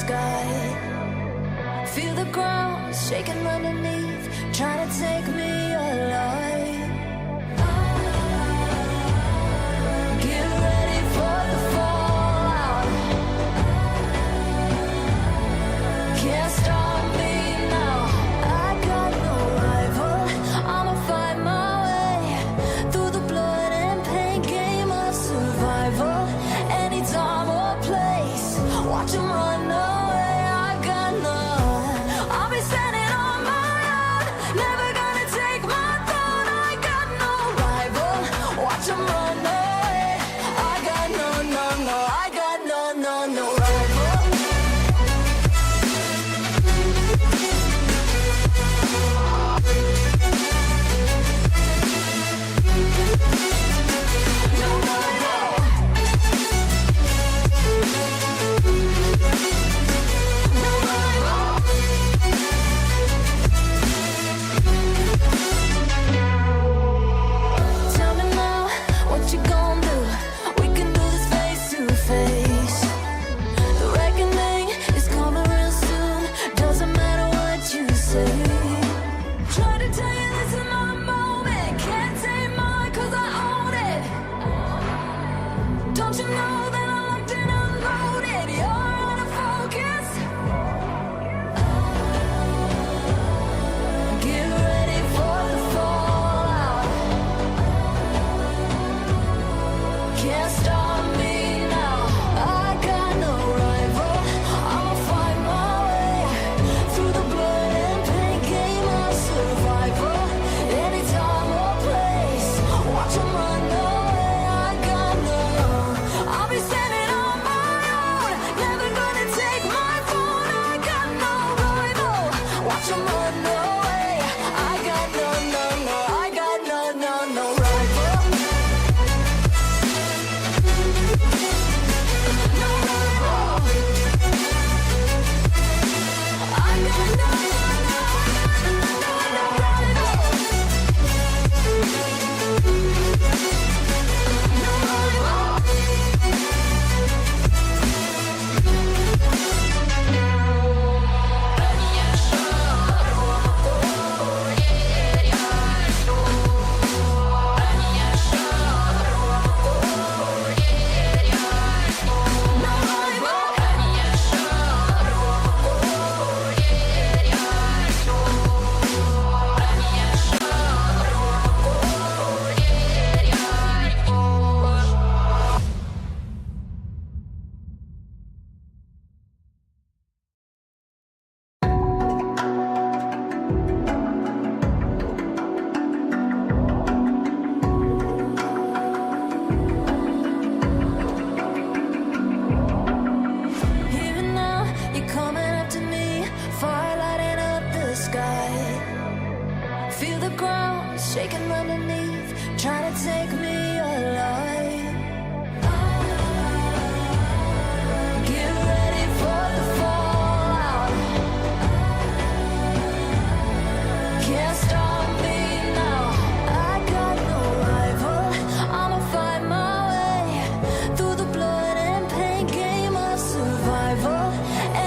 sky. Feel the ground shaking underneath, trying to take me alive. Get ready for the fallout. Can't stop me now. I got no rival. I'ma fight my way through the blood and pain game of survival. Anytime or place, watch 'em run away. I got none. I'll be standing on my own, never gonna take my throne. I got no rival. Watch 'em run away. I got no, no, no. I got no, no, no rival. No rival. No rival. Tell me now, what you gon' do? We can do this face to face. The reckoning is coming real soon. Doesn't matter what you say. Try to tell you this is my moment. Can't take mine 'cause I own it. Don't you know that I'm locked and unloaded? You're out of focus. Get ready for the fallout. Can't stop me now. I got no rival. I'ma fight my way through the blood and pain game of survival. Anytime or place, watch 'em run away. I got no. I'll be standing on my own, never gonna take my phone. I got no rival. Watch 'em run away. I got no, no, no. I got no, no, no rival. No rival. I got no, no, no, no rival. No rival. Even now, you're coming up to me, fire lighting up the sky. Feel the ground shaking underneath, trying to take me alive. Get ready for the fallout. Can't stop me now. I got no rival. I'ma fight my way through the blood and pain game of survival.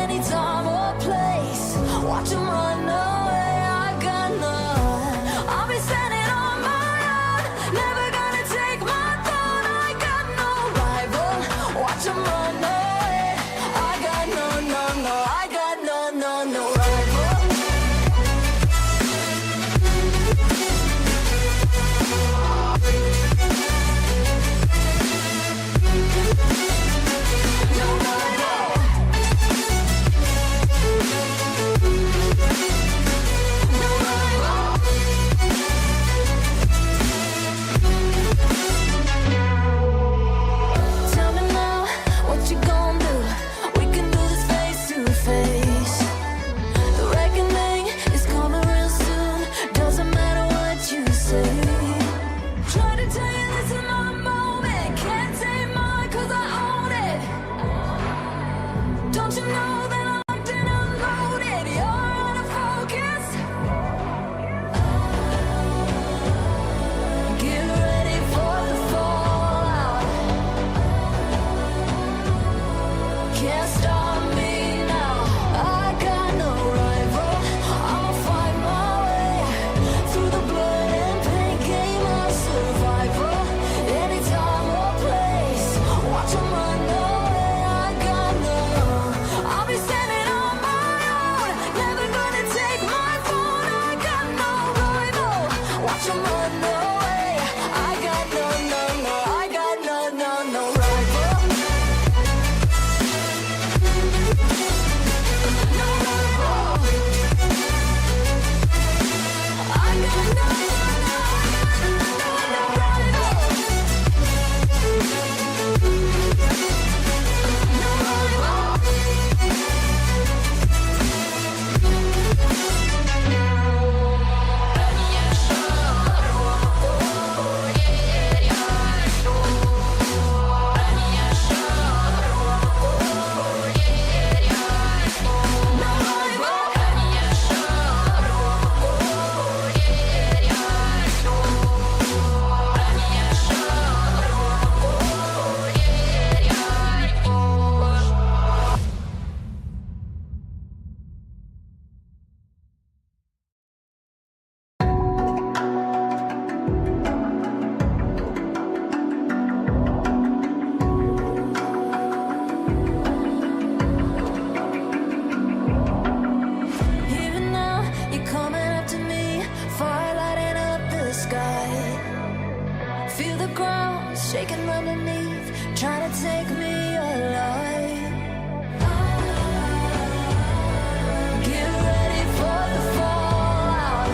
Anytime or place, watch 'em run away. I got none. I'll be standing on my own, never gonna take my throne. I got no rival. Watch 'em run away. I got no, no, no. I got no, no, no rival. No rival. No rival. Tell me now, what you gon' do? We can do this face to face. The reckoning is coming real soon. Doesn't matter what you say. Try to tell you this is my moment. Can't take mine 'cause I own it. Don't you know that I'm locked and unloaded? You're out of focus. Get ready for the fallout. Can't stop me now. shaking underneath, trying to take me alive. Get ready for the fallout.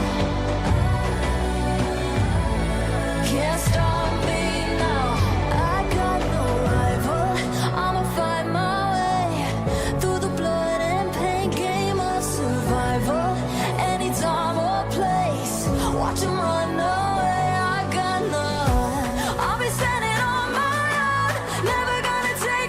Can't stop me now. I got no rival. I'ma fight my way through the blood and pain game of survival. Anytime or place, watch 'em run away. I got none. I'll be standing on my own, never gonna take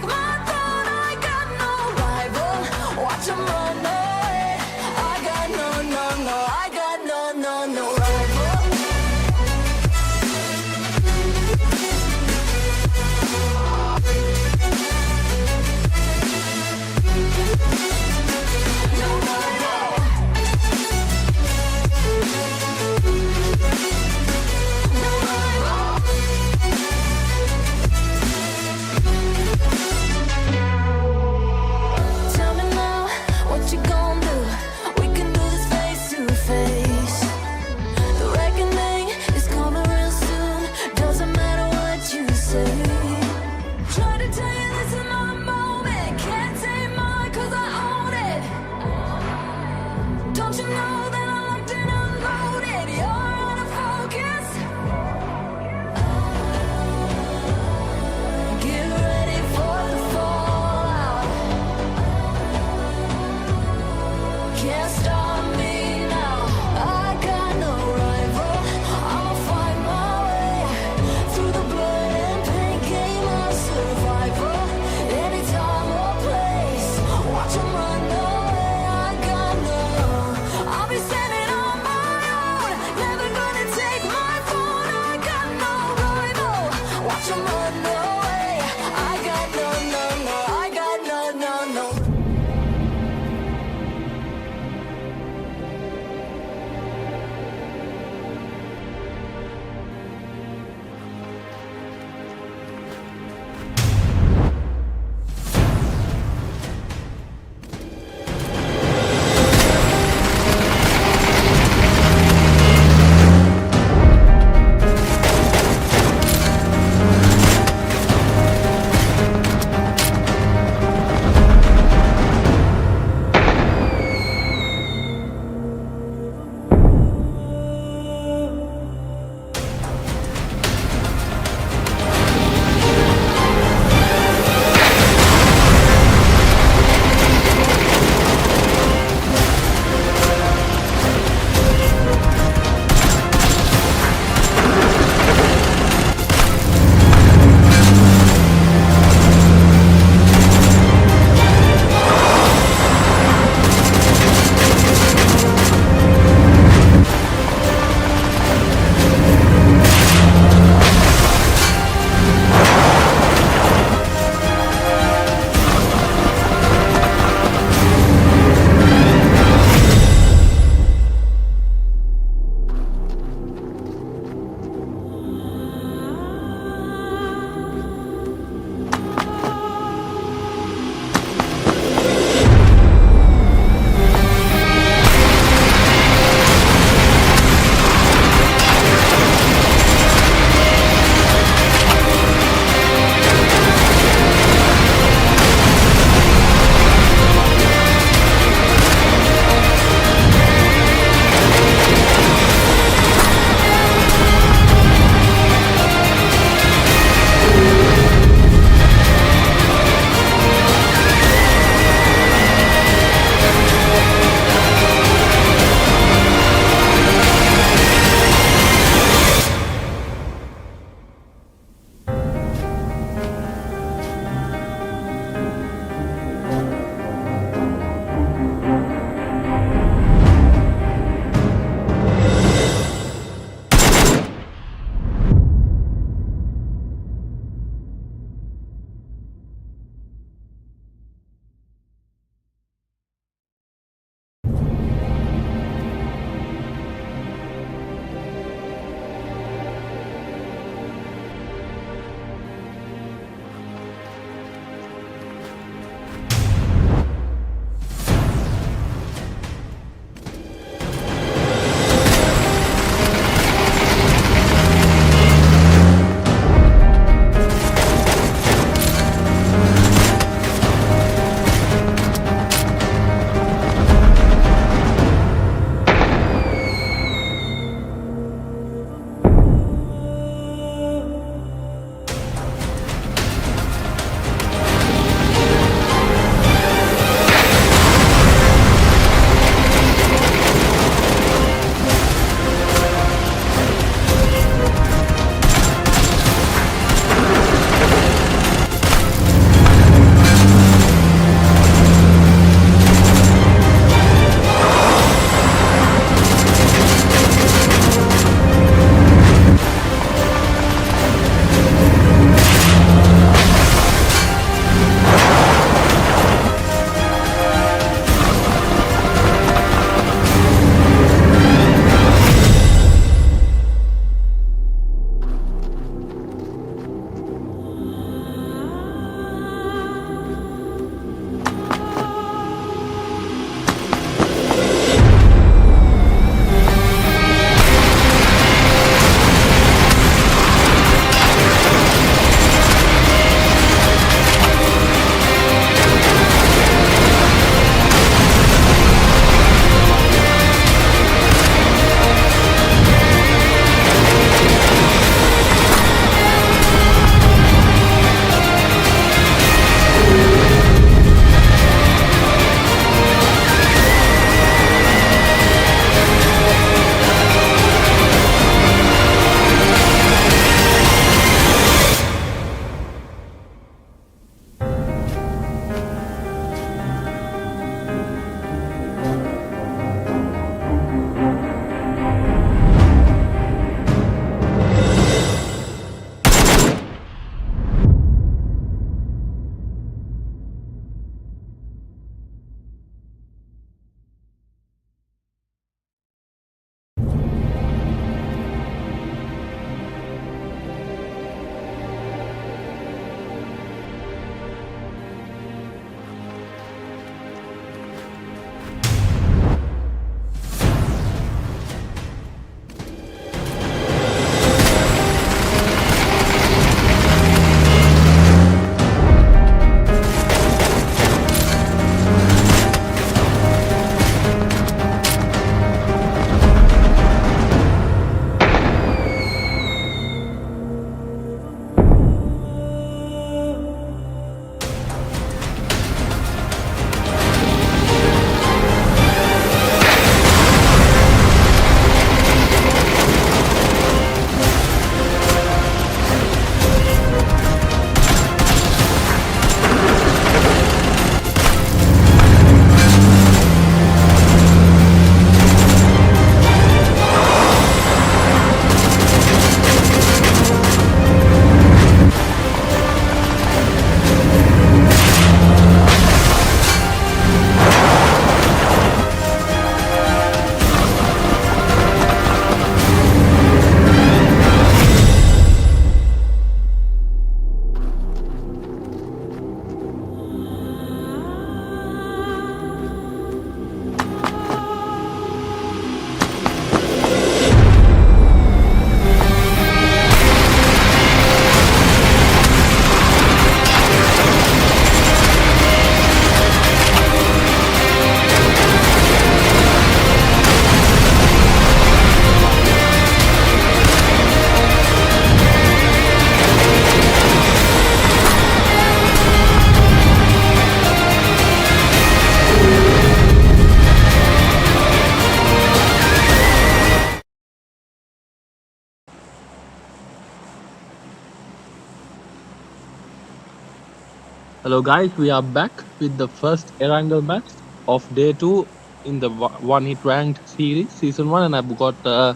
Hello, guys. We are back with the first Erangel match of day two in the one hit ranked series, season one, and I've got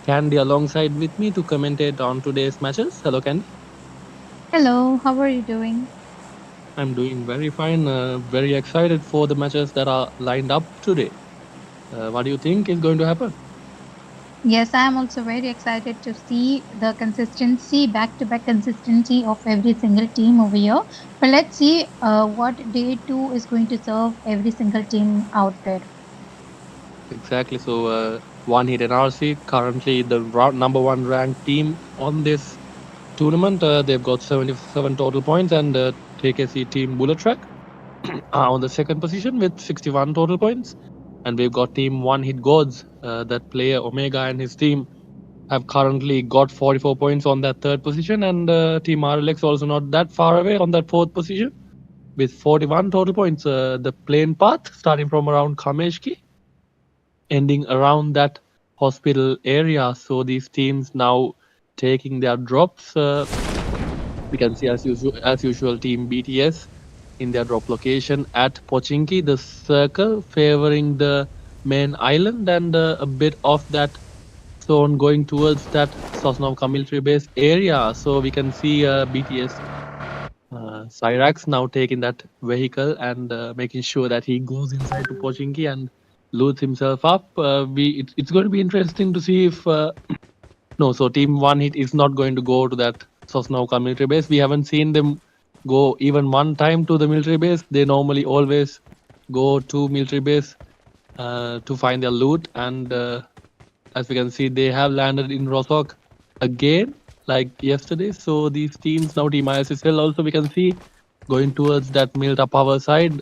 Candy alongside with me to commentate on today's matches. Hello, Candy. Hello, how are you doing? I'm doing very fine. Very excited for the matches that are lined up today. What do you think is going to happen? Yes, I am also very excited to see the consistency, back to back consistency of every single team over here. But let's see what day two is going to serve every single team out there. Exactly. So, one hit NRC currently the number one ranked team on this tournament. They've got 77 total points, and KKC team Bullet Track on the second position with 61 total points. And we've got team One Hit Gods, that player Omega and his team have currently got 44 points on that third position. And team RLX also not that far away on that fourth position with 41 total points. The plane path starting from around Kameshki, ending around that hospital area. So these teams now taking their drops. We can see as usual team BTS in their drop location at Pochinki, the circle favoring the main island, and a bit of that zone going towards that Sosnovka military base area. So we can see BTS Cyrax now taking that vehicle and making sure that he goes inside to Pochinki and loads himself up. It's going to be interesting to see if no, so team one hit is not going to go to that Sosnovka military base. We haven't seen them go even one time to the military base. They normally always go to military base to find their loot, and as we can see, they have landed in Rostock again, like yesterday. So these teams now, Team ISSL also we can see going towards that Milta power side.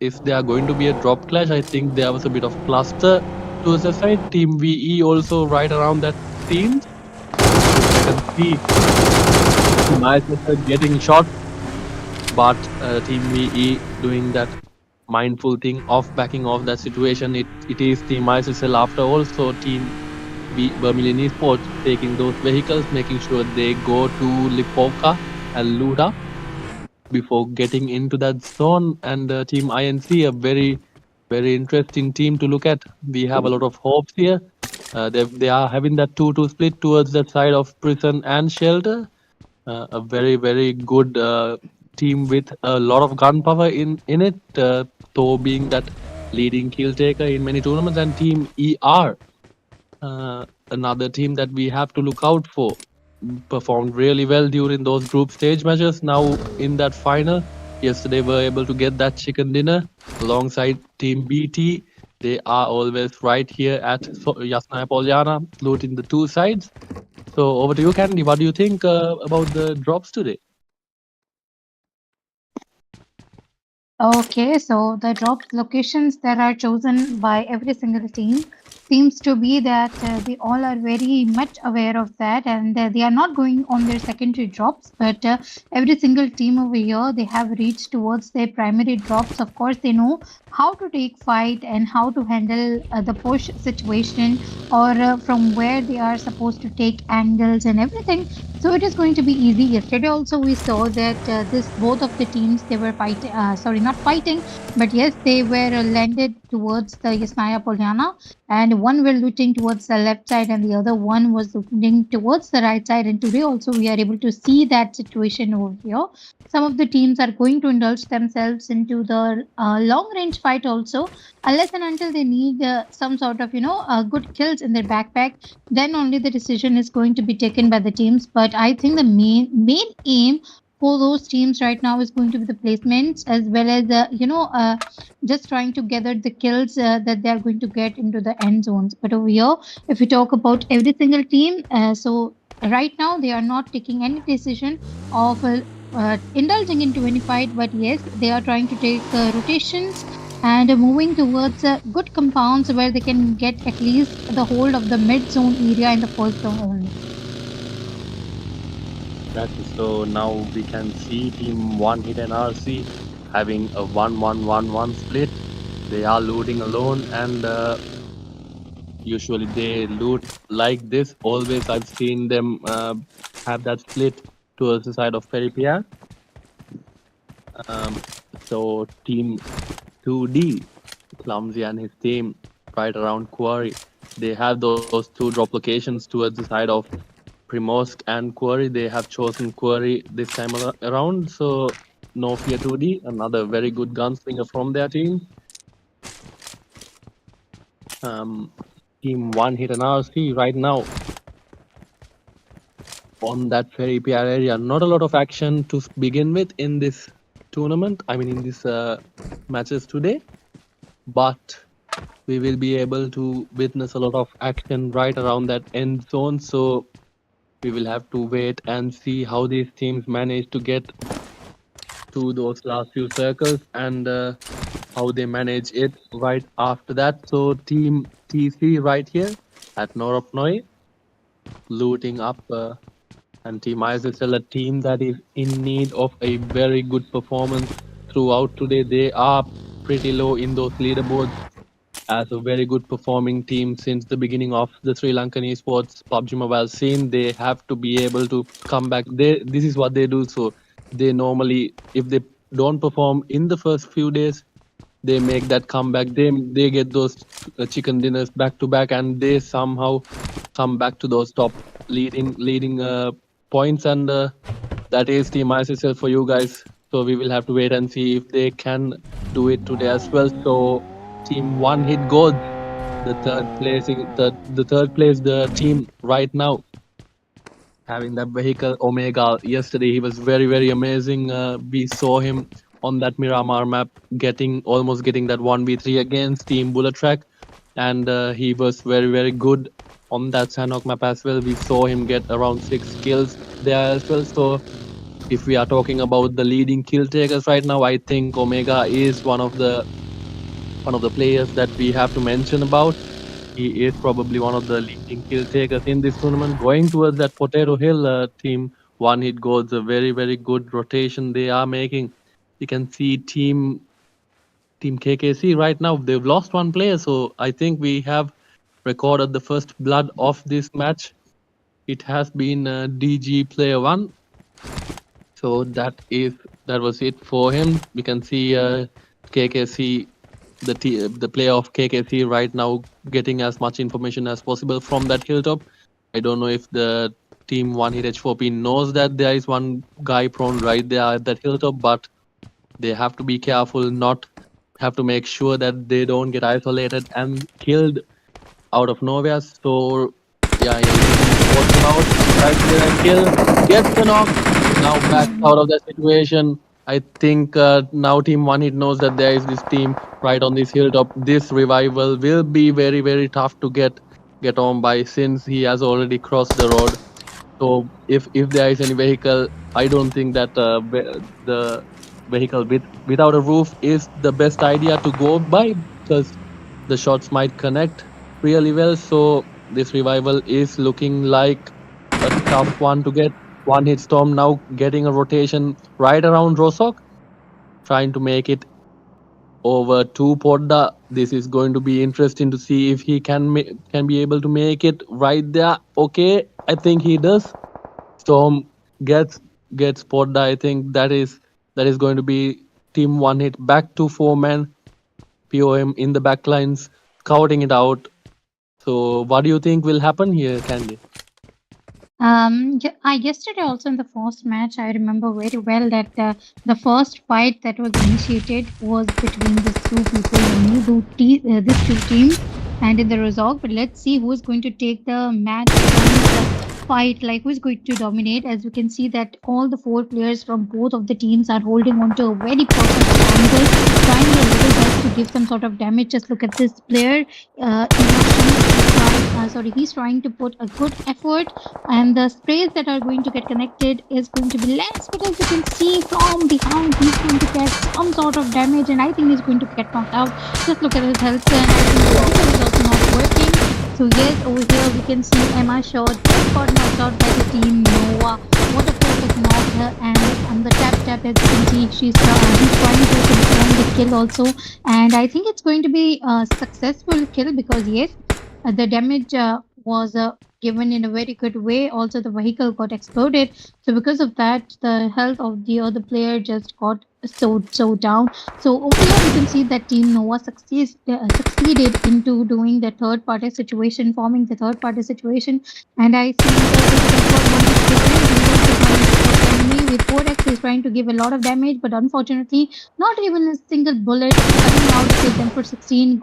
If there are going to be a drop clash, I think there was a bit of cluster towards the side. Team VE also right around that scene, which I can see Team ISSL getting shot, but Team VE doing that mindful thing of backing off that situation. It is Team ISSL after all, so Team Vermillion Esports taking those vehicles, making sure they go to Lipovka and loot up before getting into that zone. And Team INC, a very interesting team to look at. We have a lot of hopes here. They are having that 2-2 split towards that side of prison and shelter. A very good team with a lot of gunpowder in it. Thor being that leading kill taker in many tournaments, and Team ER, another team that we have to look out for. Performed really well during those group stage matches. Now in that final, yesterday were able to get that chicken dinner alongside Team BT. They are always right here at Yasnaya Polyana, looting the two sides. So over to you, Candy. What do you think about the drops today? Okay, so the drop locations that are chosen by every single team seems to be that they all are very much aware of that, and they are not going on their secondary drops, but every single team over here they have reached towards their primary drops. Of course, they know how to take fight and how to handle the push situation, or from where they are supposed to take angles and everything. So it is going to be easy. Yesterday also we saw that this both of the teams they were fighting. Sorry, not fighting, but yes, they were landed towards the Yasnaya Polyana, and one were looting towards the left side, and the other one was looting towards the right side. And today also we are able to see that situation over here. Some of the teams are going to indulge themselves into the long range fight also, unless and until they need some sort of good kills in their backpack, then only the decision is going to be taken by the teams. But I think the main aim for those teams right now is going to be the placements, as well as just trying to gather the kills that they are going to get into the end zones. But over here, if we talk about every single team, so right now they are not taking any decision of indulging into any fight, but yes, they are trying to take rotations and moving towards good compounds where they can get at least the hold of the mid zone area in the first zone only. Exactly. So now we can see Team One Hit and RC having a 1-1-1-1 split. They are looting alone, and usually they loot like this. Always I've seen them have that split towards the side of Peripia. So Team 2D, Clumsy and his team, right around Quarry, they have those two drop locations towards the side of Primorsk and Quarry. They have chosen Quarry this time around. So no fear 2D, another very good gunslinger from their team. Um, Team 1 hit an RC right now on that very PR area. Not a lot of action to begin with in this tournament. I mean, in these matches today, but we will be able to witness a lot of action right around that end zone. So we will have to wait and see how these teams manage to get to those last few circles and how they manage it right after that. So Team TC right here at Noropnoi looting up. And Team ISSL, a team that is in need of a very good performance throughout today. They are pretty low in those leaderboards as a very good performing team since the beginning of the Sri Lankan esports PUBG Mobile scene. They have to be able to come back. This is what they do. So they normally, if they don't perform in the first few days, they make that comeback. They get those chicken dinners back to back, and they somehow come back to those top leading points, and that is Team ISSL for you guys. So we will have to wait and see if they can do it today as well. So Team One Hit Gold, the third place the team right now having that vehicle Omega. Yesterday he was very amazing. We saw him on that Miramar map almost getting that 1v3 against Team Bullet Track, and he was very good on that Sanhok map as well. We saw him get around 6 kills there as well. So if we are talking about the leading kill takers right now, I think Omega is one of the players that we have to mention about. He is probably one of the leading kill takers in this tournament. Going towards that Potato Hill team, one hit goals, a very good rotation they are making. You can see team KKC right now. They've lost one player, so I think we have recorded the first blood of this match. It has been DG player one. So that was it for him. We can see KKC, the player of KKC right now getting as much information as possible from that hilltop. I don't know if the team 1 hit H4P knows that there is one guy prone right there at that hilltop, but they have to be careful, not have to make sure that they don't get isolated and killed out of nowhere. So yeah, walks him out, tries to get a kill, gets the knock, now back out of that situation. I think now Team One Hit knows that there is this team right on this hilltop. This revival will be very tough to get on by since he has already crossed the road. So if there is any vehicle, I don't think that the vehicle without a roof is the best idea to go by because the shots might connect really well. So this revival is looking like a tough one to get. One hit storm now getting a rotation right around Rosok, trying to make it over to Podda. This is going to be interesting to see if he can be able to make it right there. Okay, I think he does. Storm gets Podda. I think that is going to be team one hit back to 4-man. POM in the backlines, scouting it out. So what do you think will happen here, Candy? Yesterday also in the first match, I remember very well that the first fight that was initiated was between these two people, these two teams, and in the result. But let's see who is going to take the match and fight, like who is going to dominate. As you can see that all the 4 players from both of the teams are holding on to a very perfect angle, trying their level best to give some sort of damage. Just look at this player. He's trying to put a good effort, and the sprays that are going to get connected is going to be less, but as you can see from behind, he's going to get some sort of damage, and I think he's going to get knocked out. Just look at his health, and I think the vehicle is also not working. So yes, over here we can see Emma Shaw just got knocked out by the team Nova. What a perfect knock here, and on the tap as you can see, he's trying to confirm the kill also, and I think it's going to be a successful kill because yes, the damage was given in a very good way. Also, the vehicle got exploded. So because of that, the health of the other player just got so down. So over here, we can see that Team Nova succeeded into doing the third party situation, forming the third party situation. And I see this Edward one is given. He was the one enemy with 4x. He's trying to give a lot of damage, but unfortunately, not even a single bullet coming out of his M416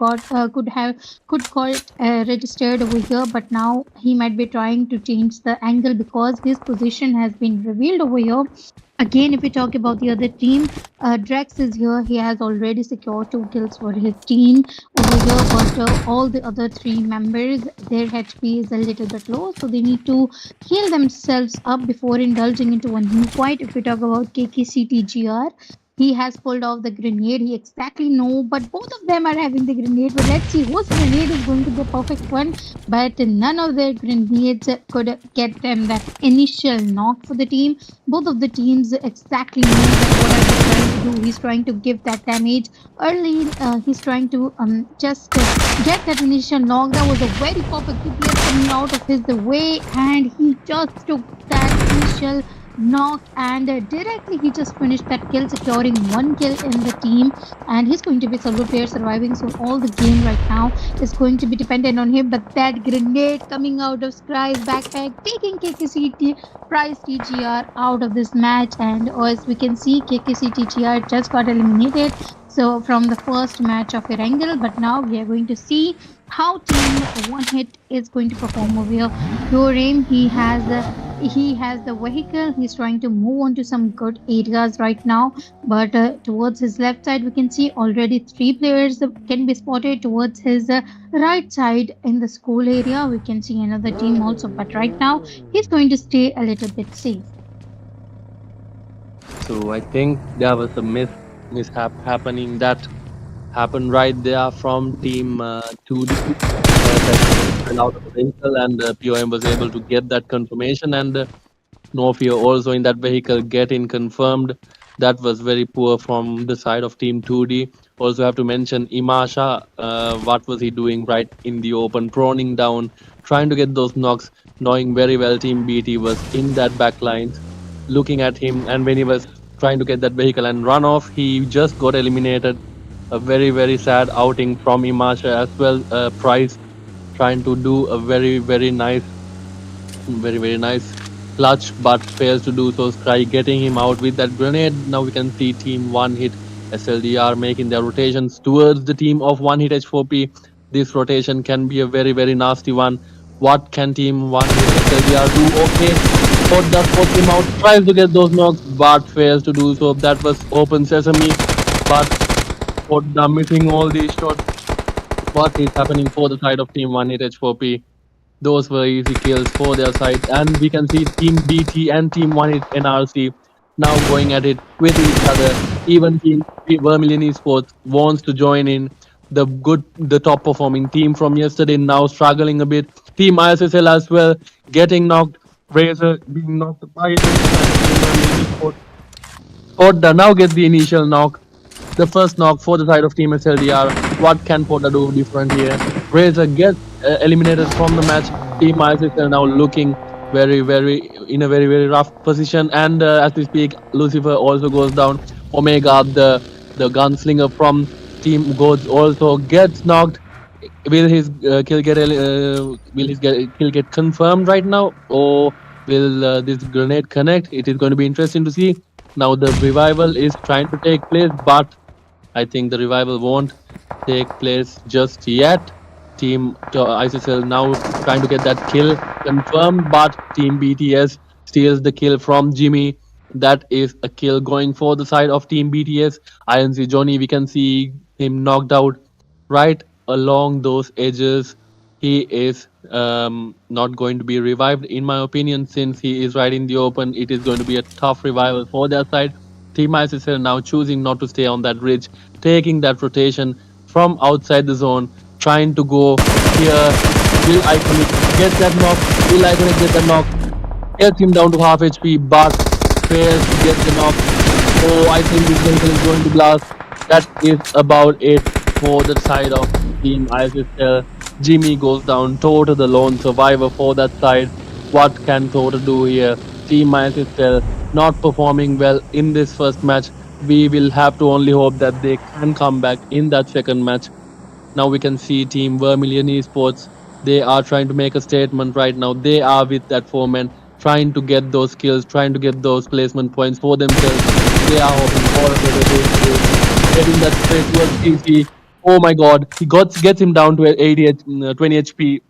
could got registered over here. But now he might be trying to change the angle because his position has been revealed over here. Again, if we talk about the other team, Drex is here. He has already secured 2 kills for his team over here, but all the other 3 members, their HP is a little bit low, so they need to heal themselves up before indulging into a new fight. If we talk about KKCTGR, he has pulled off the grenade. He exactly know, but both of them are having the grenade. But let's see whose grenade is going to be the perfect one. But none of their grenades could get them that initial knock for the team. Both of the teams exactly know that what are they trying to do. He's trying to give that damage early. He's trying to just get that initial knock. That was a very perfect DPS coming out of his way, and he just took that initial knock and directly he just finished that kill, securing 1 kill in the team. And he's going to be solo player surviving, so all the game right now is going to be dependent on him. But that grenade coming out of Scry's backpack, taking KKC Prize TGR out of this match. And as we can see, KKC TGR just got eliminated so from the first match of Erangel. But now we are going to see how Team One Hit is going to perform over here. Pure Aim, he has the vehicle. He's trying to move on to some good areas right now, but towards his left side we can see already 3 players can be spotted. Towards his right side in the school area we can see another team also, but right now he's going to stay a little bit safe. So I think there was a mishap happening that happened right there from team 2D that fell out of the vehicle, and POM was able to get that confirmation, and MAFIA also in that vehicle getting confirmed. That was very poor from the side of team 2D. Also have to mention Imasha, what was he doing right in the open, proning down, trying to get those knocks, knowing very well team BT was in that back line, looking at him, and when he was trying to get that vehicle and run off, he just got eliminated. A very, very sad outing from Imasha as well. Price trying to do a very nice clutch, but fails to do so. Scry getting him out with that grenade. Now we can see team One Hit SLDR making their rotations towards the team of One Hit H4P. This rotation can be a very nasty one. What can team One Hit SLDR do? Okay, Pod does put him out, tries to get those knocks, but fails to do so. That was open sesame, but Pod missing all these shots. What is happening for the side of team One Hit H4P? Those were easy kills for their side, and we can see team BT and team One Hit NRC now going at it with each other. Even team Vermillion Esports wants to join in. The top performing team from yesterday now struggling a bit. Team ISSL as well getting knocked. Razor being knocked by Podda now gets the initial knock. The first knock for the side of Team SLDR. What can Podda do different here? Razor gets eliminated from the match. Team ISSL now looking in a very rough position. And as we speak, Lucifer also goes down. Omega, the gunslinger from Team Gods, also gets knocked. Will his kill get confirmed right now, or will this grenade connect? It is going to be interesting to see. Now the revival is trying to take place, but I think the revival won't take place just yet. Team ISSL now trying to get that kill confirmed, but Team BTS steals the kill from Jimmy. That is a kill going for the side of Team BTS. INC Johnny, we can see him knocked out right along those edges. He is not going to be revived, in my opinion, since he is right in the open. It is going to be a tough revival for their side. Team ISSL now choosing not to stay on that ridge, taking that rotation from outside the zone, trying to go here. Will Iconic get that knock? Will Iconic get the knock? Gets him down to half HP, but fails to get the knock. Oh, I think this vehicle is going to blast. That is about it for the side of Team ISSL. Jimmy goes down. Tota, the lone survivor for that side. What can Tota do here? Team ISSL not performing well in this first match. We will have to only hope that they can come back in that second match. Now we can see Team Vermillion Esports. They are trying to make a statement right now. They are with that foreman, trying to get those kills, trying to get those placement points for themselves. They are hoping for a better day today. Getting that straight towards TC. Oh my god, he gets him down to 20 HP.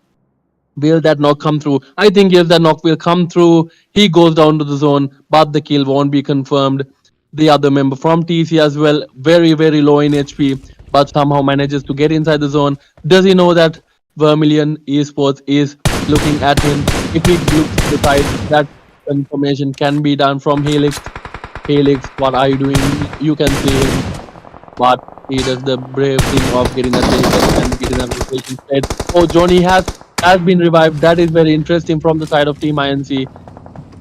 Will that knock come through? I think yes, that knock will come through. He goes down to the zone, but the kill won't be confirmed. The other member from TC as well, very, very low in HP, but somehow manages to get inside the zone. Does he know that Vermillion Esports is looking at him? If he looks to the side, that confirmation can be done from Helix. Helix, what are you doing? You can see him, but he does the brave thing of getting that vehicle and getting that location set. Oh, Johnny has been revived. That is very interesting from the side of Team INC.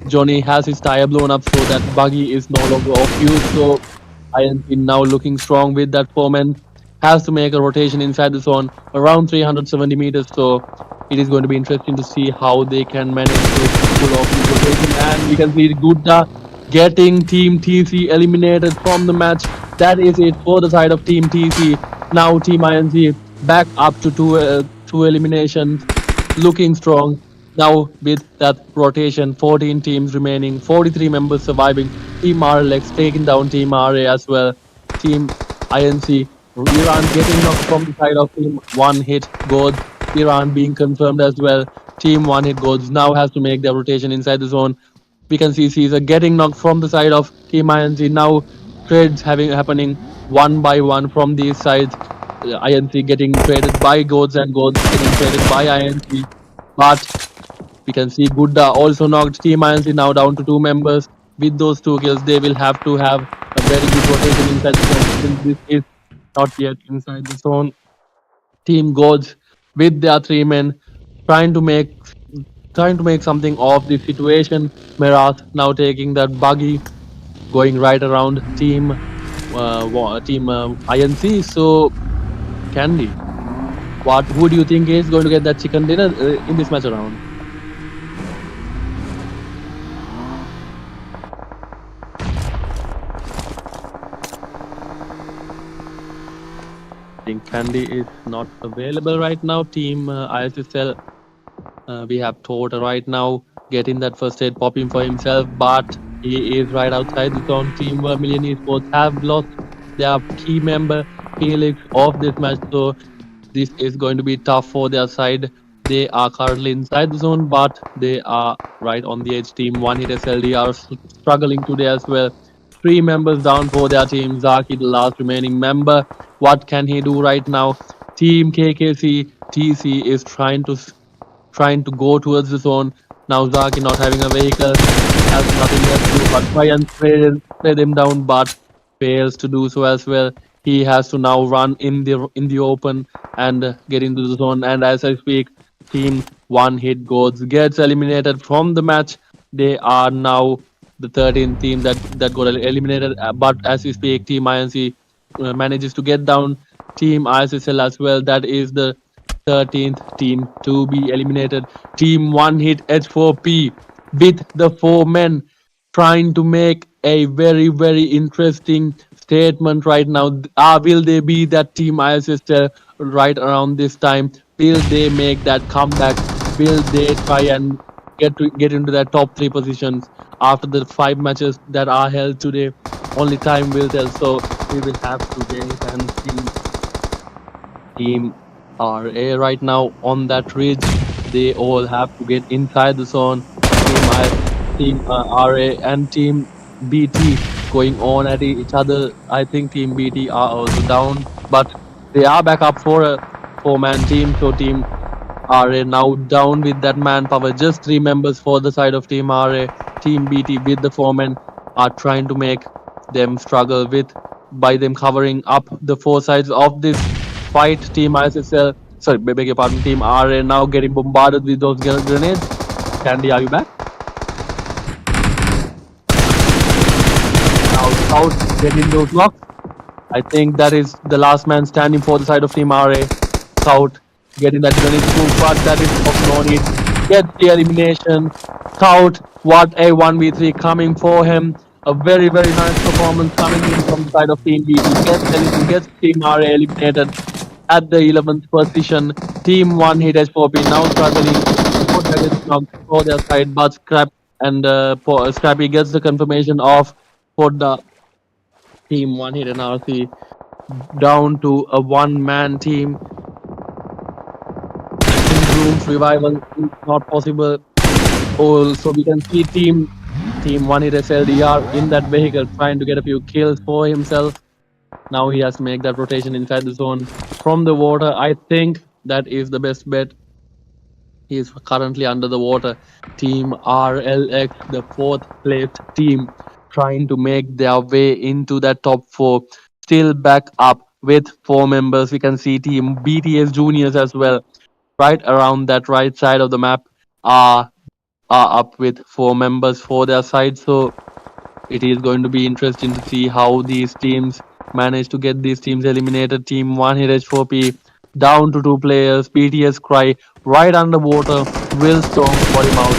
Johnny has his tire blown up, so that buggy is no longer of use. So INC now looking strong with that foreman. Has to make a rotation inside the zone around 370 meters. So it is going to be interesting to see how they can manage to pull off this rotation. And we can see Gudda getting Team TC eliminated from the match. That is it for the side of Team TC. Now Team INC back up to two eliminations, looking strong. Now with that rotation, 14 teams remaining, 43 members surviving. Team RLX taking down Team RA as well. Team INC, Iran getting knocked from the side of Team One Hit Gods. Iran being confirmed as well. Team One Hit Gods now has to make their rotation inside the zone. We can see Caesar getting knocked from the side of Team INC. Now trades happening one by one from these sides. INC getting traded by Gods and Gods getting traded by INC. But we can see Gudda also knocked Team INC now down to 2 members. With those 2 kills, they will have to have a very good rotation inside the zone since this is not yet inside the zone. Team Gods with their 3 men trying to make something of the situation. Merath now taking that buggy, going right around Team INC. So Candy, who do you think is going to get that chicken dinner in this match around? I think Candy is not available right now. Team ISSL, we have Tota right now getting that first aid popping for himself, but he is right outside the zone. Team Vermillion Esports have lost their key member Felix of this match, so this is going to be tough for their side. They are currently inside the zone, but they are right on the edge. Team One Hit SLD are struggling today as well. 3 members down for their team. Zaki, the last remaining member. What can he do right now? Team KKC TC is trying to go towards the zone. Now Zaki not having a vehicle, has nothing left to do but try and spray them down, but fails to do so as well. He has to now run in the open and get into the zone. And as I speak, Team One Hit Gods gets eliminated from the match. They are now the 13th team that got eliminated. But as we speak, Team INC manages to get down Team ISSL as well. That is the 13th team to be eliminated. Team One Hit H4P with the 4 men trying to make a very, very interesting statement right now. Will they be that Team ISSL right around this time? Will they make that comeback? Will they try and get into that top 3 positions after the 5 matches that are held today? Only time will tell. So we will have to wait and see. Team RA right now on that ridge. They all have to get inside the zone. Team RA and Team BT going on at each other. I think Team BT are also down, but they are back up for a 4-man team. So Team RA now down with that manpower. Just 3 members for the side of Team RA. Team BT with the 4-men are trying to make them struggle by them covering up the 4 sides of this fight. Team ISSL, sorry, beg your pardon, Team RA now getting bombarded with those grenades. Candy, are you back? Now Scout getting those knocks. I think that is the last man standing for the side of Team RA. Scout getting that grenade move, but that is of no need. Gets the elimination. Scout, what a 1v3 coming for him. A very, very nice performance coming in from the side of Team BT. Gets Team RA eliminated at the 11th position. Team 1 hit H4P now struggling. No targets knocked for their side, but Scrappy gets the confirmation of for the Team 1 hit and RC down to a one-man team. I think Doom's revival is not possible. Also, we can see Team 1 hit SLDR in that vehicle trying to get a few kills for himself. Now he has to make that rotation inside the zone from the water. I think that is the best bet. He is currently under the water. Team RLX, the fourth placed team, trying to make their way into that top four. Still back up with four members. We can see Team BTS Juniors as well, right around that right side of the map. Are are up with four members for their side. So it is going to be interesting to see how these teams manage to get these teams eliminated. Team 1 hit H4P down to two players. BTS Cry right underwater. Will Storm got him out.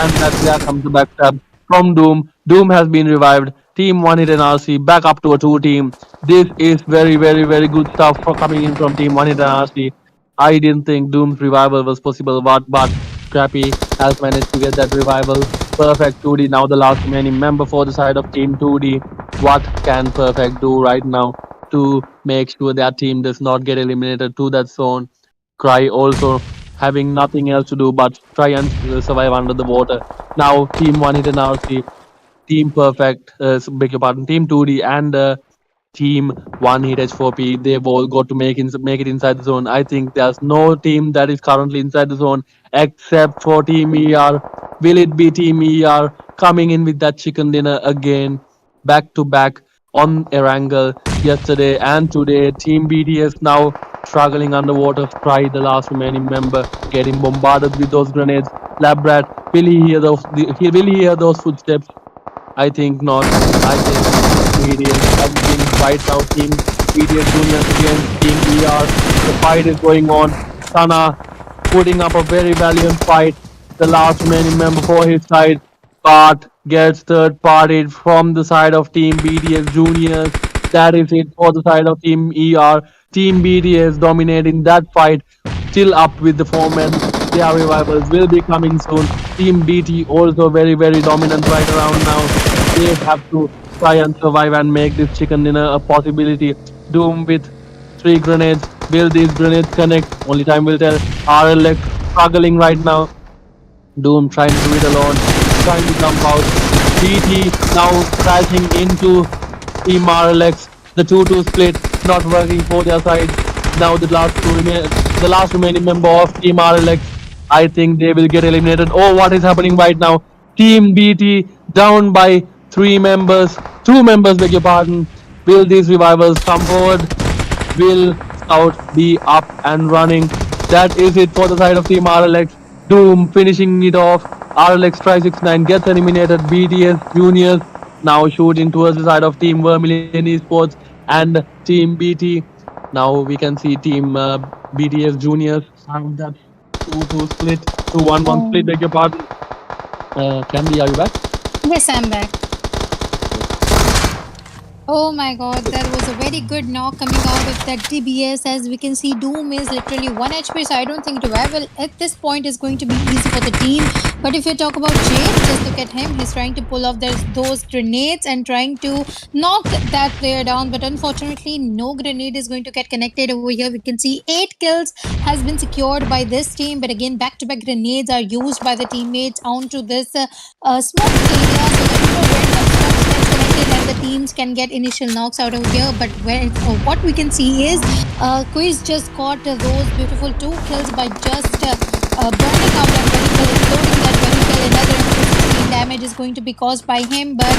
And there comes the backstab from Doom. Doom has been revived. Team 1 hit an RC back up to a 2 team. This is very, very, very good stuff for coming in from Team 1 hit an RC. I didn't think Doom's revival was possible, but Scrappy has managed to get that revival. Perfect 2D now the last remaining member for the side of Team 2D. What can Perfect do right now to make sure their team does not get eliminated to that zone? Cry also having nothing else to do but try and survive under the water. Now Team 1 hit an RC, Team Perfect, beg your pardon, Team 2D and Team 1 hit H4P. They've all got to make it inside the zone. I think there's no team that is currently inside the zone except for Team ER. Will it be Team ER coming in with that chicken dinner again, back to back on Erangel yesterday and today? Team BTS now struggling underwater. Fry, the last remaining member, getting bombarded with those grenades. Labrat, will he hear will he hear those footsteps? I think not. I think BDS again right now. Team BDS Juniors against Team ER. The fight is going on. Sana putting up a very valiant fight. The last remaining member for his side, but gets third partied from the side of Team BDS Juniors. That is it for the side of Team ER. Team BDS dominating that fight. Still up with the four men. Their revivals will be coming soon. Team BT also very, very dominant right around now. They have to try and survive and make this chicken dinner a possibility. Doom with 3 grenades. Will these grenades connect? Only time will tell. RLX struggling right now. Doom trying to do it alone, trying to jump out. BT now crashing into Team RLX. The 2-2 split not working for their side. Now the last remaining member of Team RLX. I think they will get eliminated. Oh, what is happening right now? Team BT down by 3 members. 2 members, beg your pardon. Will these revivals come forward? Will Scout be up and running? That is it for the side of Team RLX. Doom finishing it off. RLX Try69 gets eliminated. BTS Juniors now shooting towards the side of Team Vermillion Esports and Team BT. Now we can see Team BTS Juniors have that 2-2 split to 1-1 split. Beg your pardon. Candy, are you back? Yes, I'm back. Oh my god, that was a very good knock coming out of that DBS. As we can see, Doom is literally 1 HP, so I don't think revival at this point is going to be easy for the team. But if you talk about Jade, just look at him. He's trying to pull off those grenades and trying to knock that player down. But unfortunately, no grenade is going to get connected over here. We can see 8 kills has been secured by this team. But again, back-to-back grenades are used by the teammates onto this smoke area. So let me know when that smoke gets connected and the teams can get initial knocks out of here. But what we can see is Quiz just got those beautiful 2 kills by just burning out that vehicle, exploding that vehicle. Another 16 damage is going to be caused by him, but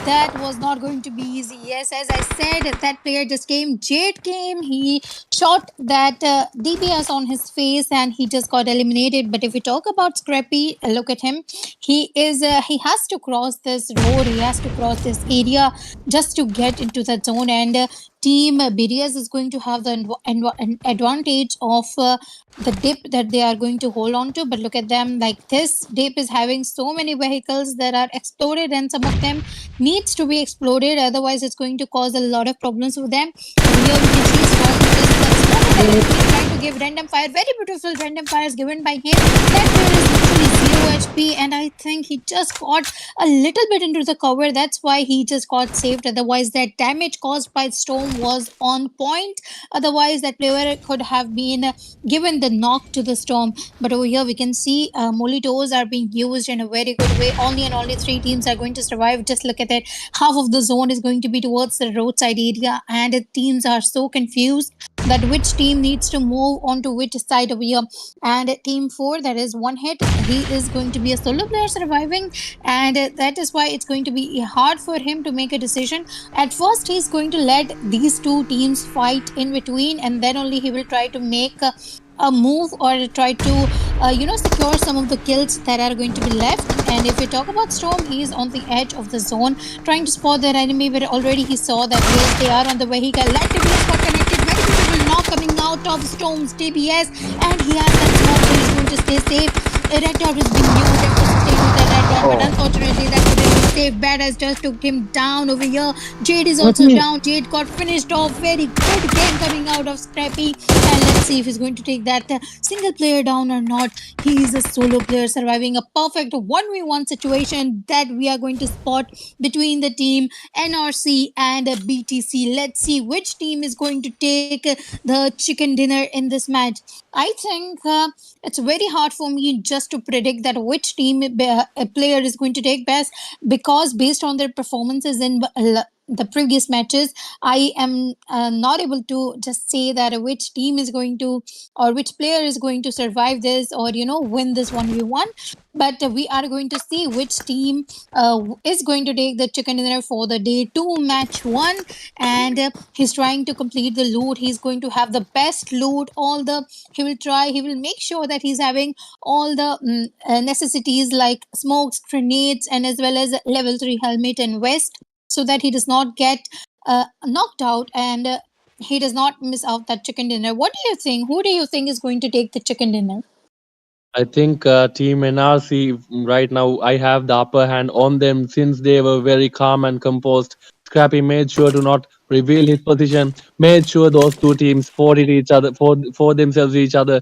that was not going to be easy. Yes, as I said, that player just came. Jade came. He shot that DBS on his face, and he just got eliminated. But if we talk about Scrappy, look at him. He has to cross this road. He has to cross this area just to get into the zone. And team BDS is going to have the advantage of the dip that they are going to hold on to. But look at them, like this dip is having so many vehicles that are exploded, and some of them needs to be exploded. Otherwise, it's going to cause a lot of problems for them. Over here, we can see Storm is smoking. He's trying to give random fire. Very beautiful random fires given by him. That player is literally 0 HP, and I think he just got a little bit into the cover. That's why he just got saved. Otherwise, that damage caused by Storm was on point. Otherwise, that player could have been given the knock to the Storm. But over here, we can see Molitos are being used in a very good way. Only and only 3 teams are going to survive. Just look at it. Half of the zone is going to be towards the roadside area, and the teams are so confused that which team needs to move on to which side over here. And team 4, that is one hit, he is going to be a solo player surviving, and that is why it's going to be hard for him to make a decision. At first, he's going to let these 2 teams fight in between, and then only he will try to make a move or try to secure some of the kills that are going to be left. And if we talk about Storm, he is on the edge of the zone trying to spot their enemy, but already he saw that yes, they are on the vehicle. Let TBS got connected. Very beautiful knock coming out of Storm's TBS, and he has that smoke, so he's going to stay safe. A red dot is being used to sustain with the red dot, but unfortunately that couldn't be safe. Badass just took him down over here. Jade is also down. Jade got finished off. Very good game coming out of Scrappy, and let's see if he's going to take that single player down or not. He is a solo player surviving a perfect 1v1 situation that we are going to spot between the team NRC and BTC. Let's see which team is going to take the chicken dinner in this match. I think it's very hard for me just to predict that which team a player is going to take best, because based on their performances in the previous matches, I am not able to just say that which team is going to, or which player is going to survive this, or win this 1v1. But we are going to see which team is going to take the chicken dinner for the day 2 match 1. And he's trying to complete the loot. He's going to have the best loot. He will make sure that he's having all the necessities like smokes, grenades, and as well as level 3 helmet and vest, so that he does not get knocked out, and he does not miss out that chicken dinner. What do you think? Who do you think is going to take the chicken dinner? I think Team NRC right now, I have the upper hand on them since they were very calm and composed. Scrappy made sure to not reveal his position, made sure those 2 teams fought at each other, for themselves each other.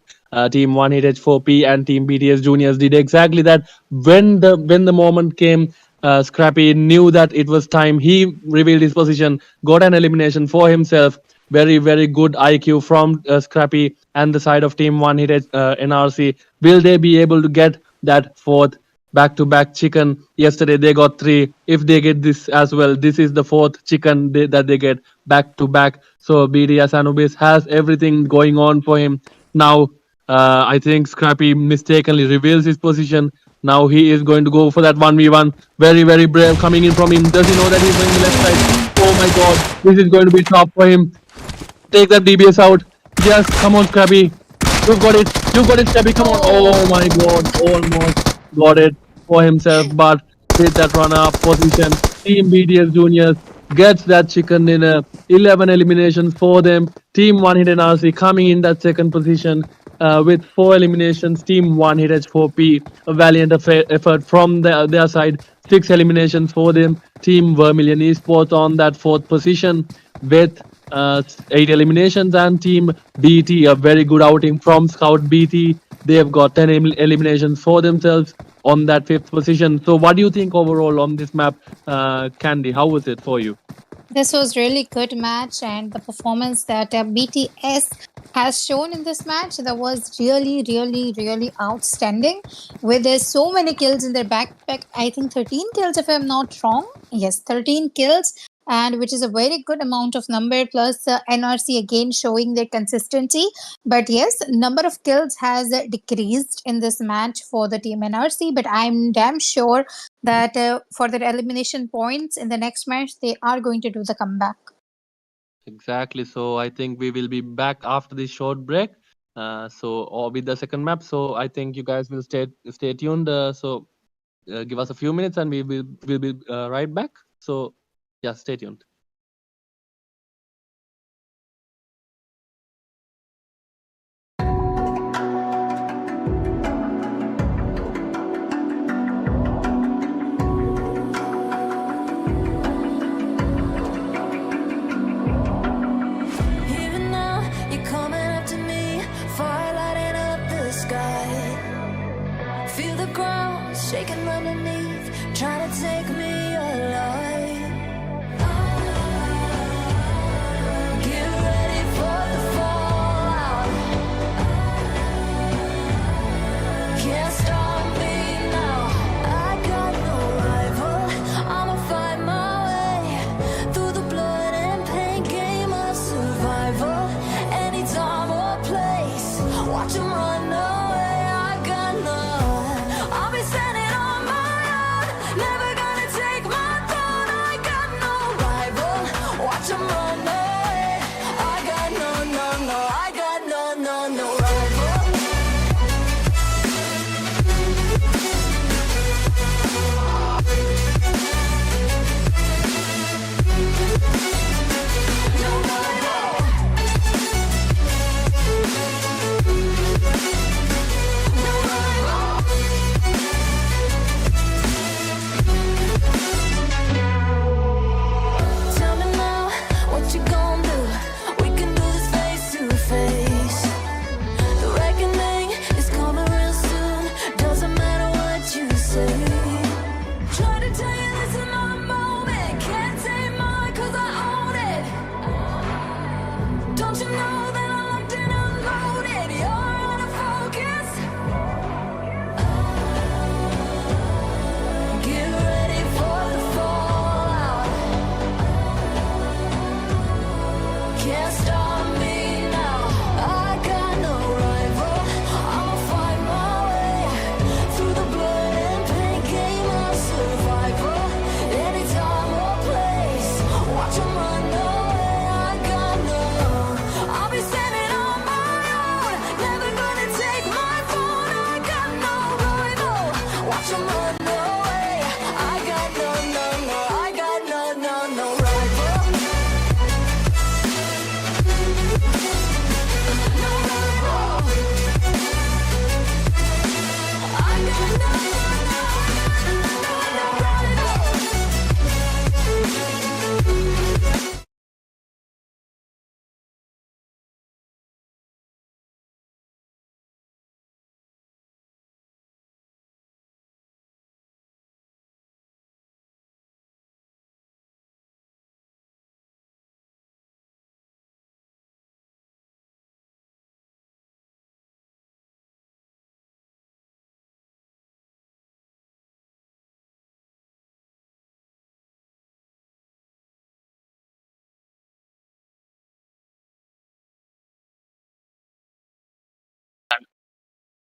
Team 1H4P and Team BTS Juniors did exactly that. When the moment came, Scrappy knew that it was time. He revealed his position, got an elimination for himself. Very, very good IQ from Scrappy and the side of Team 1 NRC. Will they be able to get that 4th back-to-back chicken? Yesterday they got 3. If they get this as well, this is the 4th chicken that they get back-to-back. So BDS Anubis has everything going on for him. Now, I think Scrappy mistakenly reveals his position. Now he is going to go for that 1v1. Very, very brave coming in from him. Does he know that he's going to left side? Oh my god, this is going to be tough for him. Take that DBS out. Yes, come on, Scrappy. You've got it. You've got it, Scrappy. Come on. Oh my god. Almost got it for himself, but with that runner-up position, Team BDS Juniors gets that chicken dinner. 11 eliminations for them. Team 1 Hit NRC coming in that second position with 4 eliminations. Team 1 Hit H4P, a valiant effort from their side. 6 eliminations for them. Team Vermillion Esports on that 4th position with 8 eliminations, and Team BT, a very good outing from Scout BT. They have got 10 eliminations for themselves on that 5th position. So what do you think overall on this map, Candy? How was it for you? This was really good match, and the performance that BTS has shown in this match, that was really, really, really outstanding. With there's so many kills in their backpack, I think 13 kills if I'm not wrong. Yes, 13 kills, and which is a very good amount of number. Plus NRC again showing their consistency. But yes, number of kills has decreased in this match for the team NRC. But I'm damn sure that for their elimination points in the next match, they are going to do the comeback. Exactly. So I think we will be back after this short break. Or with the second map. So I think you guys will stay tuned. Give us a few minutes and we'll be right back. So yeah, stay tuned. shaking underneath, trying to take me alive. Get ready for the fallout. Can't stop me now. I got no rival. I'ma fight my way through the blood and pain game of survival. Anytime or place, watch 'em run away. I got none. I'll be standing on my own, never gonna take my throne. I got no rival. Watch 'em run away. I got no, no, no. I got no, no, no rival. No rival. No rival. Tell me now, what you gon' do? We can do this face to face. The reckoning is coming real soon. Doesn't matter what you say. Try to tell you this is not a moment. Can't take mine 'cause I own it. Don't you know that I'm locked and unloaded? You're out of focus. Get ready for the fallout. Can't stop me now. I got no rival. I'ma fight my way through the blood and pain game of survival. Anytime or place, watch 'em run away. I got no. I'll be standing on my own, never gonna take my phone. I got no rival. Watch 'em run away. I got no, no, no. I got no, no, no rival. No rival. I got no, no, no, no rival.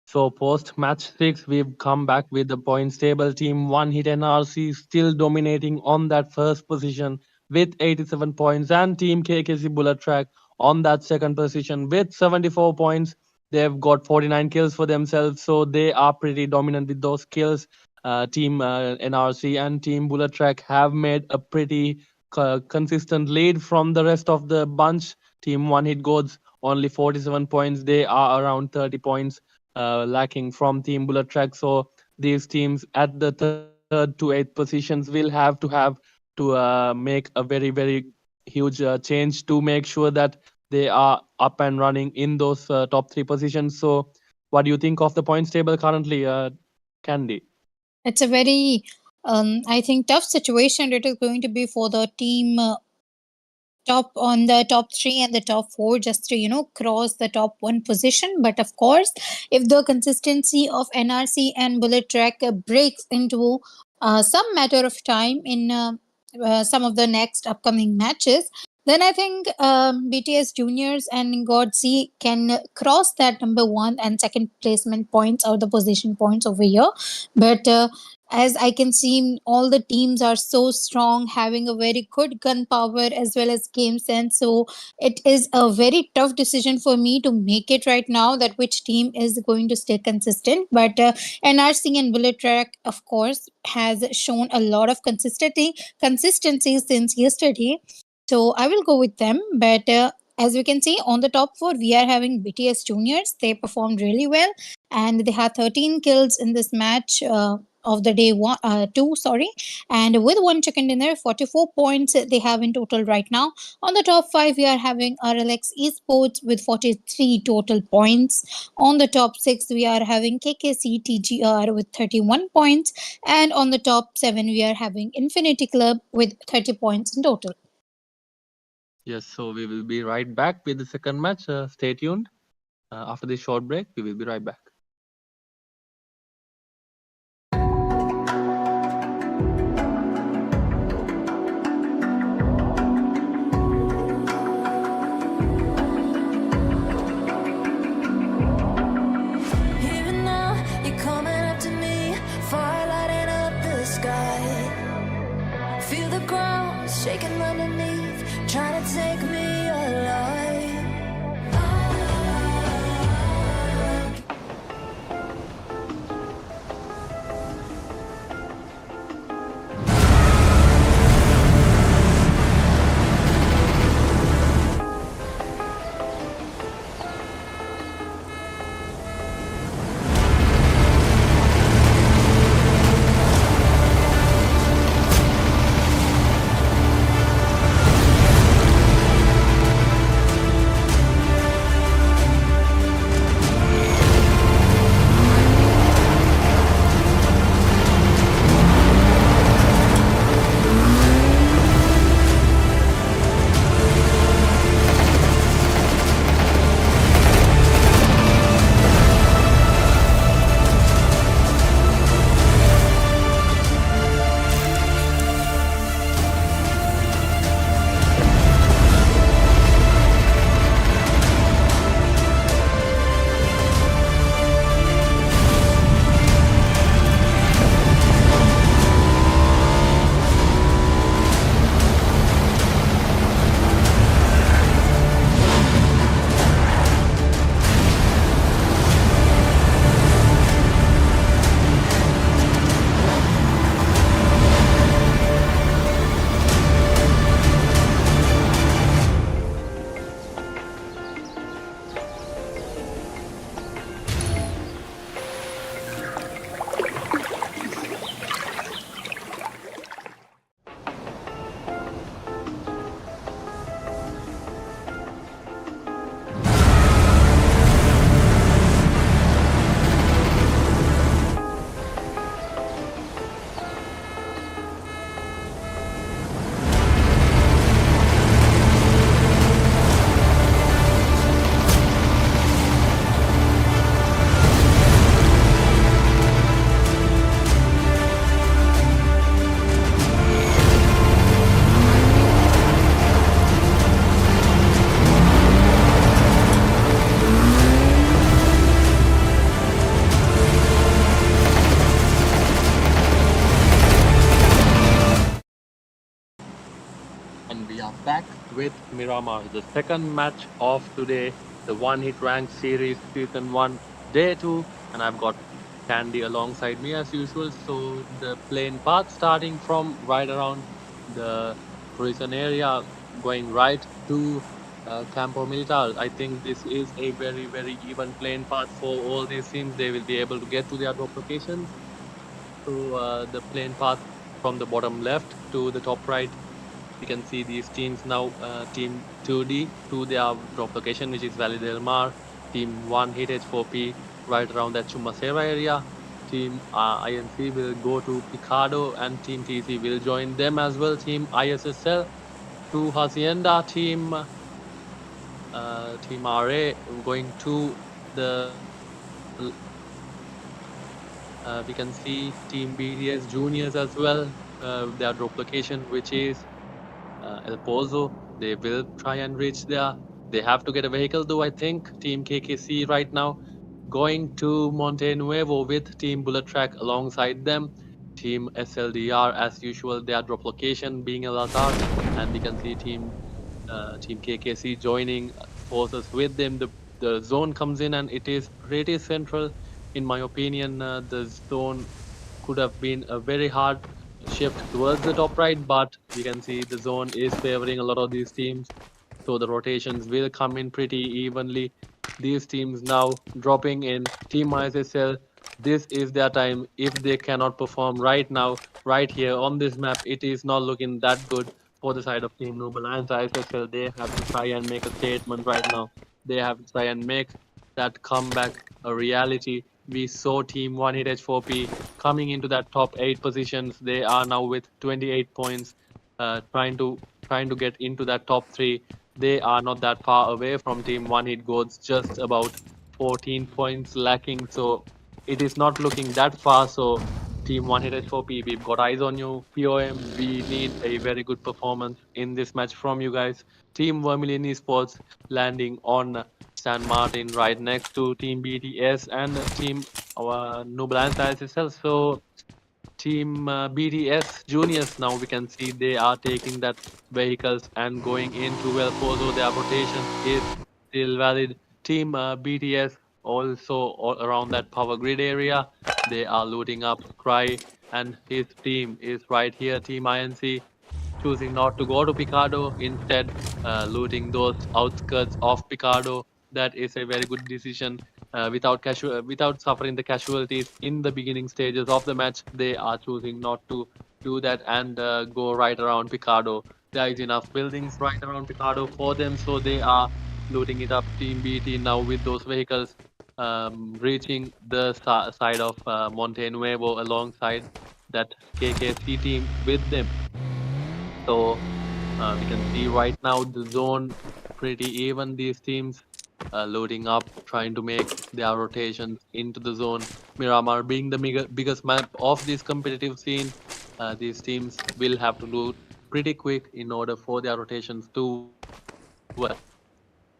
So post match 6, we've come back with the points table. Team 1 hit NRC still dominating on that first position with 87 points, and Team KKC Bullet Track on that second position with 74 points. They've got 49 kills for themselves, so they are pretty dominant with those kills. Team NRC and Team Bullet Track have made a pretty consistent lead from the rest of the bunch. Team 1 hit gods only 47 points. They are around 30 points lacking from Team Bullet Track. So these teams at the 3rd to 8th positions will have to make a very huge change to make sure that they are up and running in those top 3 positions. So what do you think of the points table currently, Candy? It's a very, I think, tough situation it is going to be for the team top on the top 3 and the top 4 just to cross the top 1 position. But of course, if the consistency of NRC and Bullet Track breaks into some matter of time in some of the next upcoming matches, then I think BTS Juniors and God C can cross that number 1 and second placement points or the position points over here. But as I can see, all the teams are so strong, having a very good gun power as well as game sense. So it is a very tough decision for me to make it right now that which team is going to stay consistent. But NRC and Bullet Track, of course, has shown a lot of consistency since yesterday. So I will go with them. But as we can see on the top 4, we are having BTS Juniors. They performed really well and they had 13 kills in this match. of the day 2, sorry. And with one chicken dinner, 44 points they have in total right now. On the top 5, we are having RLX Esports with 43 total points. On the top 6, we are having KKC TGR with 31 points. And on the top 7, we are having Infinity Club with 30 points in total. Yes, so we will be right back with the second match. Stay tuned. After this short break, we will be right back. Even now, you're coming up to me, fire lighting up the sky. Feel the ground shaking underneath, trying to take me alive. And we are back with Miramar, the second match of today, the one hit rank series season 1 day 2, and I've got Candy alongside me as usual. So the plane path starting from right around the prison area going right to Campo Militar. I think this is a very even plane path for all these teams. They will be able to get to their drop locations. So the plane path from the bottom left to the top right, we can see these teams now. Team 2D to their drop location, which is Valley del Mar. Team 1 hit H4P right around that Chumacera area. Team INC will go to Picado, and Team TC will join them as well. Team ISSL to Hacienda. Team RA going to the we can see Team BDS juniors as well. Their drop location, which is El Pozo. They will try and reach there. They have to get a vehicle though, I think. Team KKC right now going to Monte Nuevo with Team Bullet Track alongside them. Team SLDR as usual, their drop location being El Azar, and we can see Team KKC joining forces with them. The zone comes in and it is pretty central. In my opinion, the zone could have been a very hard shift towards the top right, but we can see the zone is favoring a lot of these teams. So the rotations will come in pretty evenly. These teams now dropping in. Team ISSL this is their time. If they cannot perform right now, right here on this map, it is not looking that good for the side of Team Noob Alliance ISSL. They have to try and make a statement right now. They have to try and make that comeback a reality. We saw Team One Hit H4P coming into that top 8 positions. They are now with 28 points, trying to get into that top three. They are not that far away from Team One Hit Goats, just about 14 points lacking. So it is not looking that far. So Team One Hit H4P, we've got eyes on you. POM, we need a very good performance in this match from you guys. Team Vermillion Esports landing on San Martin right next to Team BTS and Team Nublance ISSL. So Team BTS juniors, now we can see they are taking that vehicles and going into well Pozo. Their rotation is still valid. Team BTS also all around that power grid area. They are looting up Cry and his team is right here. Team INC choosing not to go to Picardo, instead looting those outskirts of Picardo. That is a very good decision. Without suffering the casualties in the beginning stages of the match, they are choosing not to do that and go right around Picardo. There is enough buildings right around Picardo for them, so they are looting it up. Team BT now with those vehicles reaching the side of Monte Nuevo alongside that KKC team with them. So we can see right now the zone pretty even. These teams loading up, trying to make their rotations into the zone. Miramar being the biggest map of this competitive scene, these teams will have to loot pretty quick in order for their rotations to well.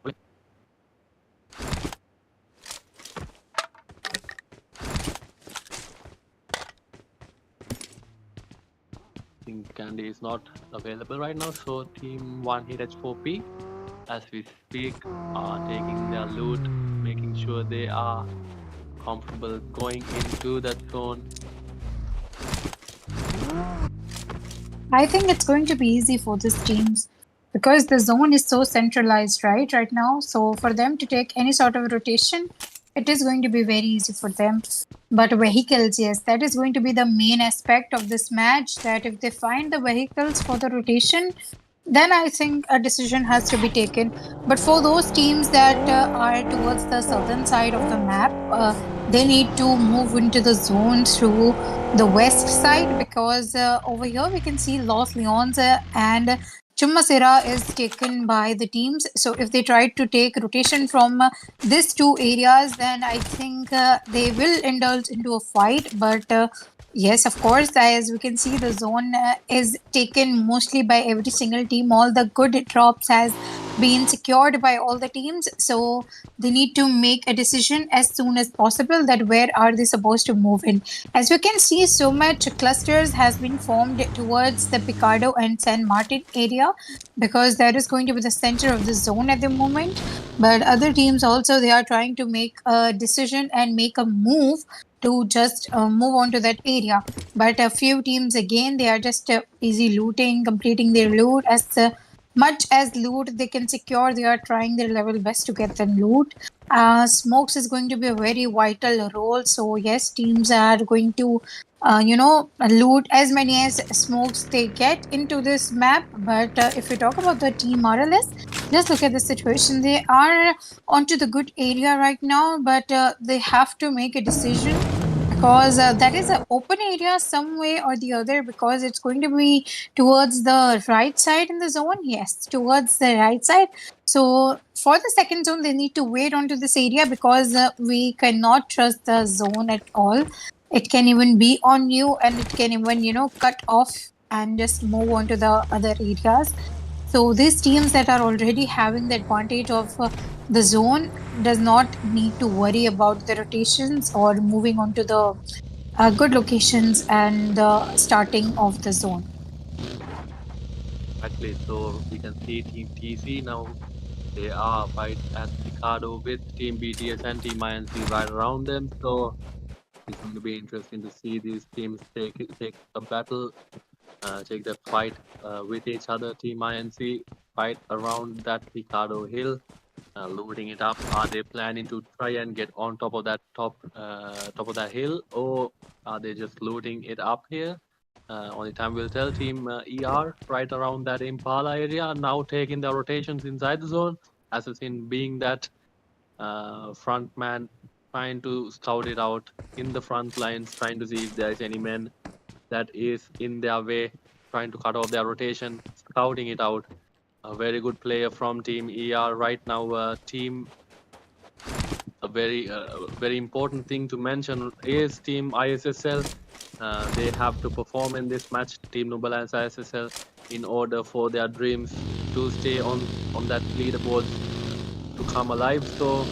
I think Candy is not available right now, so Team 1 hit H4P as we speak are taking their loot, making sure they are comfortable going into that zone. I think it's going to be easy for these teams because the zone is so centralized, right now. So for them to take any sort of rotation, it is going to be very easy for them. But vehicles, yes, that is going to be the main aspect of this match. That if they find the vehicles for the rotation, then I think a decision has to be taken. But for those teams that are towards the southern side of the map, they need to move into the zone through the west side because over here we can see Los Leons and Chumasera is taken by the teams. So if they try to take rotation from these two areas, then I think they will indulge into a fight. But yes, of course, as we can see, the zone is taken mostly by every single team. All the good drops has been secured by all the teams. So they need to make a decision as soon as possible that where are they supposed to move in. As we can see, so much clusters has been formed towards the Picardo and San Martin area because that is going to be the center of the zone at the moment. But other teams also, they are trying to make a decision and make a move to just move on to that area. But a few teams again, they are just easy looting, completing their loot as much as loot they can secure. They are trying their level best to get the loot. Smokes is going to be a very vital role. So yes, teams are going to loot as many as smokes they get into this map. But if we talk about the team RLS, just look at the situation. They are onto the good area right now, but they have to make a decision because that is an open area some way or the other because it's going to be towards the right side in the zone. Yes, towards the right side. So for the second zone, they need to wait onto this area because we cannot trust the zone at all. It can even be on you and it can even cut off and just move on to the other areas. So these teams that are already having the advantage of the zone does not need to worry about the rotations or moving on to the good locations and the starting of the zone. Exactly. So we can see Team TC now. They are right at Picardo with Team BTS and Team INC right around them. So it's going to be interesting to see these teams take a battle, take the fight with each other. Team INC fight around that Picardo hill. Loading it up. Are they planning to try and get on top of that top of that hill, or are they just loading it up here? Only time will tell. Team ER right around that Impala area now taking the rotations inside the zone. Assassin being that front man, trying to scout it out in the front lines, trying to see if there is any men that is in their way, trying to cut off their rotation, scouting it out. A very good player from Team ER right now. Team, a very important thing to mention is Team ISSL. They have to perform in this match, Team NOOB and ISSL, in order for their dreams to stay on that leaderboard to come alive. So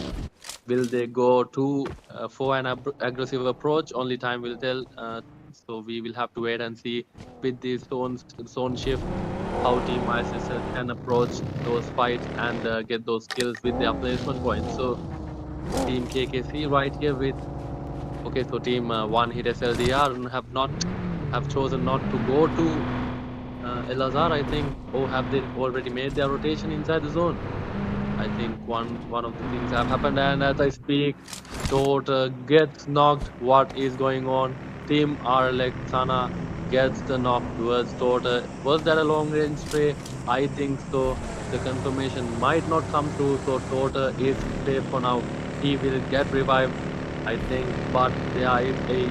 will they go to for an aggressive approach? Only time will tell. So we will have to wait and see with this zone shift how Team ISSL can approach those fights and get those kills with their placement points. So Team KKC right here with okay. So Team one hit SLDR have chosen not to go to Elazar, I think, or have they already made their rotation inside the zone? I think one of the things have happened, and as I speak, Tota gets knocked. What is going on? Team Arlexana gets the knock towards Tota. Was that a long range spray? I think so. The confirmation might not come through, so Tota is safe for now. He will get revived, I think, but there is a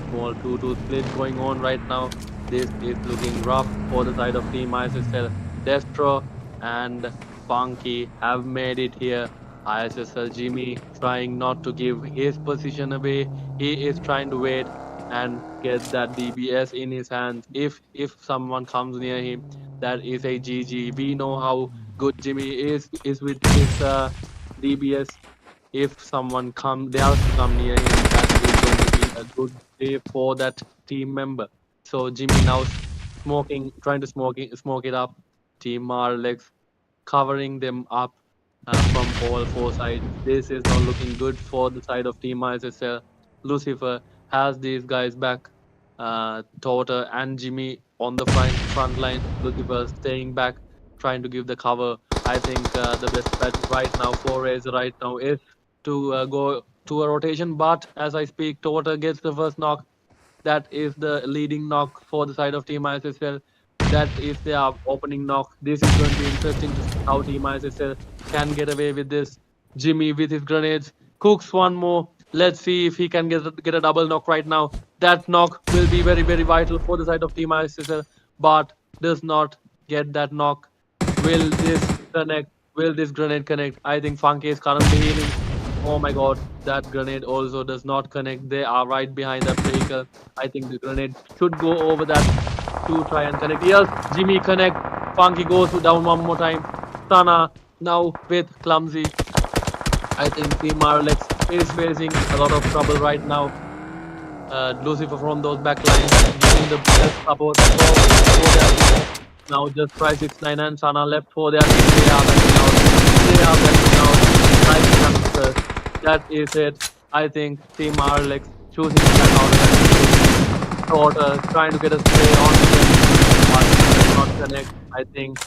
small 2-2 split going on right now. This is looking rough for the side of Team ISSL. Destro and Funky have made it here. ISSL Jimmy trying not to give his position away. He is trying to wait and get that DBS in his hands. If someone comes near him, that is a GG. We know how good Jimmy is with his DBS. If someone dares to come near him, that is going to be a good day for that team member. So Jimmy now trying to smoke it up. Team Marlex covering them up from all four sides. This is not looking good for the side of Team ISSL. Lucifer has these guys back. Tota and Jimmy on the front line. Lucifer staying back, trying to give the cover. I think the best bet right now for Razer right now is to go to a rotation. But as I speak, Tota gets the first knock. That is the leading knock for the side of Team ISSL. That is their opening knock. This is going to be interesting to see how Team ISSL can get away with this. Jimmy with his grenades cooks one more. Let's see if he can get a double knock right now. That knock will be very vital for the side of Team ISSL, but does not get that knock. Will this connect? Will this grenade connect? I think Funky is currently healing. Oh my god, that grenade also does not connect. They are right behind that vehicle. I think the grenade should go over that to try and connect. Yes, Jimmy connect. Funky goes down one more time. Sana now with Clumsy. I think Team Marlex is facing a lot of trouble right now. Lucifer from those backlines giving the best support for their now just try 6-9 and Sana left for their team. They are backing out. They are backing out. Nice transfers. That is it. I think Team Marlex choosing to back out of that. Shorter trying to get a spray on them, but does not connect. I think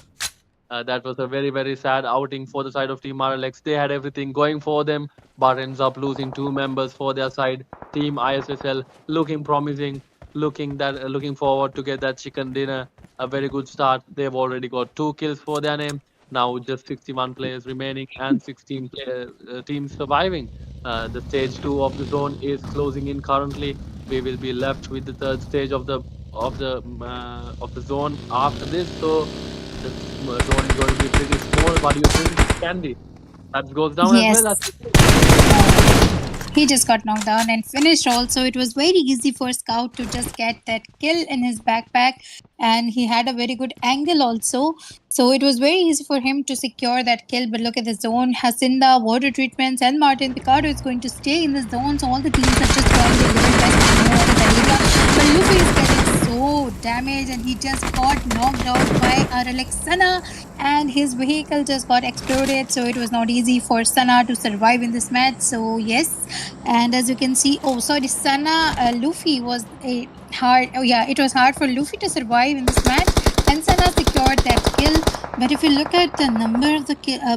that was a very sad outing for the side of Team RLX. They had everything going for them, but ends up losing 2 members for their side. Team ISSL looking promising, looking forward to get that chicken dinner. A very good start. They've already got 2 kills for their name. Now just 61 players remaining and 16 teams surviving. The stage 2 of the zone is closing in currently. We will be left with the third stage of the zone after this. So the zone is going to be pretty small, but you think Candy that goes down Yes. as well. He just got knocked down and finished also. It was very easy for Scout to just get that kill in his backpack, and he had a very good angle also. So it was very easy for him to secure that kill. But look at the zone. Hacinda, Water Treatments, and Martin Picardo is going to stay in the zone. So all the teams are just trying their level best to move out of the area. But Luffy is getting so damaged, and he just got knocked out by Aralex Sana, and his vehicle just got exploded. So it was not easy for Sana to survive in this match. So yes, and as you can see, oh sorry, Sana, Luffy was a hard. Oh yeah, it was hard for Luffy to survive in this match, and Sana secured that kill. But if you look at the number of the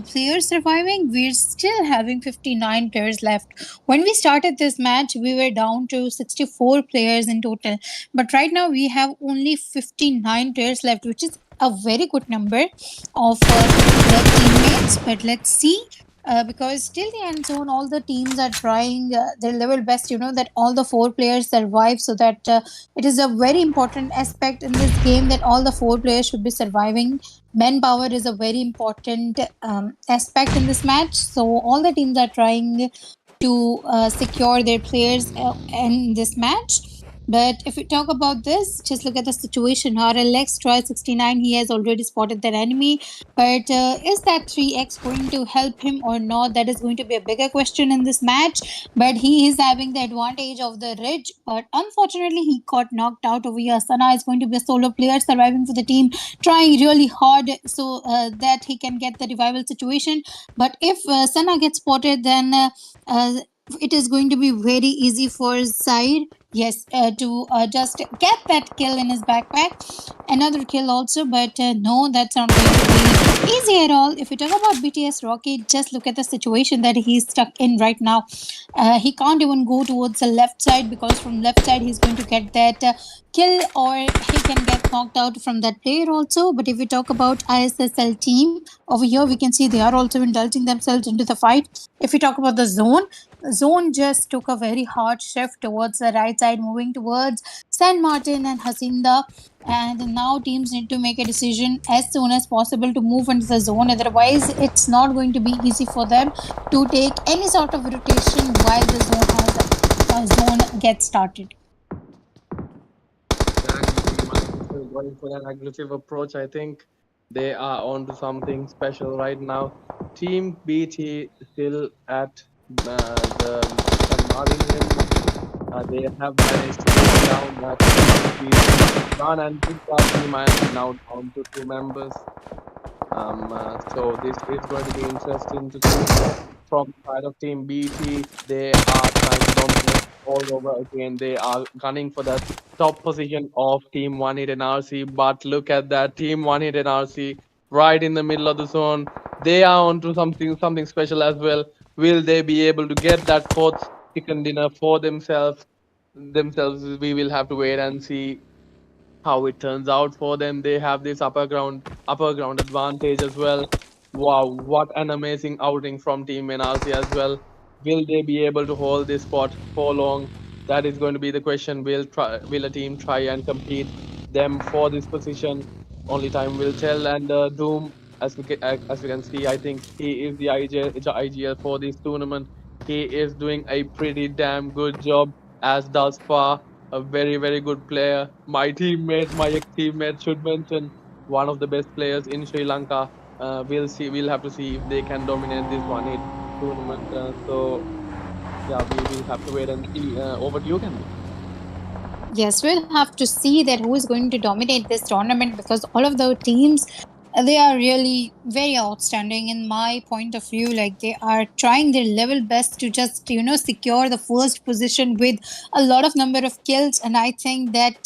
players surviving, we're still having 59 players left. When we started this match, we were down to 64 players in total. But right now, we have only 59 players left, which is a very good number of the teammates. But let's see. Because till the end zone, all the teams are trying their level best, that all the four players survive, so that it is a very important aspect in this game that all the four players should be surviving. Manpower is a very important aspect in this match. So all the teams are trying to secure their players in this match. But if we talk about this, just look at the situation. RLX try 69, he has already spotted that enemy. But is that 3x going to help him or not? That is going to be a bigger question in this match. But he is having the advantage of the ridge. But unfortunately, he got knocked out over here. Sana is going to be a solo player surviving for the team, trying really hard so that he can get the revival situation. But if Sana gets spotted, then it is going to be very easy for his side. Yes, to just get that kill in his backpack. Another kill also, but no, that's not going to be easy at all. If you talk about BTS Rocky, just look at the situation that he's stuck in right now. He can't even go towards the left side, because from left side he's going to get that kill, or he can get knocked out from that player also. But if we talk about ISSL team over here, we can see they are also indulging themselves into the fight. If we talk about the zone just took a very hard shift towards the right side, moving towards San Martin and Hacienda. And now teams need to make a decision as soon as possible to move into the zone. Otherwise, it's not going to be easy for them to take any sort of rotation while the zone gets started. Exactly. Manchester going for an aggressive approach. I think they are on to something special right now. Team BT still at the San Marino. They have managed to take down that Ran and Pizza team and now down to two members. So this is going to be interesting to see from the side of Team BT. They are trying to dominate all over again. They are gunning for that top position of Team One Hit NRC. But look at that Team One Hit NRC right in the middle of the zone. They are onto something special as well. Will they be able to get that fourth chicken dinner for themselves? We will have to wait and see how it turns out for them. They have this upper ground advantage as well. Wow, what an amazing outing from Team NRC as well. Will they be able to hold this spot for long? That is going to be the question. Will a team try and compete them for this position? Only time will tell. And Doom, as we can see, I think he is the IGL for this tournament. He is doing a pretty damn good job, as does Far, a very, very good player. My ex-teammate should mention one of the best players in Sri Lanka. We'll see. We'll have to see if they can dominate this one hit tournament. So yeah, we will have to wait and see. Over to you, Candy. Yes, we'll have to see that who is going to dominate this tournament, because all of the teams, they are really very outstanding in my point of view. Like, they are trying their level best to just secure the first position with a lot of number of kills, and I think that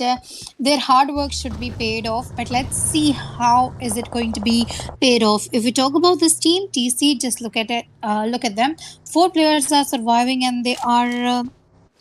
their hard work should be paid off. But let's see how is it going to be paid off. If we talk about this team TC, just look at it. Look at them. Four players are surviving, and they are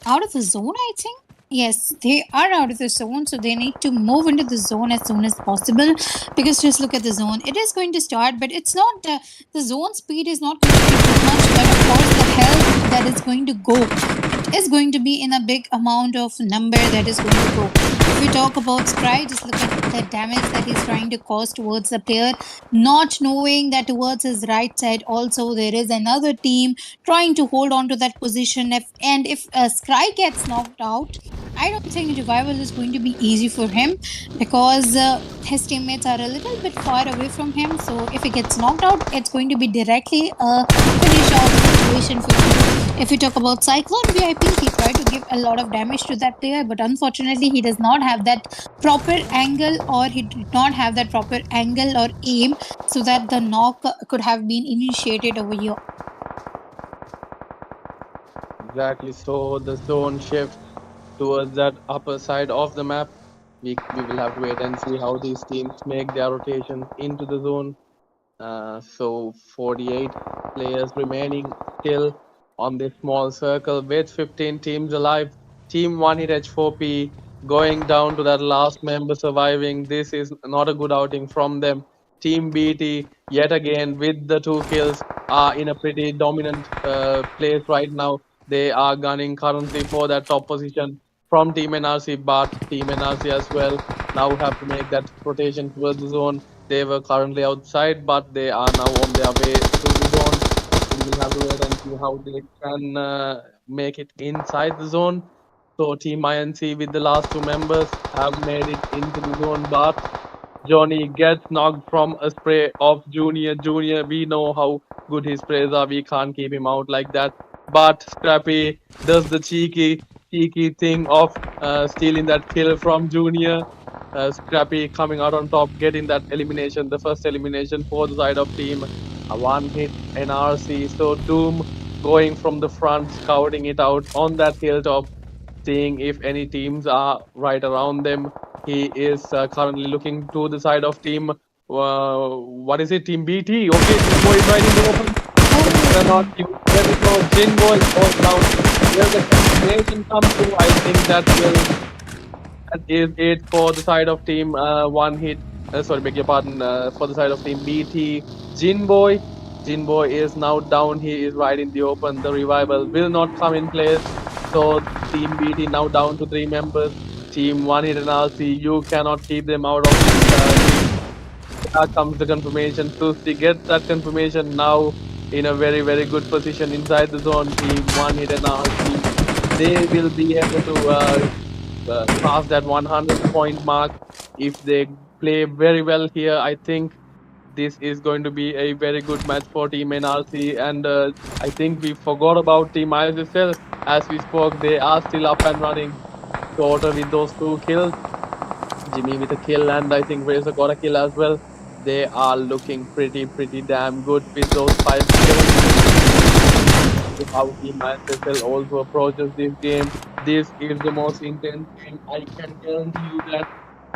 out of the zone, I think. Yes, they are out of the zone, so they need to move into the zone as soon as possible. Because just look at the zone, it is going to start, but it's not the zone speed is not going to be too much. But of course, the health that is going to go, it is going to be in a big amount of number that is going to go. If we talk about Scry, just look at the damage that he's trying to cause towards the player, not knowing that towards his right side also there is another team trying to hold on to that position. If Scry gets knocked out, I don't think revival is going to be easy for him, because his teammates are a little bit far away from him. So if he gets knocked out, it's going to be directly a finish off situation for him. If we talk about Cyclone VIP, he tried to give a lot of damage to that player, but unfortunately, he does not have that proper angle, or he did not have that proper angle or aim, so that the knock could have been initiated over here. Exactly. So the zone shifts towards that upper side of the map. We will have to wait and see how these teams make their rotation into the zone. So 48 players remaining still on this small circle with 15 teams alive. Team 1 hit H4P going down to that last member surviving. This is not a good outing from them. Team BT yet again with the 2 kills are in a pretty dominant place right now. They are gunning currently for that top position from Team NRC, but Team NRC as well now have to make that rotation towards the zone. They were currently outside, but they are now on their way to the zone. We will have to wait and see how they can make it inside the zone. So Team INC with the last 2 members have made it into the zone, but Johnny gets knocked from a spray of Junior. Junior, we know how good his sprays are. We can't keep him out like that. But Scrappy does the cheeky thing of stealing that kill from Junior. Scrappy coming out on top, getting that elimination, the first elimination for the side of team. A one hit NRC. So Doom going from the front, scouting it out on that hilltop, seeing if any teams are right around them. He is currently looking to the side of team. What is it? Team BT. Okay, Jinbo is right in the open. Cannot use. There we go. Jinbo goes down. Will the confirmation come through? I think that is it for the side of team. One hit. Sorry, beg your pardon. For the side of team BT, Jinboy. Jinboy is now down. He is right in the open. The revival will not come in place. So team BT now down to 3 members. Team one hit and RC. You cannot keep them out of this lead. Here comes the confirmation. Susti gets that confirmation now in a very good position inside the zone. Team one hit and RC. They will be able to pass that 100-point mark if they play very well here. I think this is going to be a very good match for Team NRC, and I think we forgot about Team ISSL. As we spoke, they are still up and running. Shorter with those 2 kills. Jimmy with a kill, and I think Razor got a kill as well. They are looking pretty damn good with those 5 kills. How Team ISSL also approaches this game. This is the most intense game. I can guarantee you that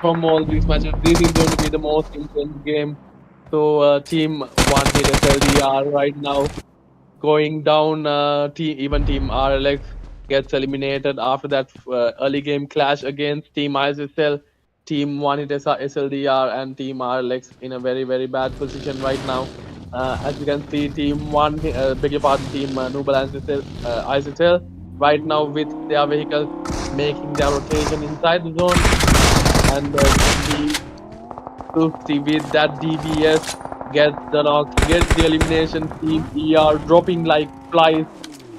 from all these matches, this is going to be the most intense game. So Team One hit SLDR right now going down. Even Team RLX gets eliminated after that early game clash against Team ISSL. Team One hit SLDR and Team RLX in a very bad position right now. As you can see, Team One, beg your pardon, Team NOOB and ISSL right now with their vehicles making their rotation inside the zone, and Team 50 with that DBS gets the knock, gets the elimination. Team ER dropping like flies.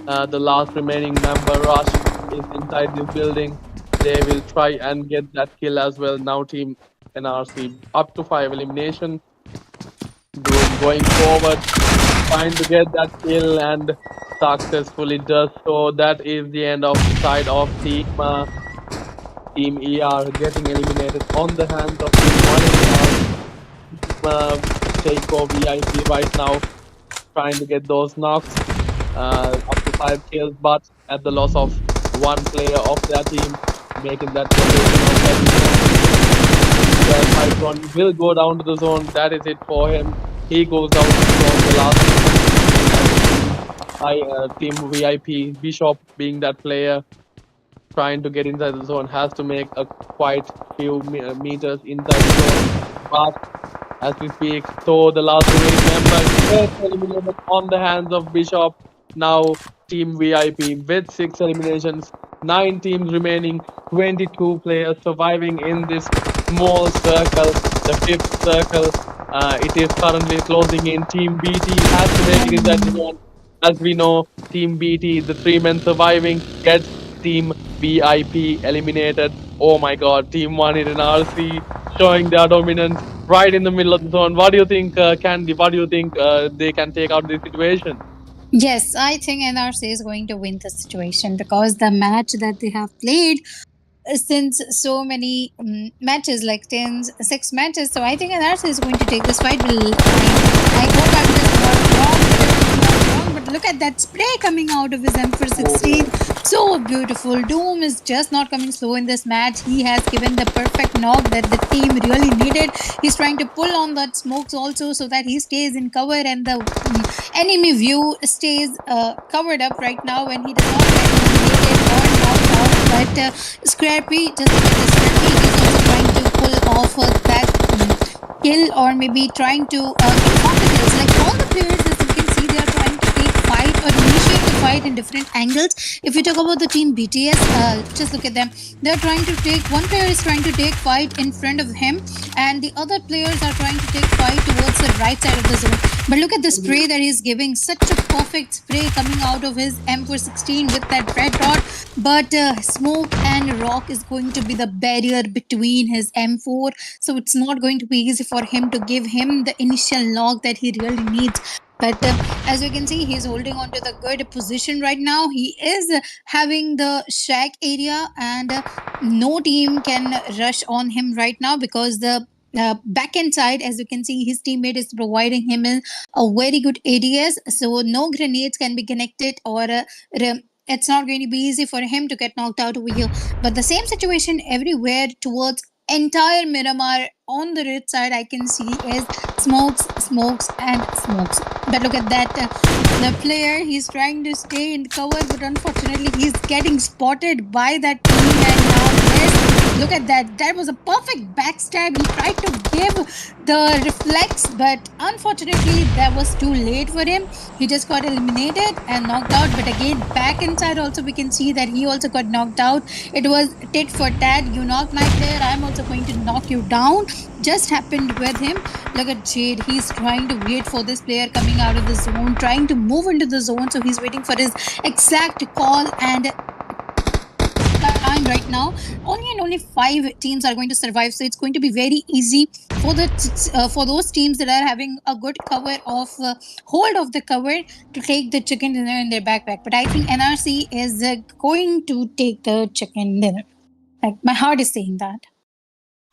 The last remaining member, Rush, is inside this building. They will try and get that kill as well. Now Team NRC up to 5 elimination. Doom going forward, trying to get that kill and successfully does so. That is the end of the side of Team ER getting eliminated on the hands of Team 1 Take VIP right now, trying to get those knocks, up to 5 kills, but at the loss of 1 player of their team, making that rotation of Cyclone will go down to the zone. That is it for him. He goes down to the zone. The last team VIP Bishop being that player trying to get inside the zone has to make a quite few meters inside the zone. But as we speak, so the last remaining member gets eliminated on the hands of Bishop. Now Team VIP with 6 eliminations, 9 teams remaining, 22 players surviving in this small circle, the 5th circle. It is currently closing in. Team BT has to make it inside the zone. As we know, Team BT, the 3 men surviving, gets Team VIP eliminated. Oh my god, Team 1 in an RC showing their dominance right in the middle of the zone. What do you think, Candy? What do you think they can take out this situation? Yes, I think NRC is going to win the situation because the match that they have played since so many matches, like 6 matches. So I think NRC is going to take this fight. I hope I'm just not wrong, but look at that spray coming out of his M416. So beautiful. Doom is just not coming slow in this match. He has given the perfect knock that the team really needed. He's trying to pull on that smokes also so that he stays in cover and the enemy view stays covered up right now when he does not get eliminated or knocked out. But Scrappy, just look at the Scrappy, he's also trying to pull off that kill or maybe trying to inform the kills. Like all the players, as you can see, they are trying to take fight or initiate the fight in different angles. If you talk about the team BTS, just look at them. They're trying to take, one player is trying to take fight in front of him and the other players are trying to take fight towards the right side of the zone. But look at the spray that he's giving. Such a perfect spray coming out of his M416 with that red dot. But smoke and rock is going to be the barrier between his M4. So it's not going to be easy for him to give him the initial knock that he really needs. But as you can see, he's holding on to the good position right now. He is having the shack area and no team can rush on him right now because the back end side, as you can see, his teammate is providing him a very good ADS. So no grenades can be connected or it's not going to be easy for him to get knocked out over here. But the same situation everywhere towards entire Miramar on the red side, I can see is smokes, smokes, and smokes. But look at that. The player, he's trying to stay in cover, but unfortunately, he's getting spotted by that team. And now this, look at that. That was a perfect backstab. He tried to give the reflex, but unfortunately, that was too late for him. He just got eliminated and knocked out. But again, back inside, also, we can see that he also got knocked out. It was tit for tat. You knocked my player, I'm also going to knock you down. Just happened with him. Look at Jade. He's trying to wait for this player coming out of the zone, trying to move into the zone. So he's waiting for his exact call and time right now. Only 5 teams are going to survive. So it's going to be very easy for for those teams that are having a good cover of hold of the cover to take the chicken dinner in their backpack. But I think NRC is going to take the chicken dinner. Like my heart is saying that.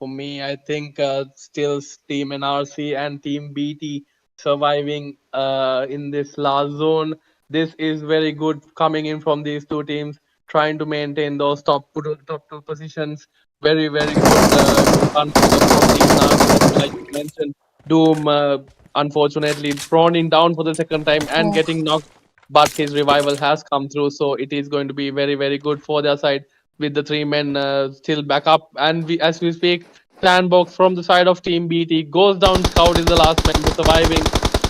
For me, I think still Team NRC and Team BT surviving in this last zone. This is very good coming in from these two teams, trying to maintain those top two positions. Very very good run from Team NRC, like you mentioned. Doom unfortunately thrown in down for the second time and Oh. getting knocked, but his revival has come through, so it is going to be very very good for their side with the 3 men still back up. And as we speak, sandbox from the side of Team BT goes down. Scout is the last member surviving,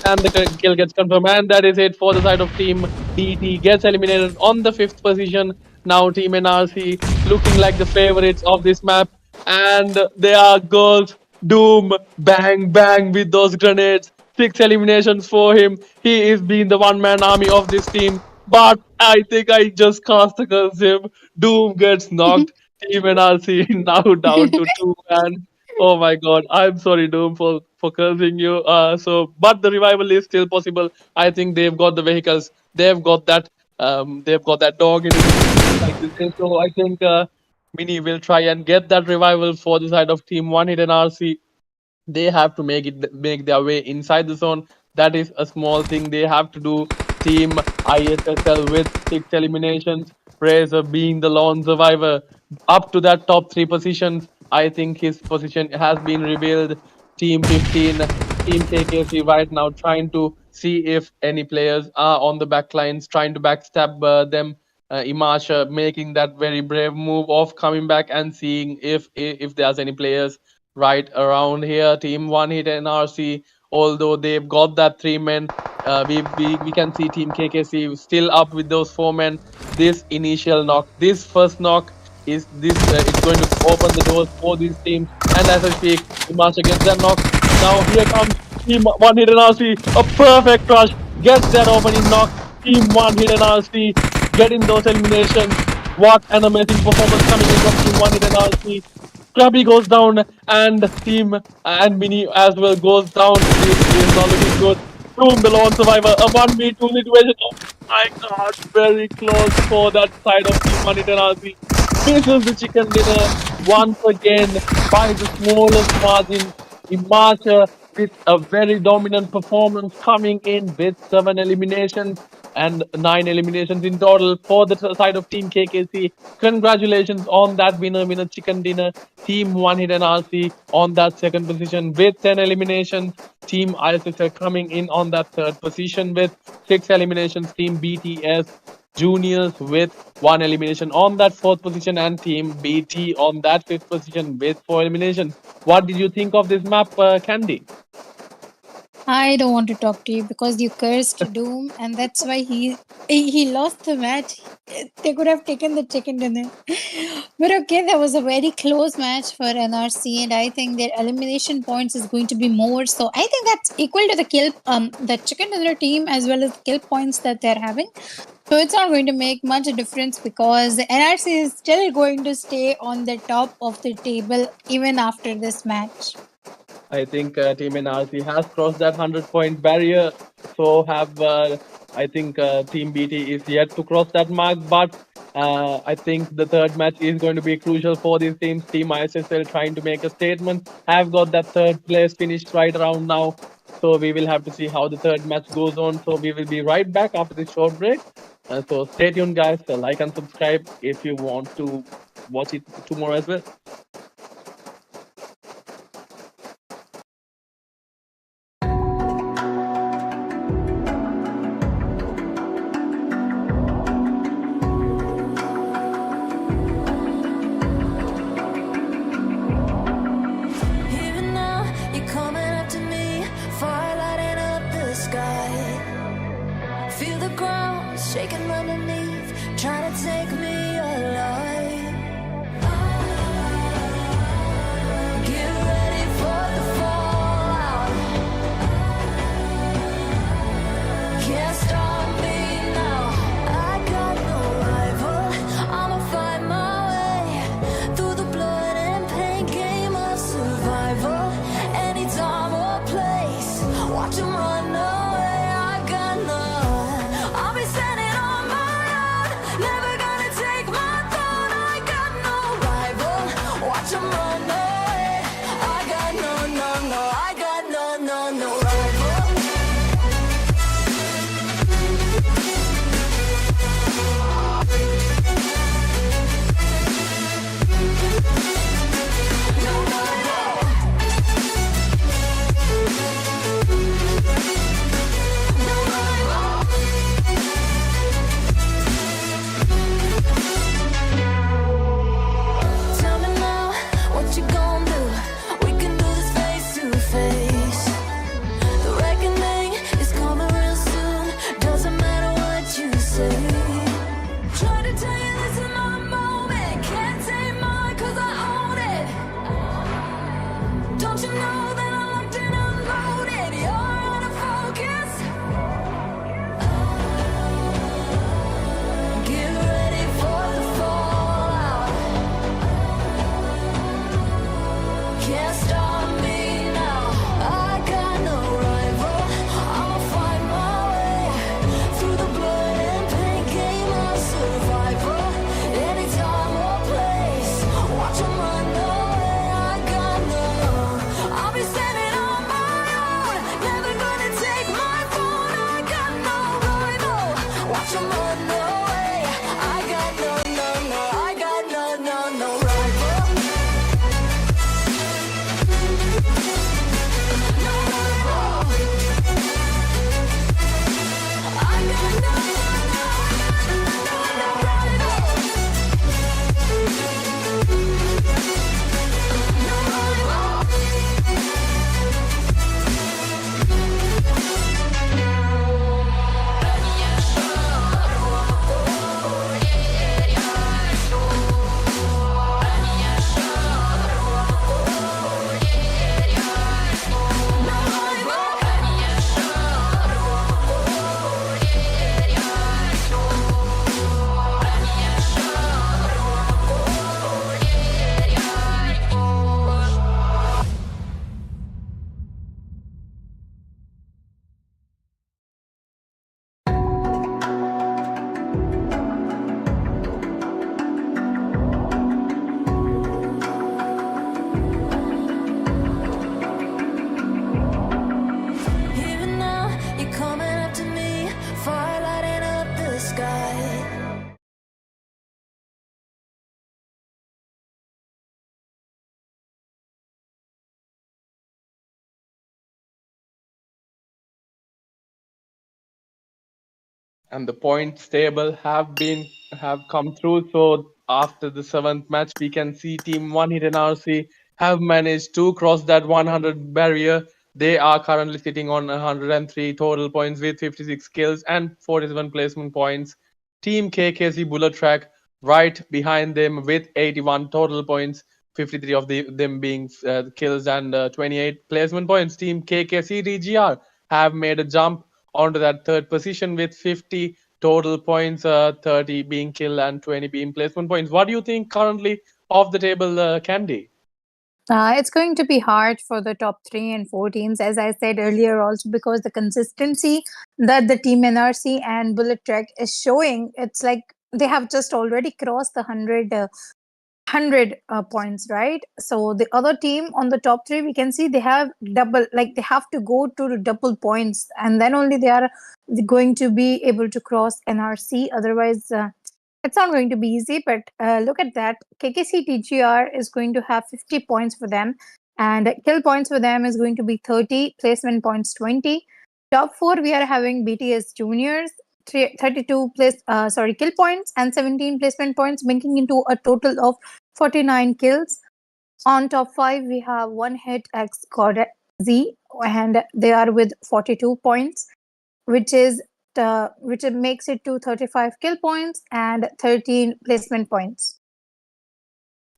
and the kill gets confirmed. And that is it for the side of Team BT. Gets eliminated on the 5th position. Now Team NRC looking like the favorites of this map, and they are girls. Doom, bang, bang with those grenades. 6 eliminations for him. He is being the one-man army of this team. But I think I just cast against him. Doom gets knocked. Team NRC now down to 2 man. Oh my god. I'm sorry, Doom, for cursing you. But the revival is still possible. I think they've got the vehicles. They've got that dog in it. Like this. So I think Mini will try and get that revival for the side of Team One Hit NRC. They have to make their way inside the zone. That is a small thing they have to do. Team ISSL with 6 eliminations. Razor being the lone survivor up to that top 3 positions. I think his position has been revealed. Team 15, Team KKC right now trying to see if any players are on the back lines, trying to backstab them. Imasha making that very brave move of coming back and seeing if there's any players right around here. Team One Hit NRC, although they've got that 3 men, we can see Team KKC still up with those 4 men. This initial knock, this first knock is this it's going to open the doors for these teams. And as I speak, Imasha gets that knock. Now here comes Team One Hit NRC, a perfect rush, gets that opening knock. Team One Hit NRC getting those eliminations. What an amazing performance coming in from Team One Hit NRC. Krabby goes down and Team and Mini as well goes down. This is not looking good. Boom, the lone survivor, a 1v2 situation. Oh my god, very close for that side of Team One Hit NRC. Misses the chicken dinner once again by the smallest margin. Imasha with a very dominant performance coming in with 7 eliminations. and 9 eliminations in total for the side of Team KKC. Congratulations on that winner chicken dinner. Team One Hit NRC on that second position with 10 eliminations. Team ISSL coming in on that third position with 6 eliminations. Team BTS Juniors with 1 elimination on that fourth position, and Team BT on that fifth position with 4 eliminations. What did you think of this map, Candy? I don't want to talk to you because you cursed Doom, and that's why he lost the match. They could have taken the chicken dinner. But okay, that was a very close match for NRC, and I think their elimination points is going to be more. So I think that's equal to the chicken dinner team as well as the kill points that they're having. So it's not going to make much difference because the NRC is still going to stay on the top of the table even after this match. I think Team NRC has crossed that 100-point barrier. So have I think Team BT is yet to cross that mark. But I think the third match is going to be crucial for these teams. Team ISSL trying to make a statement. Have got that third place finished right around now. So we will have to see how the third match goes on. So we will be right back after this short break. So stay tuned, guys. Like and subscribe if you want to watch it tomorrow as well. Even now, you're coming up to me, fire lighting up the sky. Feel the ground shaking underneath, trying to take me alive. Get ready for the fallout. Can't stop me now. I got no rival. I'ma find my way through the blood and pain game of survival. Any time or place, watch 'em run away. I got none. I'll be standing on my own, never gonna take my throne. I got no rival. Watch 'em run away. I got no, I got no rival. Tell me now, what you gonna do? We can do this face to face. The reckoning is coming real soon. Doesn't matter what you say. Try to tell you this is my moment. Can't take mine 'cause I own it. Don't you know that I'm locked and unloaded? You're out of focus. Get ready for the fallout. Can't stop me now. I got no rival. I'ma find my way through the blood and pain game of survival. and the points table have come through. So after the 7th match, we can see Team One Hit NRC have managed to cross that 100 barrier. They are currently sitting on 103 total points with 56 kills and 47 placement points. Team KKC Bullet Track right behind them with 81 total points, 53 of them being kills and 28 placement points. Team KKC DGR have made a jump onto that third position with 50 total points, 30 being kill and 20 being placement points. What do you think currently of the table, Candy? It's going to be hard for the top 3 and 4 teams, as I said earlier, also because the consistency that the team NRC and Bullet Track is showing, it's like they have just already crossed the 100 points, right? So the other team on the top 3, we can see they have double, like they have to go to double points, and then only they are going to be able to cross NRC. Otherwise, it's not going to be easy. But look at that. KKC TGR is going to have 50 points for them, and kill points for them is going to be 30, placement points 20. Top 4, we are having BTS Juniors, 32 kill points and 17 placement points, making into a total of 49 kills. On top 5, we have One Hit X Code Z, and they are with 42 points, which makes it to 35 kill points and 13 placement points.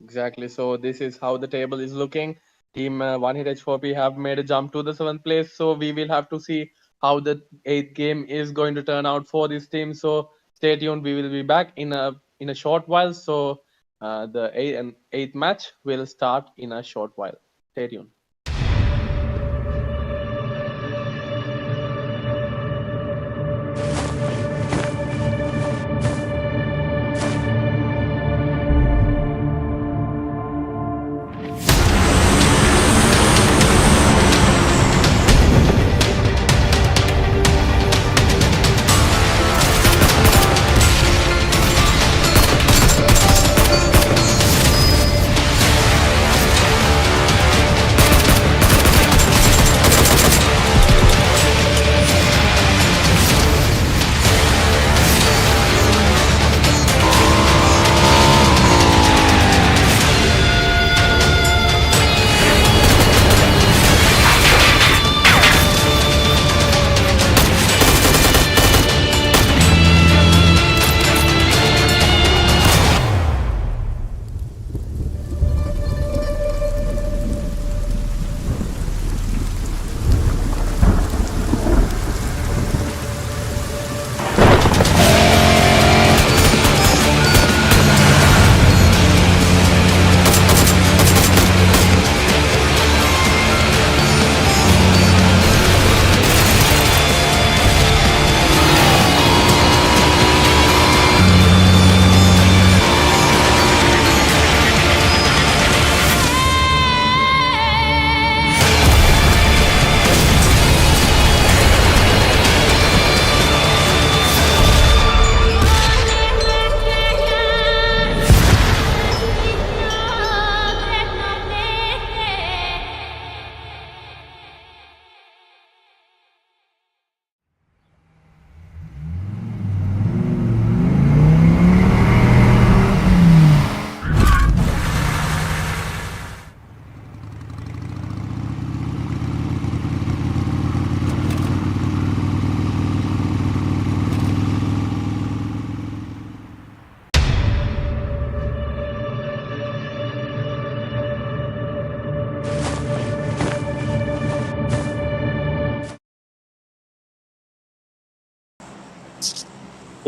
Exactly. So this is how the table is looking. Team One Hit H4P have made a jump to the 7th place. So we will have to see how the 8th game is going to turn out for this team. So stay tuned. We will be back in a short while. So the 8th match will start in a short while. Stay tuned.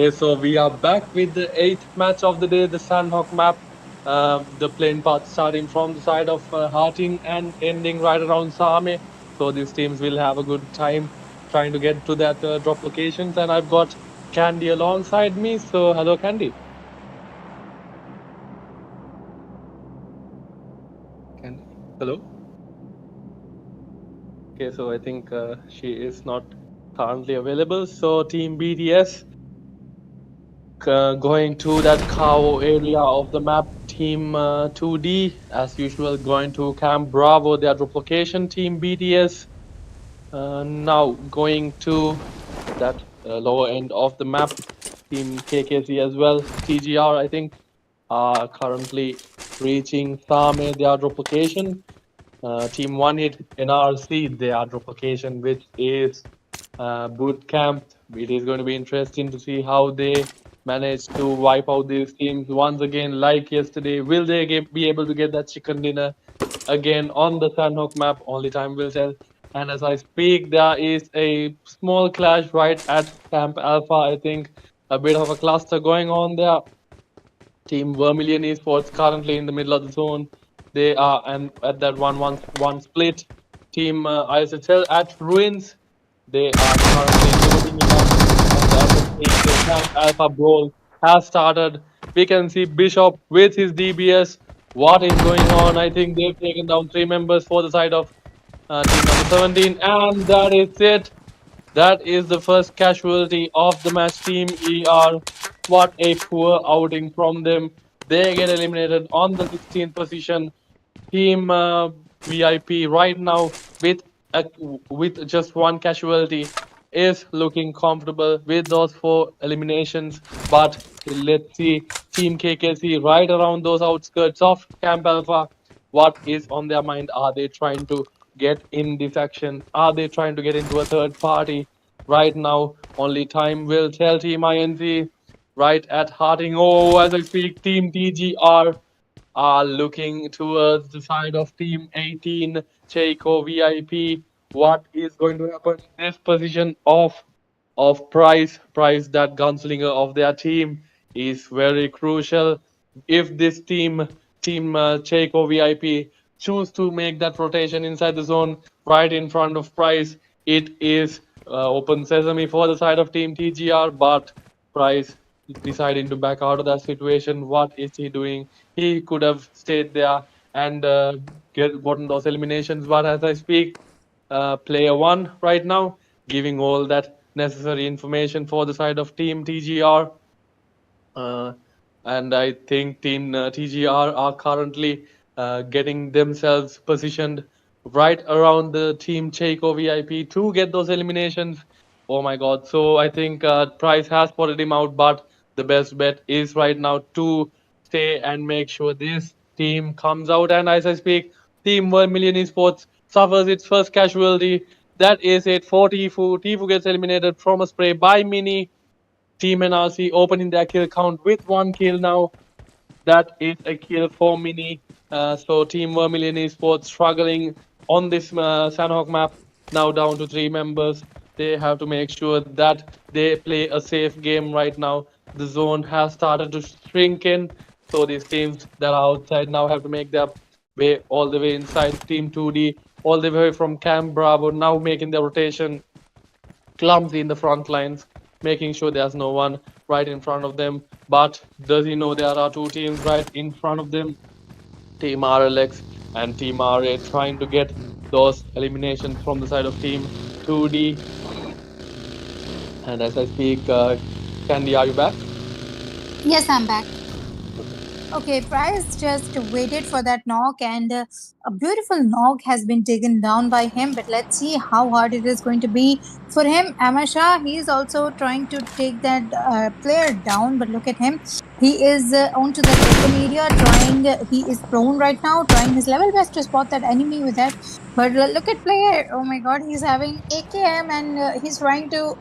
Okay, so we are back with the 8th match of the day, the Sandhawk map. The plane path starting from the side of Harting and ending right around Same. So these teams will have a good time trying to get to that drop locations. And I've got Candy alongside me. So hello, Candy. Candy, hello. Okay, so I think she is not currently available. So Team BTS. Going to that cow area of the map. Team 2D, as usual, going to Camp Bravo, their drop location. Team BTS now going to that lower end of the map. Team KKC as well. TGR, I think, are currently reaching some their drop location. Team One Hit NRC, their drop location, which is boot camp. It is going to be interesting to see how they manage to wipe out these teams once again, like yesterday. Will they be able to get that chicken dinner again on the Sandhawk map? Only time will tell. And as I speak, there is a small clash right at Camp Alpha. I think a bit of a cluster going on there. Team Vermillion Esports currently in the middle of the zone. They are and at that 1-1-1 split. Team ISSL at Ruins. They are currently loading it up, and as I speak, the Camp Alpha Brawl has started. We can see Bishop with his DBS. What is going on? I think they've taken down 3 members for the side of team number 17, and that is it. That is the first casualty of the match. Team ER. What a poor outing from them. They get eliminated on the 16th position. Team VIP right now with with just one casualty is looking comfortable with those 4 eliminations. But let's see Team KKC right around those outskirts of Camp Alpha. What is on their mind? Are they trying to get in this action? Are they trying to get into a third party? Right now, only time will tell. Team INC right at Harding. Oh, as I speak, Team TGR are looking towards the side of Team 18, CHEY VIP. What is going to happen in this position of Price? Price, that gunslinger of their team, is very crucial. If this team CHEY VIP, choose to make that rotation inside the zone right in front of Price, it is open sesame for the side of Team TGR. But Price deciding to back out of that situation. What is he doing? He could have stayed there and gotten those eliminations. But as I speak, player 1 right now giving all that necessary information for the side of Team TGR. And I think Team TGR are currently getting themselves positioned right around the Team Cheiko VIP to get those eliminations. Oh my God! So I think Price has spotted him out, but the best bet is right now to stay and make sure this team comes out. And as I speak, Team 1 Million Esports suffers its first casualty. That is it for Tifu. Tifu gets eliminated from a spray by Mini. Team NRC opening their kill count with 1 kill now. That is a kill for Mini. So Team Vermillion Esports struggling on this Sandhawk map, now down to 3 members. They have to make sure that they play a safe game right now. The zone has started to shrink in, so these teams that are outside now have to make their way all the way inside. Team 2D, all the way from Camp Bravo, now making their rotation clumsy in the front lines, making sure there's no one right in front of them. But does he know there are 2 teams right in front of them? Team RLX and Team RA trying to get those eliminations from the side of Team 2D. And as I speak, Candy, are you back? Yes, I'm back. Okay, Price just waited for that knock, and a beautiful knock has been taken down by him. But let's see how hard it is going to be for him. Amasha, he's also trying to take that player down, but look at him. He is onto that open area, trying. He is prone right now, trying his level best to spot that enemy with that. But look at player. Oh my God, he's having AKM, and he's trying to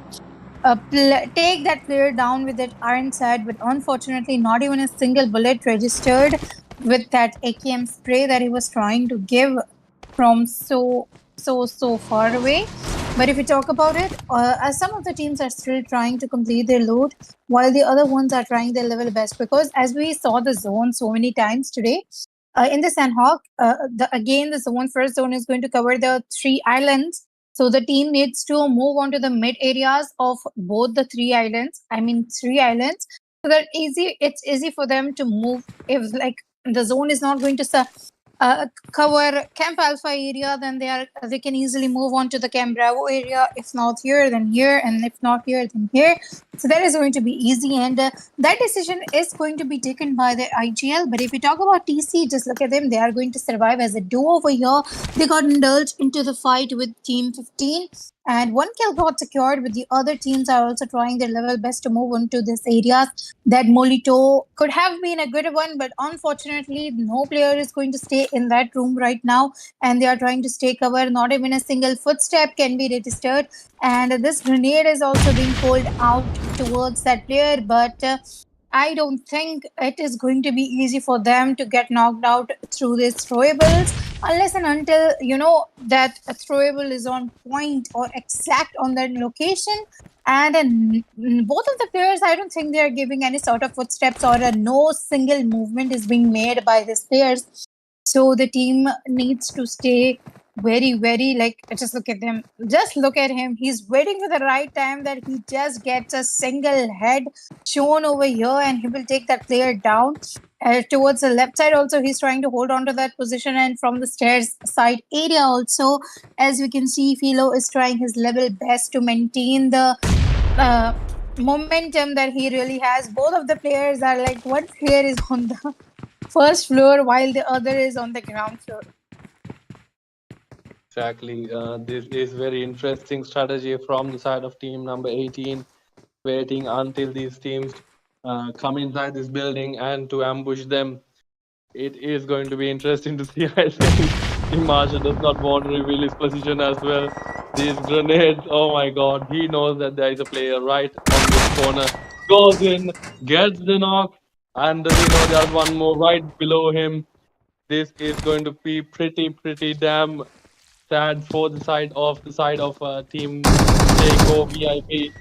take that player down with that iron sight, but unfortunately not even a single bullet registered with that AKM spray that he was trying to give from so far away. But if we talk about it, as some of the teams are still trying to complete their loot, while the other ones are trying their level best, because as we saw the zone so many times today, in the Sandhawk, the first zone is going to cover the 3 islands. So the team needs to move on to the mid areas of both the 3 islands. I mean 3 islands, so that it's easy for them to move. If like the zone is not going to cover Camp Alpha area, then they can easily move on to the Camp Bravo area. If not here, then here, and if not here, then here. So that is going to be easy, and that decision is going to be taken by the IGL. But if we talk about TC, just look at them. They are going to survive as a duo over here. They got indulged into the fight with Team 15, and one kill got secured, but the other teams are also trying their level best to move into this areas. That Molito could have been a good one, but unfortunately, no player is going to stay in that room right now, and they are trying to stay cover. Not even a single footstep can be registered, and this grenade is also being pulled out towards that player, but I don't think it is going to be easy for them to get knocked out through these throwables unless and until that a throwable is on point or exact on that location. And both of the players, I don't think they are giving any sort of footsteps or no single movement is being made by these players. So the team needs to stay very, very like just look at them. Just look at him. He's waiting for the right time that he just gets a single head shown over here and he will take that player down. Towards the left side also he's trying to hold on to that position, and from the stairs side area also, as we can see, Philo is trying his level best to maintain the momentum that he really has. Both of the players are like one player is on the first floor while the other is on the ground floor. Exactly. This is very interesting strategy from the side of team number 18, waiting until these teams come inside this building and to ambush them. It is going to be interesting to see. I think Team Marshall does not want to reveal his position as well. These grenades, oh my god, he knows that there is a player right on this corner. Goes in, gets the knock, and does he know there's one more right below him? This is going to be pretty damn sad for the side of Team Jayco VIP.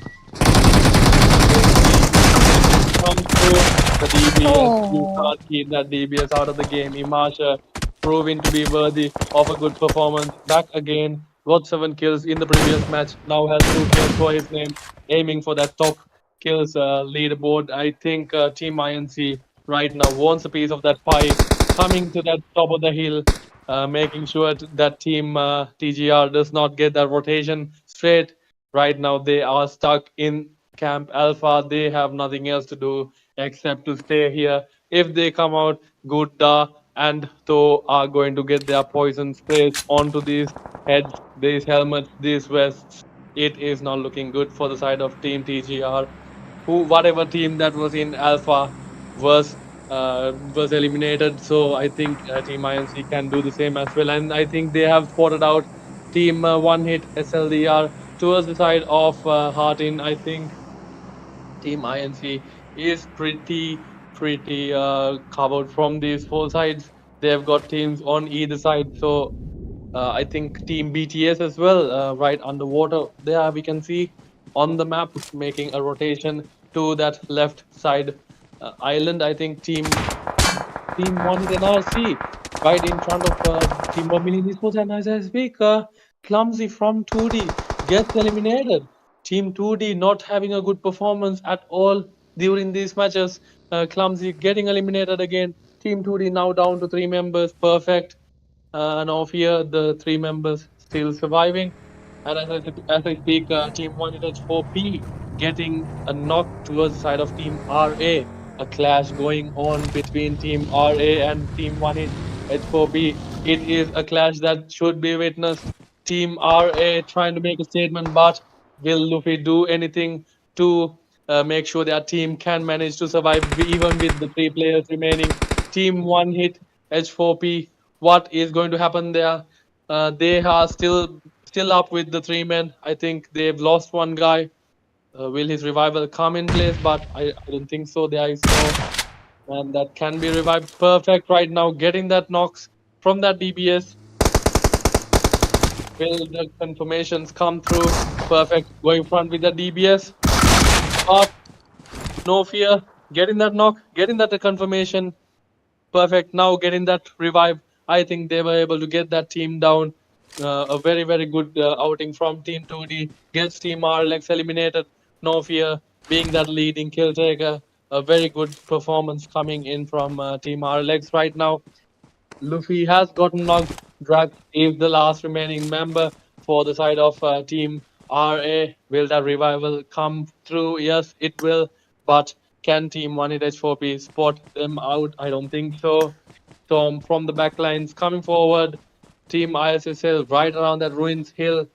Comes through the DBS. You Oh. can't keep that DBS out of the game. Imasha proving to be worthy of a good performance. Back again. Got 7 kills in the previous match. Now has 2 kills for his name. Aiming for that top kills leaderboard. I think Team INC right now wants a piece of that pie. Coming to that top of the hill. Making sure that Team TGR does not get that rotation straight. Right now they are stuck in Camp Alpha. They have nothing else to do except to stay here. If they come out, Gudda and To are going to get their poison sprays onto these heads, these helmets, these vests. It is not looking good for the side of Team TGR. Whatever team that was in Alpha was was eliminated. So I think Team INC can do the same as well. And I think they have spotted out Team One Hit SLDR towards the side of Hartin. I think Team INC is pretty covered from these 4 sides. They've got teams on either side. So I think Team BTS as well, right underwater there we can see on the map making a rotation to that left side island. I think Team One in NRC right in front of Team Vermillion Esports, and as I speak, Clumsy from 2D gets eliminated. Team 2D not having a good performance at all during these matches. Clumsy getting eliminated again. Team 2D now down to 3 members. Perfect. And off here, the 3 members still surviving. And as I speak, Team 1H4P getting a knock towards the side of Team RA. A clash going on between Team RA and Team 1H4P. It is a clash that should be witnessed. Team RA trying to make a statement, but will Luffy do anything to make sure their team can manage to survive even with the 3 players remaining? Team 1 hit H4P. What is going to happen there? They are still up with the 3 men. I think they've lost one guy. Will his revival come in place? But I don't think so. There is no, and that can be revived. Perfect right now, getting that knocks from that DBS. Will the confirmations come through? Perfect, going front with the DBS. But no fear, getting that knock, getting that confirmation. Perfect. Now getting that revive. I think they were able to get that team down. A very good outing from Team 2D. Gets Team RLX eliminated. No fear. Being that leading kill taker. A very good performance coming in from Team RLX right now. Luffy has gotten knocked. Drag is the last remaining member for the side of Team RA. Will that revival come through? Yes, it will. But can Team 1H4P spot them out? I don't think so. So from the backlines coming forward, Team ISSL right around that Ruins Hill,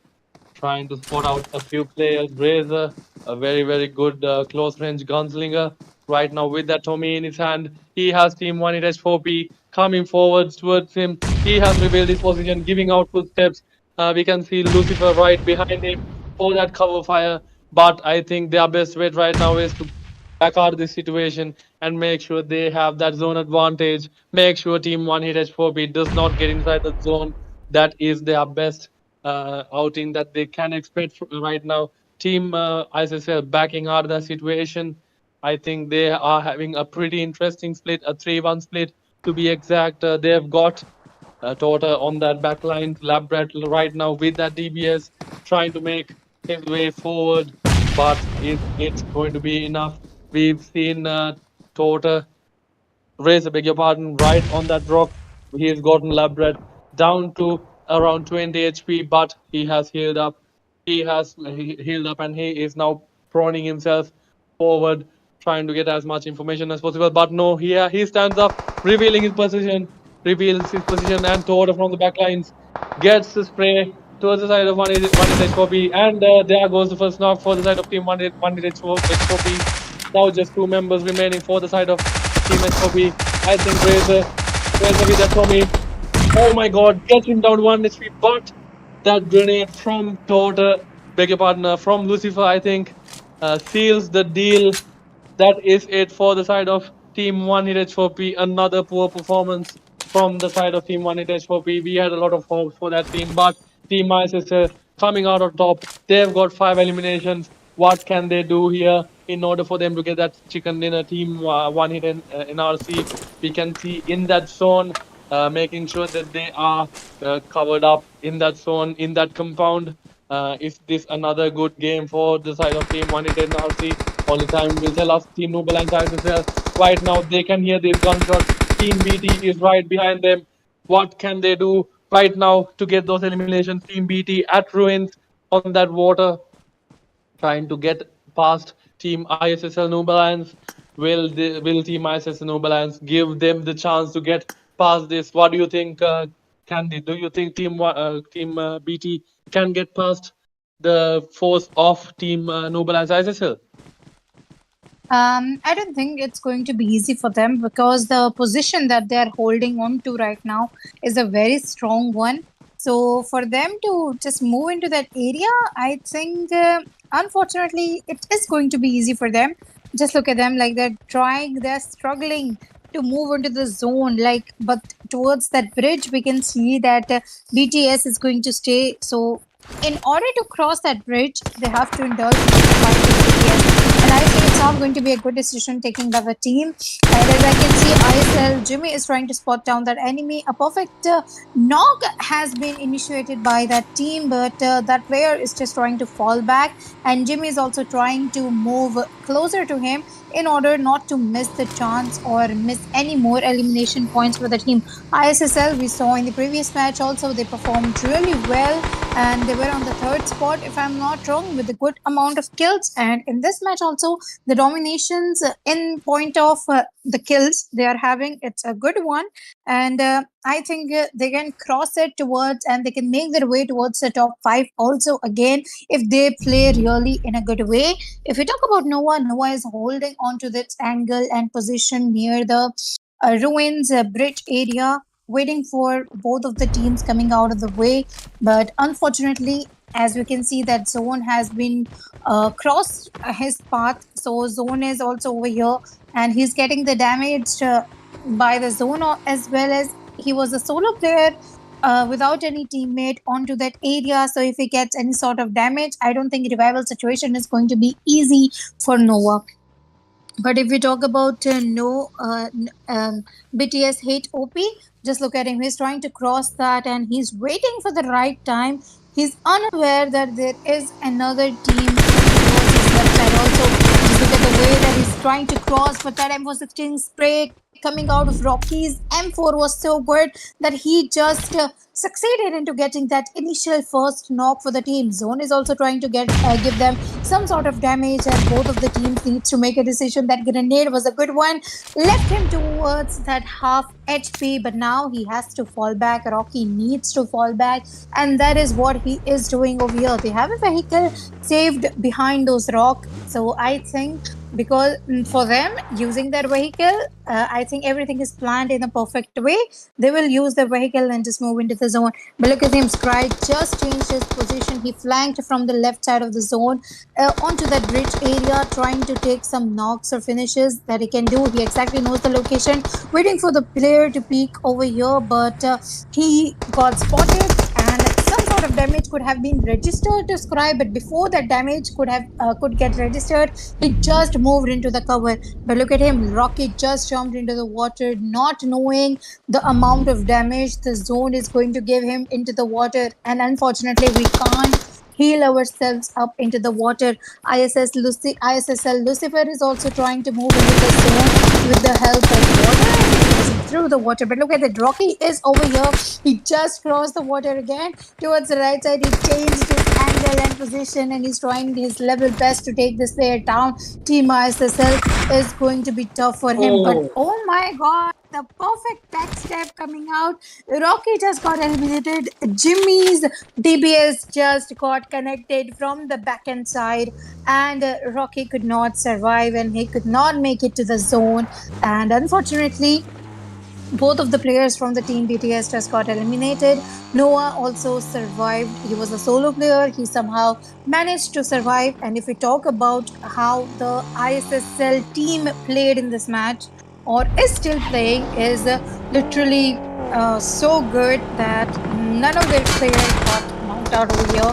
trying to spot out a few players. Razor, a very good close range gunslinger. Right now with that Tommy in his hand, he has Team 1 it has 4P coming forwards towards him. He has revealed his position, giving out footsteps. We can see Lucifer right behind him for that cover fire. But I think their best bet right now is to back out of this situation and make sure they have that zone advantage. Make sure Team 1 hit H4B does not get inside the zone. That is their best outing that they can expect right now. Team ISSL backing out of that situation. I think they are having a pretty interesting split, a 3-1 split to be exact. They've got Tota on that back line, Labrat right now with that DBS trying to make his way forward, but is it going to be enough? We've seen Tota raise, beg your pardon, right on that rock. He has gotten Labrat down to around 20 HP, but he has healed up. He has healed up and he is now proning himself forward, trying to get as much information as possible. But no, he stands up, revealing his position, and Tota from the back lines gets the spray towards the side of one H4P, and there goes the first knock for the side of Team 1 H4P. Now just 2 members remaining for the side of Team H4P. I think Razor with that Tommy. Oh my god, gets him down 1 HP, but that grenade from Tota, beg your pardon, from Lucifer, I think, seals the deal. That is it for the side of Team 1 H4P. Another poor performance from the side of Team 1 H4P. We had a lot of hopes for that team, but Team ISSL coming out on top. They've got 5 eliminations. What can they do here in order for them to get that chicken dinner? Team 1 hit in RC. We can see in that zone, making sure that they are covered up in that zone, in that compound. Is this another good game for the side of Team 1 hit in RC? Only time will tell us. Team Noble and ISSL right now, they can hear these gunshots. Team BT is right behind them. What can they do right now to get those eliminations? Team BT at ruins on that water, trying to get past Team ISSL NOOB Alliance. Will Team ISSL NOOB Alliance give them the chance to get past this? What do you think, Candy? Do you think Team BT can get past the force of Team NOOB Alliance ISSL? I don't think it's going to be easy for them because the position that they're holding on to right now is a very strong one. So for them to just move into that area, I think unfortunately it is going to be easy for them. Just look at them, like they're struggling to move into the zone, but towards that bridge we can see that BTS is going to stay. So in order to cross that bridge, they have to indulge in the fight with BTS. And I think it's not going to be a good decision taking by the team. And as I can see, ISL Jimmy is trying to spot down that enemy. A perfect knock has been initiated by that team, but that player is just trying to fall back. And Jimmy is also trying to move closer to him in order not to miss the chance or miss any more elimination points for the team. ISSL, we saw in the previous match also, they performed really well and they were on the 3rd spot, if I'm not wrong, with a good amount of kills. And in this match also, the dominations in point of the kills they are having, it's a good one. And I think they can cross it towards and they can make their way towards the top 5 also again if they play really in a good way. If we talk about Noah is holding on to this angle and position near the ruins bridge area, waiting for both of the teams coming out of the way. But unfortunately, as we can see, that Zone has been crossed his path. So Zone is also over here and he's getting the damage by the Zone, as well as he was a solo player without any teammate onto that area. So if he gets any sort of damage, I don't think revival situation is going to be easy for Noah. But if we talk about BTS hate OP, just look at him. He's trying to cross that and he's waiting for the right time. He's unaware that there is another team towards his left side also. Just look at the way that he's trying to cross, but that M416 spray coming out of Rocky's M4 was so good that he just succeeded into getting that initial first knock for the team. Zone is also trying to give them some sort of damage, and both of the teams needs to make a decision. That grenade was a good one, left him towards that half HP, but now he has to fall back. Rocky needs to fall back, and that is what he is doing over here. They have a vehicle saved behind those rocks, so I think because for them using their vehicle, I think everything is planned in a perfect way. They will use their vehicle and just move into the zone. But look at him, Scribe just changed his position. He flanked from the left side of the zone onto that bridge area, trying to take some knocks or finishes that he can do. He exactly knows the location, waiting for the player to peek over here, but he got spotted, and some sort of damage could have been registered to Scribe, but before that damage could get registered, he just moved into the cover. But look at him, Rocky just jumped into the water, not knowing the amount of damage the zone is going to give him into the water, and unfortunately we can't heal ourselves up into the water. ISSL Lucifer is also trying to move into the zone with the help of water, and he's passing through the water. But look at it, Rocky is over here. He just crossed the water again towards the right side. He changed his angle and position, and he's trying his level best to take this player down. Team ISSL is going to be tough for him. But oh my god, the perfect backstep coming out. Rocky just got eliminated. Jimmy's DBS just got connected from the backend side, and Rocky could not survive and he could not make it to the zone. And unfortunately, both of the players from the team BTS just got eliminated. Noah also survived. He was a solo player. He somehow managed to survive. And if we talk about how the ISSL team played in this match, or is still playing, is literally so good that none of their players got knocked out over here.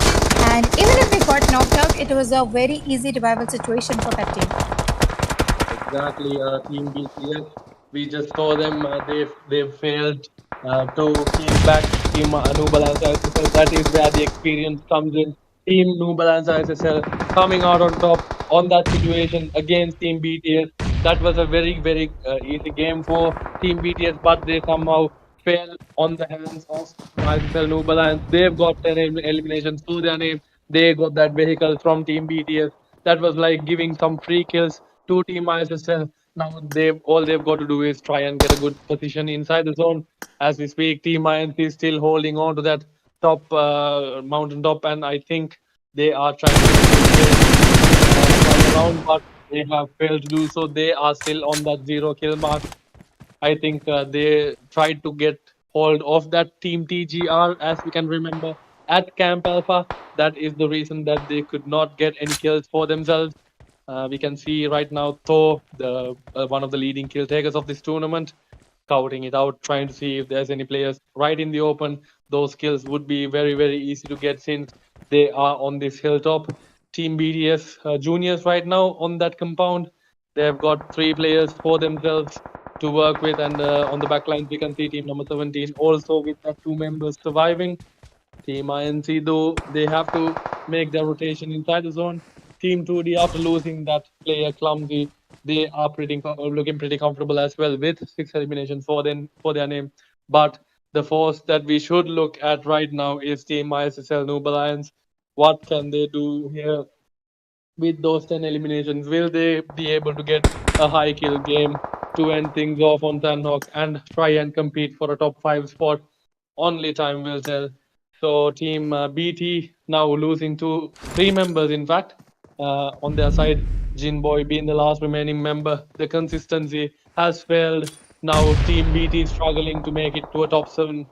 And even if they got knocked out, it was a very easy revival situation for that team. Exactly, Team BTS. We just saw them. They've failed to kill back Team NOOB Alliance ISSL. That is where the experience comes in. Team NOOB Alliance ISSL coming out on top on that situation against Team BTS. That was a very easy game for Team BTS, but they somehow fell on the hands of ISSL NOOB Alliance. They've got 10 eliminations to their name. They got that vehicle from Team BTS. That was like giving some free kills to Team ISSL. Now they've got to do is try and get a good position inside the zone. As we speak, Team INC is still holding on to that top mountain top, and I think they are trying to turn around, but they have failed to do so. They are still on that 0 kill mark. I think they tried to get hold of that Team TGR, as we can remember, at Camp Alpha. That is the reason that they could not get any kills for themselves. We can see right now Thor, the one of the leading kill takers of this tournament, scouting it out, trying to see if there's any players right in the open. Those kills would be very easy to get since they are on this hilltop. Team BDS juniors right now on that compound. They have got 3 players for themselves to work with, and on the back lines we can see team number 17 also with that 2 members surviving. Team INC, though, they have to make their rotation inside the zone. Team 2D, after losing that player Clumsy, they are looking pretty comfortable as well with 6 eliminations for their name. But the force that we should look at right now is Team ISSL Noob Alliance. What can they do here with those 10 eliminations? Will they be able to get a high kill game to end things off on Tanhawk and try and compete for a top 5 spot? Only time will tell. So Team BT now losing 3 members, in fact, on their side. Jinboy being the last remaining member. The consistency has failed. Now Team BT is struggling to make it to a top 7.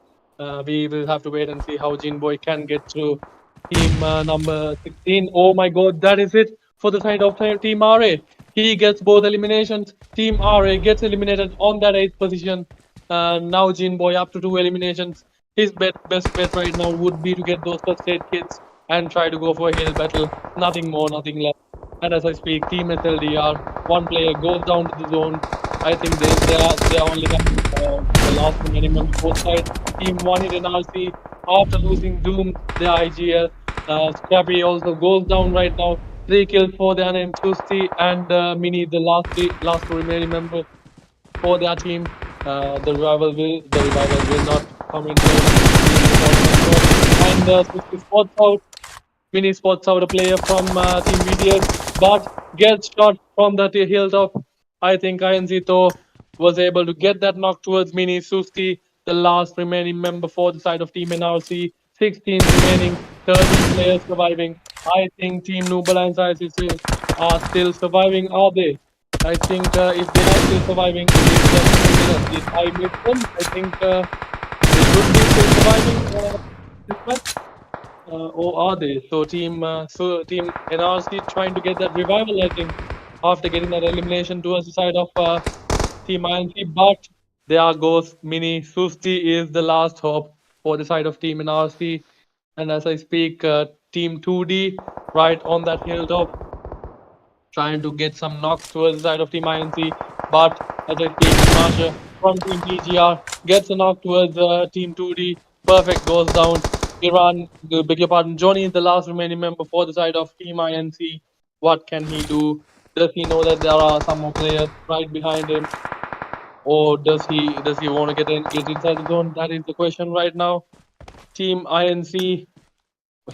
We will have to wait and see how Jinboy can get through. Team number 16. Oh my god, that is it for the side of Team RA. He gets both eliminations. Team RA gets eliminated on that 8th position. Now Jinboy up to 2 eliminations. His best bet right now would be to get those first aid kits and try to go for a hill battle. Nothing more, nothing less. And as I speak, Team SLDR, 1 player goes down to the zone. I think they are only the last remaining member both sides. Team 1 hit an RC after losing Doom, the IGL. Scrappy also goes down right now. 3 kills for their name, Tusti and Mini, the last 2 remaining members. for their team. The revival will not come into control. And Suski spots out. Mini spots out a player from Team VTS, but gets shot from the hilltop. I think Ayanzito was able to get that knock towards Mini Suski, the last remaining member for the side of Team NRC. 16 remaining, 13 players surviving. I think Team Noob and ISSL are still surviving, are they? I think if they are still surviving, it is just if I miss them, I think they should be still surviving this match. Or are they? So team NRC trying to get that revival, I think, after getting that elimination towards the side of Team INC. But there goes Mini. Susti is the last hope for the side of Team NRC. And as I speak, Team 2D right on that hilltop, trying to get some knocks towards the side of Team INC. But as I speak, Marsha from Team PGR gets a knock towards Team 2D. Perfect goes down. Iran, beg your pardon, Johnny is the last remaining member for the side of Team INC. What can he do? Does he know that there are some more players right behind him? Or does he want to get inside the zone? That is the question right now. Team INC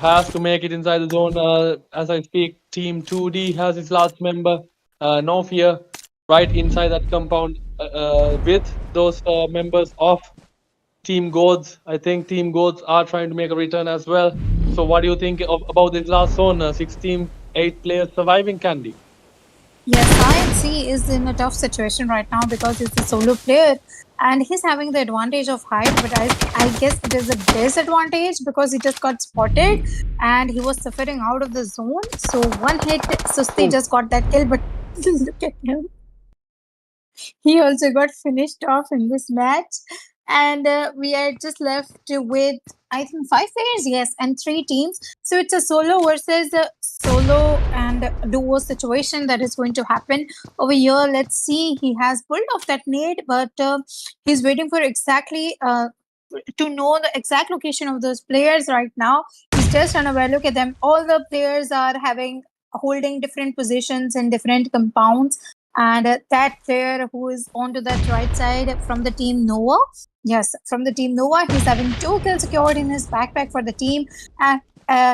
has to make it inside the zone. As I speak, Team 2D has its last member, Nofia, right inside that compound with those members of Team Gods. I think Team Gods are trying to make a return as well. So, what do you think about this last zone? 16, 8 players surviving, Candy? Yes, INC is in a tough situation right now because he's a solo player and he's having the advantage of height, but I guess it is a disadvantage because he just got spotted and he was suffering out of the zone. So one hit, Susti just got that kill, but look at him. He also got finished off in this match. And we are just left with, I think, 5 players, yes, and 3 teams. So it's a solo versus solo and duo situation that is going to happen over here. Let's see. He has pulled off that nade, but he's waiting for exactly to know the exact location of those players right now. He's just unaware. Look at them. All the players are holding different positions in different compounds. And that player who is onto that right side from the team Noah, yes, from the team Noah, he's having 2 kills secured in his backpack for the team. And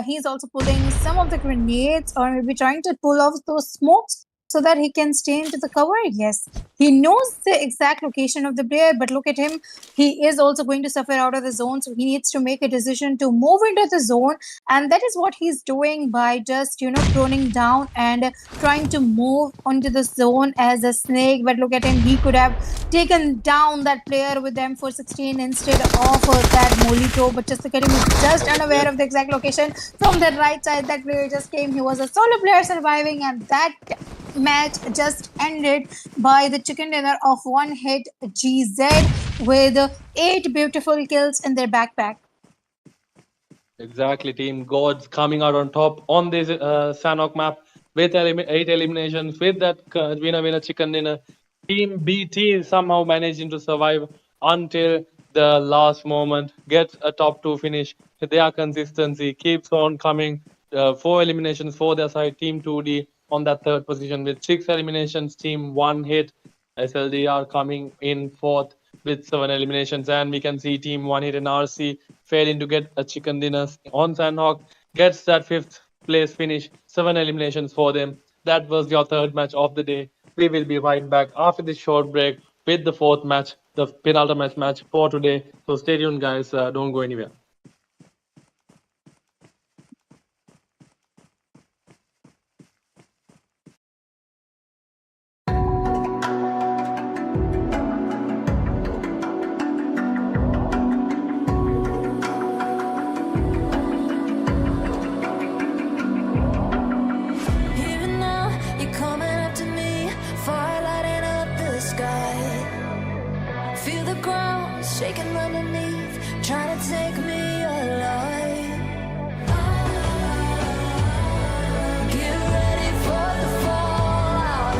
he's also pulling some of the grenades or maybe trying to pull off those smokes so that he can stay into the cover. Yes, he knows the exact location of the player, but look at him. He is also going to suffer out of the zone, so he needs to make a decision to move into the zone. And that is what he's doing by just, proning down and trying to move onto the zone as a snake. But look at him. He could have taken down that player with M416 instead of that Molito. But just look at him. He's just unaware of the exact location. From the right side, that player just came. He was a solo player surviving, and that match just ended by the chicken dinner of one hit GZ with 8 beautiful kills in their backpack. Exactly, Team Gods coming out on top on this Sanok map with 8 eliminations, with that winner chicken dinner. Team BT somehow managing to survive until the last moment, gets a top 2 finish. Their consistency keeps on coming. 4 eliminations for their side. Team 2D on that 3rd position with 6 eliminations. Team 1 hit. SLDR coming in 4th with 7 eliminations, and we can see Team 1 hit and RC failing to get a chicken dinner on Sandhawk, gets that 5th place finish, 7 eliminations for them. That was your 3rd match of the day. We will be right back after this short break with the 4th match, the penultimate match for today. So stay tuned, guys. Don't go anywhere. Even now, you're coming up to me, fire lighting up the sky. Feel the ground shaking underneath, trying to take me alive. Get ready for the fallout.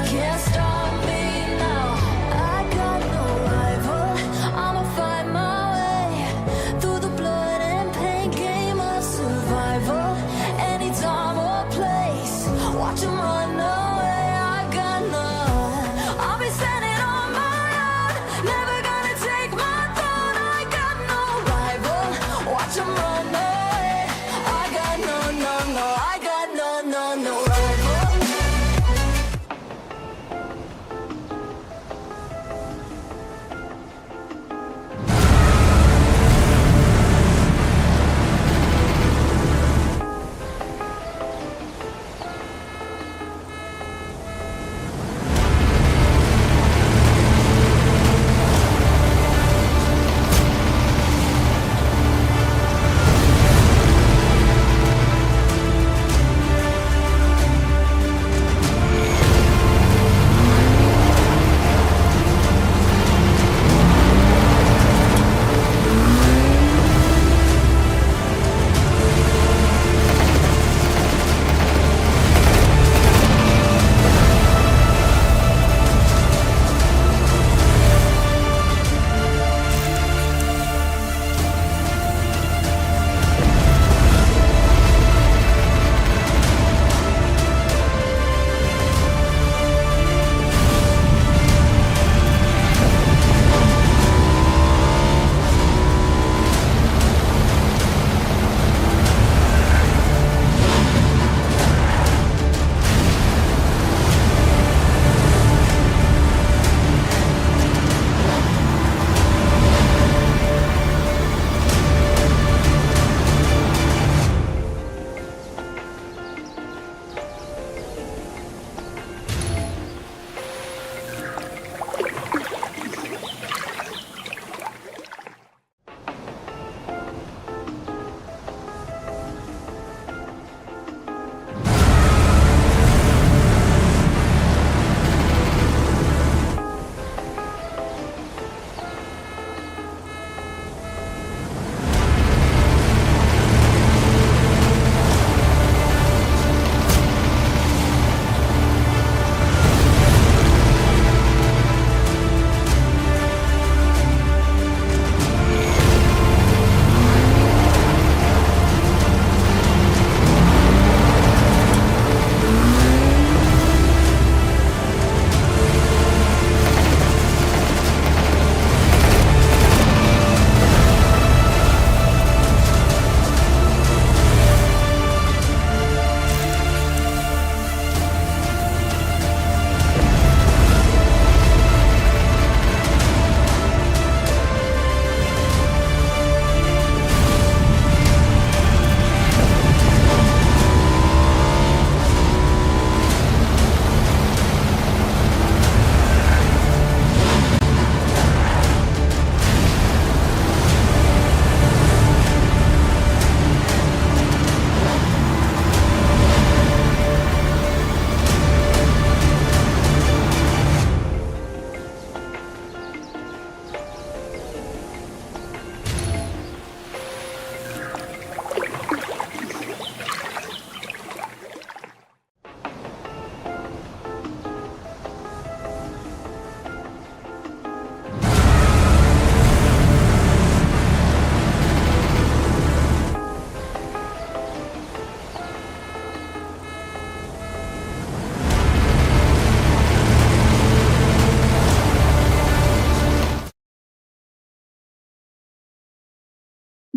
Can't stop me now. I got no rival. I'ma fight my way through the blood and pain game of survival. Any time or place, watch 'em run away. I got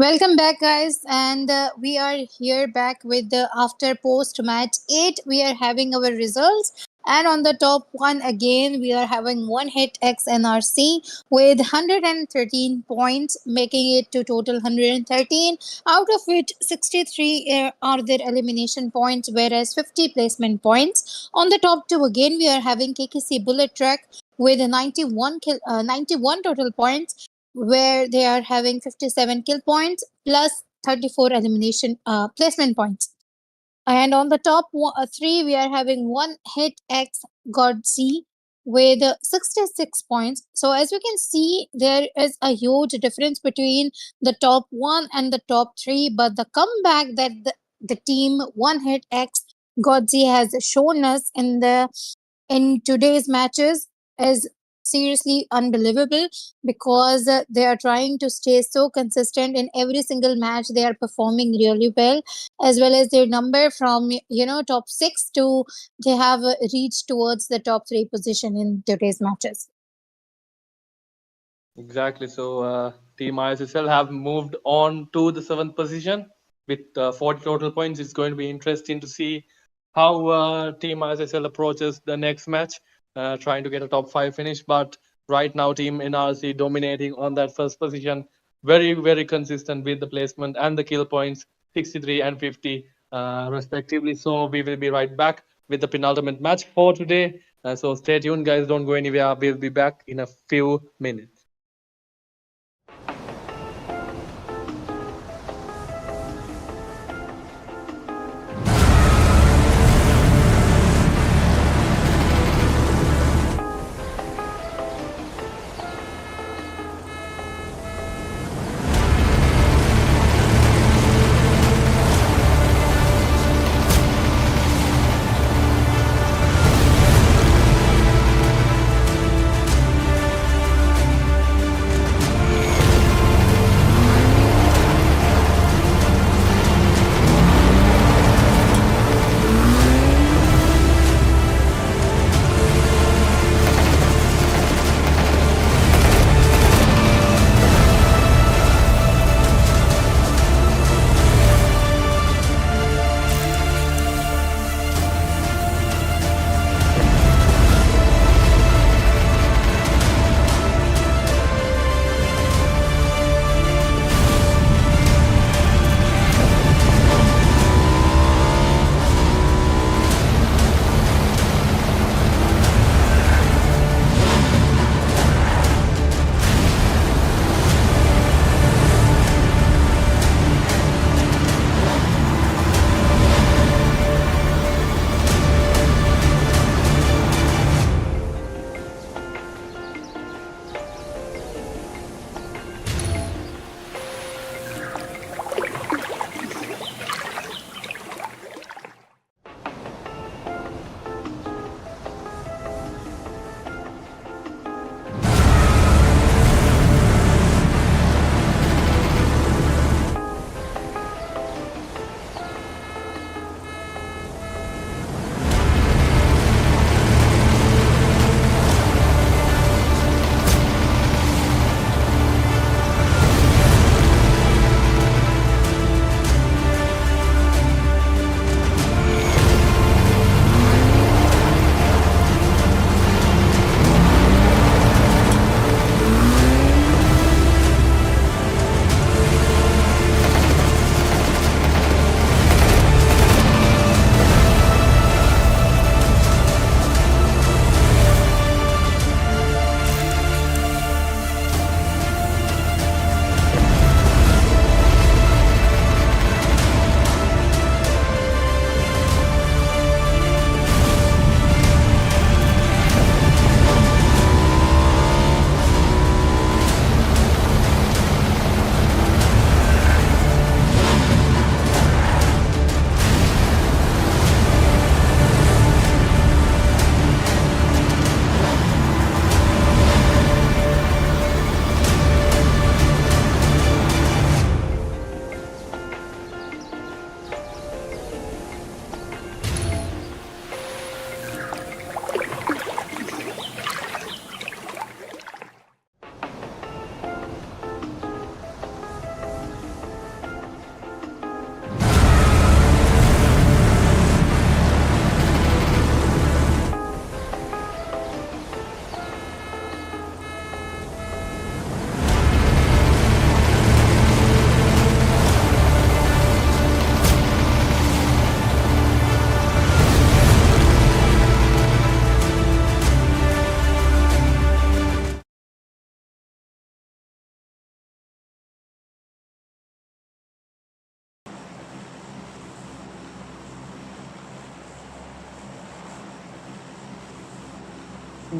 Welcome back, guys, and we are here back with the after post match 8. We are having our results, and on the top one again, we are having one hit X NRC with 113 points, making it to total 113. Out of which 63 are their elimination points, whereas 50 placement points. On the top two again, we are having KKC Bullet Track with 91 total points, where they are having 57 kill points plus 34 elimination placement points. And on the top three, we are having one hit X God C with 66 points. So as we can see, there is a huge difference between the top one and the top three. But the comeback that the team one hit X God Z has shown us in today's matches is seriously unbelievable, because they are trying to stay so consistent in every single match. They are performing really well, as well as their number from top 6 to they have reached towards the top 3 position in today's matches. Exactly. So Team ISSL have moved on to the 7th position with 40 total points. It's going to be interesting to see how Team ISSL approaches the next match, trying to get a top 5 finish. But right now, Team NRC dominating on that first position, very, very consistent with the placement and the kill points, 63 and 50 respectively. So we will be right back with the penultimate match for today. So stay tuned, guys. Don't go anywhere. We'll be back in a few minutes.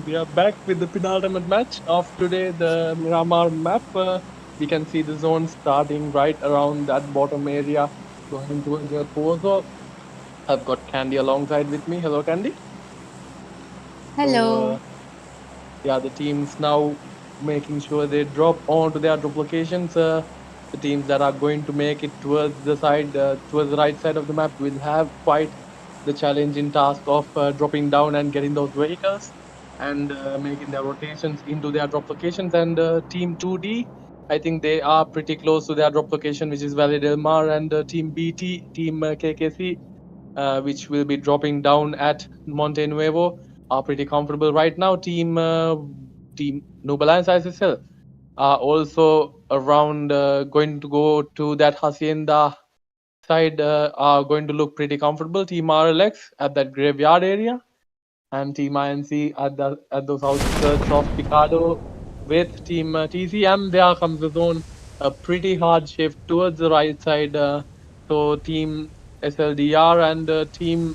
and we are back with the penultimate match of today, the Miramar map. We can see the zone starting right around that bottom area, going towards El Pozo. I've got Candy alongside with me. Hello, Candy. So, Hello. yeah, the teams now making sure they drop onto their drop locations. The teams that are going to make it towards the side, towards the right side of the map, will have quite the challenging task of dropping down and getting those vehicles and making their rotations into their drop locations. And Team 2D, I think they are pretty close to their drop location, which is Valle del Mar, and Team BT, Team KKC, which will be dropping down at Monte Nuevo, are pretty comfortable right now. Team Noob Alliance ISSL are also around, going to go to that Hacienda side, are going to look pretty comfortable. Team RLX at that graveyard area, and Team INC at those outskirts of Picado with Team TCM. There comes the zone, a pretty hard shift towards the right side. So Team SLDR and Team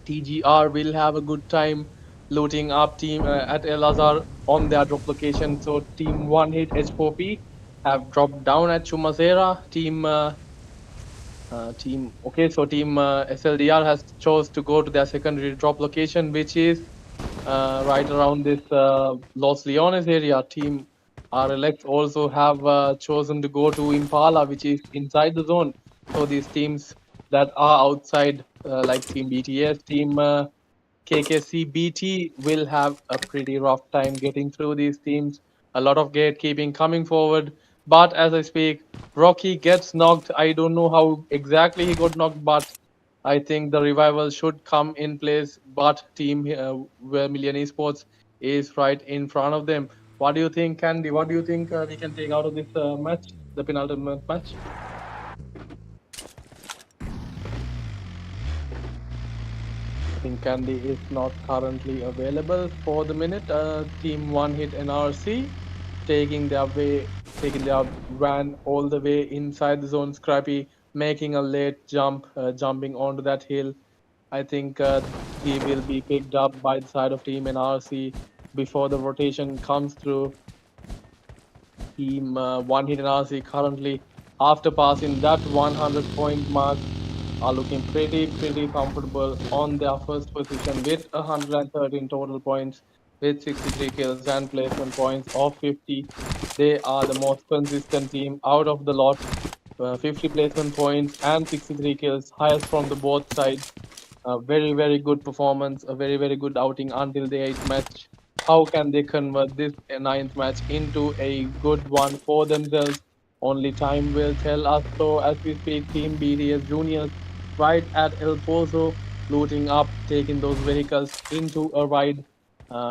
TGR will have a good time looting up team at El Azhar on their drop location. So Team One Hit H4P have dropped down at Chumacera. So Team SLDR has chose to go to their secondary drop location, which is right around this Los Leones area. Team RLX also have chosen to go to Impala, which is inside the zone. So these teams that are outside, like Team BTS, Team KKC BT, will have a pretty rough time getting through these teams. A lot of gatekeeping coming forward. But as I speak, Rocky gets knocked. I don't know how exactly he got knocked, but I think the revival should come in place. But Team Vermillion Esports is right in front of them. What do you think, Candy? What do you think we can take out of this match, the penultimate match? I think Candy is not currently available for the minute. Team One Hit NRC taking their van all the way inside the zone. Scrappy making a late jump, jumping onto that hill. I think he will be picked up by the side of Team NRC before the rotation comes through. Team One Hit NRC currently, after passing that 100-point mark, are looking pretty comfortable on their first position with 113 total points, with 63 kills and placement points of 50. They are the most consistent team out of the lot. 50 placement points and 63 kills, highest from the both sides. A very good performance, a very good outing until the 8th match. How can they convert this 9th match into a good one for themselves? Only time will tell us. So as we speak, Team BDS Juniors right at El Pozo, looting up, taking those vehicles into a ride.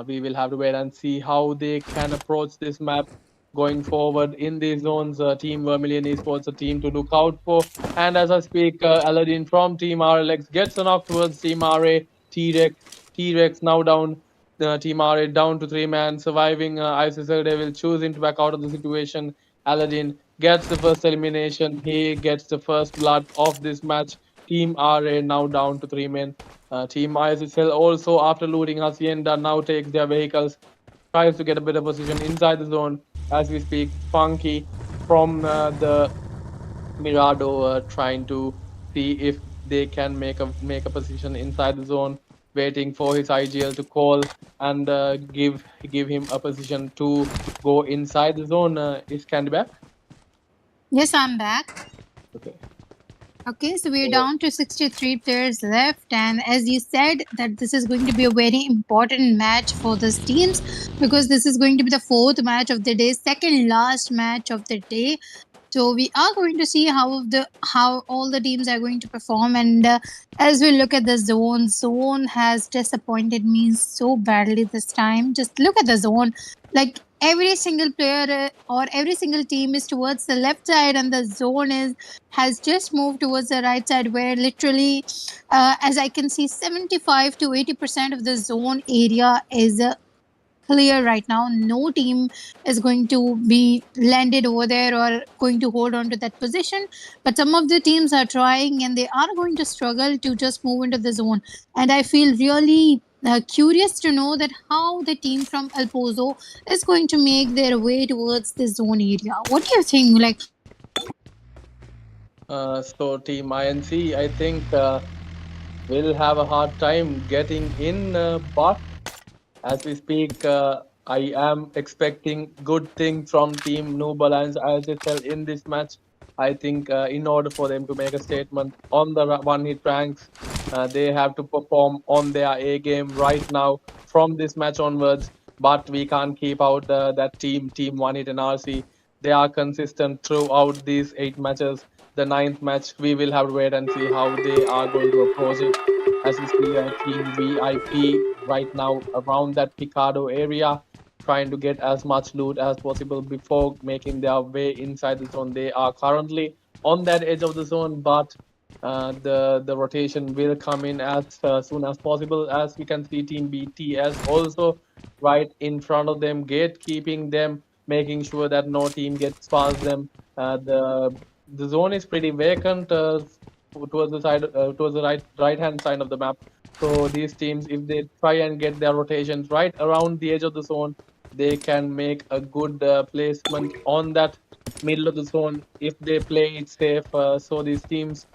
We will have to wait and see how they can approach this map going forward in these zones. Team Vermillion Esports, a team to look out for. And as I speak, Aladdin from Team RLX gets a knock towards Team RA. T-Rex now down. Team RA down to 3-man, surviving. ISSL, they will choosing to back out of the situation. Aladdin gets the first elimination. He gets the first blood of this match. Team RA now down to 3 men. Team ISSL also, after looting Hacienda, now takes their vehicles, tries to get a better position inside the zone. As we speak, Funky from the Mirado, trying to see if they can make a position inside the zone, waiting for his IGL to call and give him a position to go inside the zone. Is Candy back? Yes, I'm back. Okay. Okay, so we're down to 63 players left, and as you said, that this is going to be a very important match for these teams because this is going to be the fourth match of the day, second last match of the day. So we are going to see how all the teams are going to perform, and as we look at the zone has disappointed me so badly this time. Just look at the zone, like every single player or every single team is towards the left side, and the zone has just moved towards the right side, where literally, as I can see, 75 to 80% of the zone area is clear right now. No team is going to be landed over there or going to hold on to that position. But some of the teams are trying and they are going to struggle to just move into the zone. And I feel really curious to know that how the team from El Pozo is going to make their way towards the zone area. What do you think? Like, So Team INC, I think will have a hard time getting in, but as we speak, I am expecting good things from Team Noob Alliance ISSL in this match. I think in order for them to make a statement on the one-hit ranks, they have to perform on their A game right now from this match onwards. But we can't keep out that Team One Hit and RC. They are consistent throughout these 8 matches. The ninth match, we will have to wait and see how they are going to approach it. As we see Team VIP right now around that Picado area, trying to get as much loot as possible before making their way inside the zone. They are currently on that edge of the zone, but the rotation will come in as soon as possible. As we can see, Team BTS also right in front of them, gatekeeping them, making sure that no team gets past them. The zone is pretty vacant towards the side, towards the right hand side of the map. So these teams, if they try and get their rotations right around the edge of the zone, they can make a good placement on that middle of the zone if they play it safe. So these teams,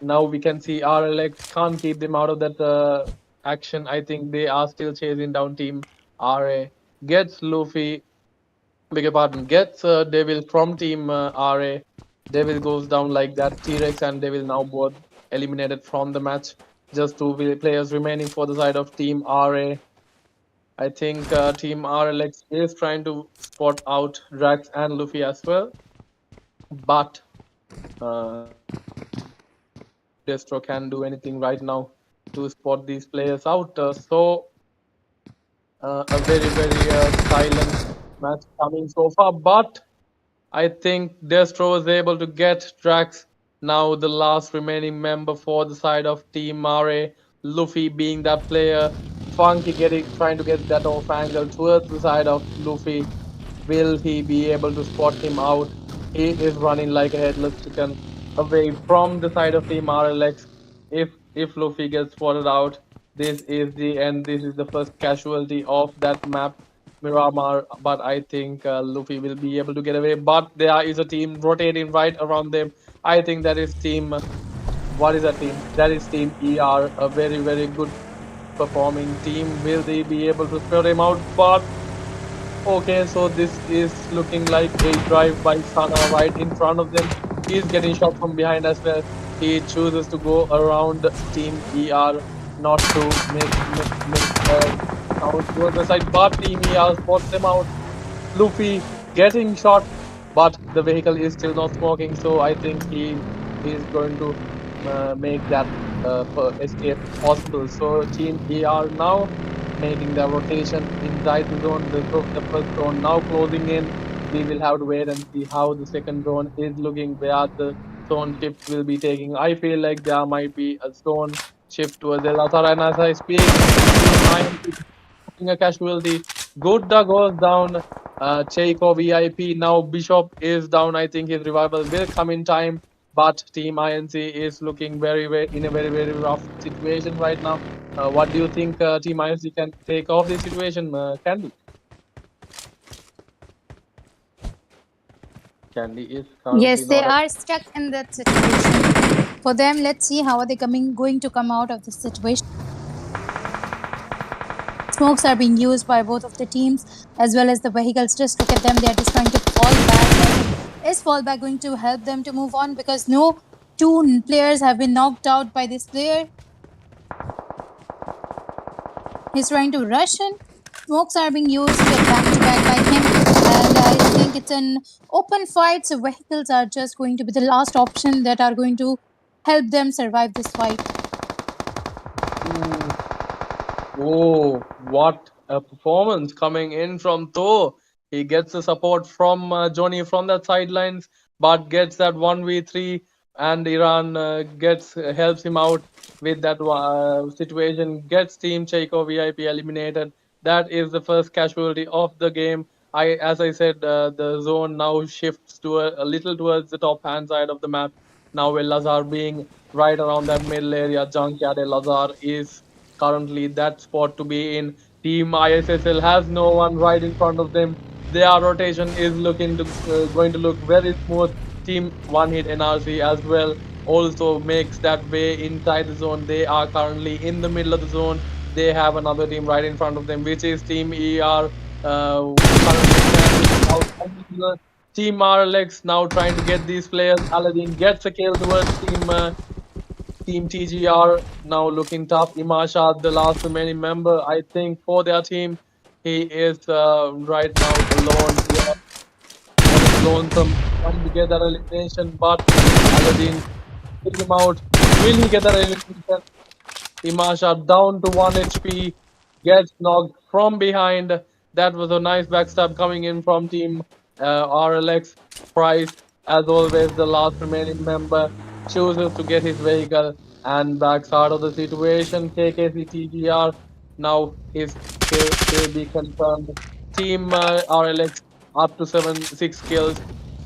now we can see RLX can't keep them out of that action. I think they are still chasing down Team RA. Gets Luffy, beg your pardon, gets Devil from Team RA. Devil goes down like that. T-Rex and Devil now both eliminated from the match. Just two players remaining for the side of Team RA. I think Team RLX is trying to spot out Drax and Luffy as well, but Destro can do anything right now to spot these players out. So a very silent match coming so far, but I think Destro was able to get Drax, now the last remaining member for the side of Team Mare. Luffy being that player, Funky trying to get that off angle towards the side of Luffy. Will he be able to spot him out? He is running like a headless chicken away from the side of Team RLX. If Luffy gets spotted out, this is the end. This is the first casualty of that map, Miramar. But I think Luffy will be able to get away. But there is a team rotating right around them. I think that is team. What is that team? That is Team ER, a very good performing team. Will they be able to spot him out? But okay, so this is looking like a drive by Sana right in front of them. He's getting shot from behind as well. He chooses to go around Team ER, not to make sound towards the side, but Team ER spots them out. Luffy getting shot, but the vehicle is still not smoking, so I think he is going to make that escape possible. So Team ER now making their rotation inside the zone. The first zone now closing in. We will have to wait and see how the second zone is looking, where the zone shift will be taking. I feel like there might be a zone shift towards El Azhar, and as I speak, Team Iron is taking a casualty. Gudda goes down. CHEY for VIP. Now Bishop is down. I think his revival will come in time. But Team INC is looking in a very rough situation right now. What do you think Team INC can take off this situation, Candy? Candy is currently yes, they not. are stuck in that situation. For them, let's see how are they going to come out of this situation. Smokes are being used by both of the teams as well as the vehicles. Just look at them; they are just trying to fall back. Is fallback going to help them to move on? Because no two players have been knocked out by this player. He's trying to rush in. Smokes are being used back to back by him. And I think it's an open fight. So vehicles are just going to be the last option that are going to help them survive this fight. Oh, what a performance coming in from Thor. He gets the support from Johnny from the sidelines, but gets that 1v3, and Iran helps him out with that situation, gets Team Cheiko VIP eliminated. That is the first casualty of the game. As I said, the zone now shifts to a little towards the top hand side of the map. Now El Lazar being right around that middle area, Junkyard El Lazar is currently that spot to be in. Team ISSL has no one right in front of them. Their rotation is looking to going to look very smooth. Team One Hit NRC as well also makes that way inside the zone. They are currently in the middle of the zone. They have another team right in front of them, which is Team ER. Currently standing out. Team RLX now trying to get these players. Aladdin gets a kill towards Team TGR, now looking tough. Imashad, the last remaining member, I think, for their team. He is right now alone here on his lonesome, trying to get that elimination, but Aladdin took him out. Will he get that elimination? Imasha down to 1 HP, gets knocked from behind. That was a nice backstab coming in from Team RLX. Price, as always, the last remaining member, chooses to get his vehicle and backs out of the situation. KKC TGR, now his kill will be confirmed. Team RLX up to 6 kills.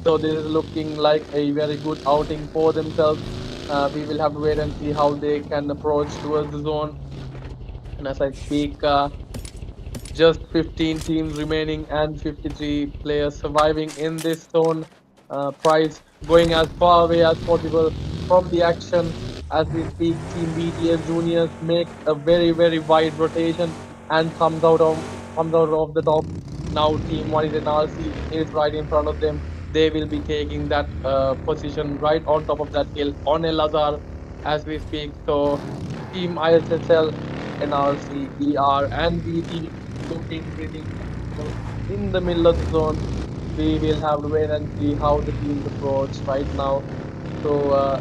So this is looking like a very good outing for themselves. We will have to wait and see how they can approach towards the zone. And as I speak, just 15 teams remaining and 53 players surviving in this zone. Price going as far away as possible from the action. As we speak, Team BTS Juniors makes a very wide rotation and comes out of the top. Now Team 1 is NRC is right in front of them. They will be taking that position right on top of that hill on El Azhar as we speak. So Team ISSL, NRC, ER, and BT looking pretty comfortable in the middle of the zone. We will have to wait and see how the teams approach right now. So,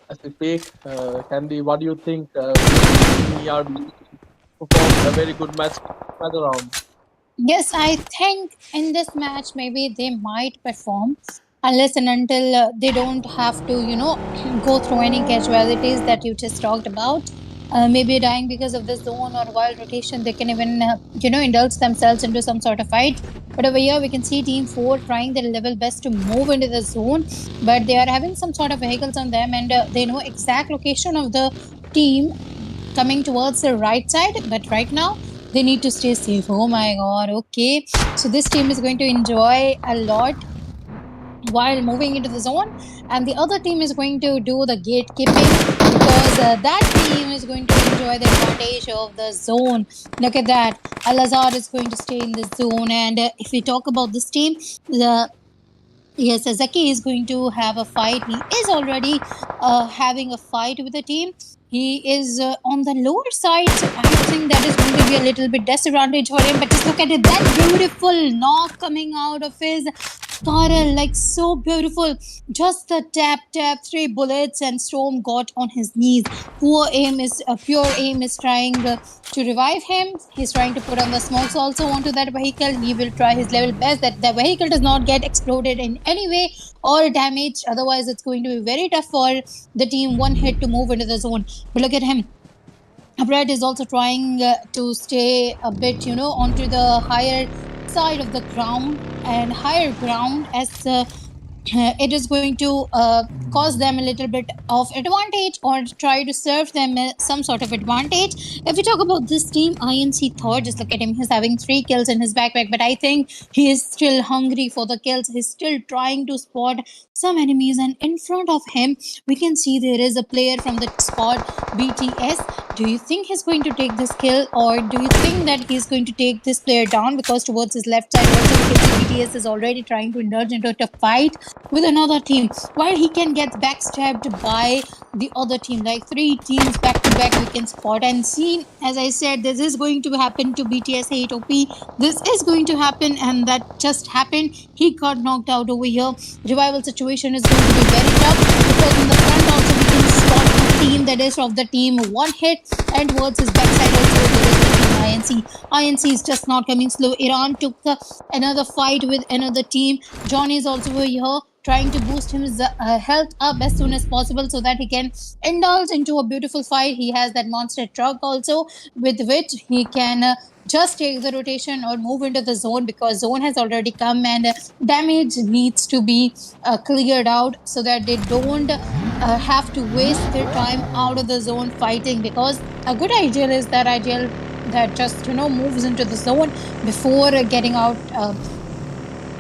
as we speak, Candy, what do you think? We are performed a very good match around. Yes, I think in this match maybe they might perform unless and until they don't have to, go through any casualties that you just talked about. Maybe dying because of the zone or wild rotation, they can even, indulge themselves into some sort of fight. But over here, we can see Team 4 trying their level best to move into the zone, but they are having some sort of vehicles on them and they know exact location of the team coming towards the right side. But right now, they need to stay safe. Oh my god, okay. So this team is going to enjoy a lot while moving into the zone, and the other team is going to do the gatekeeping because that team is going to enjoy the advantage of the zone. Look at that. Al Azhar is going to stay in the zone, and if we talk about this team, the yes, Zaki is going to have a fight. He is already having a fight with the team. He is on the lower side, so I think that is going to be a little bit disadvantage for him. But just look at it, that beautiful knock coming out of his barrel, like so beautiful. Just the tap, 3 bullets, and Storm got on his knees. Pure aim is trying to revive him. He's trying to put on the smokes also onto that vehicle. He will try his level best that the vehicle does not get exploded in any way or damaged. Otherwise, it's going to be very tough for the team One Hit to move into the zone. But look at him. Brad is also trying to stay a bit, onto the higher side of the ground and higher ground as it is going to cause them a little bit of advantage or try to serve them some sort of advantage. If we talk about this team, INC third, just look at him. He's having 3 kills in his backpack, but I think he is still hungry for the kills. He's still trying to spot some enemies, and in front of him, we can see there is a player from the spot BTS. Do you think he's going to take this kill, or do you think that he's going to take this player down? Because towards his left side, also we can see BTS is already trying to indulge into a fight with another team, while he can get backstabbed by the other team. Like 3 teams back to back, we can spot and see. As I said, this is going to happen to BTS 8 OP. This is going to happen, and that just happened. He got knocked out over here. Revival situation is going to be very tough because in the front also we can spot a team that is of the team One Hit, and towards his backside also there is the team INC. INC is just not coming slow. Iran took another fight with another team. Johnny is also over here trying to boost his health up as soon as possible so that he can indulge into a beautiful fight. He has that monster truck also with which he can just take the rotation or move into the zone, because zone has already come and damage needs to be cleared out so that they don't have to waste their time out of the zone fighting, because a good ideal is that ideal that just moves into the zone before getting out,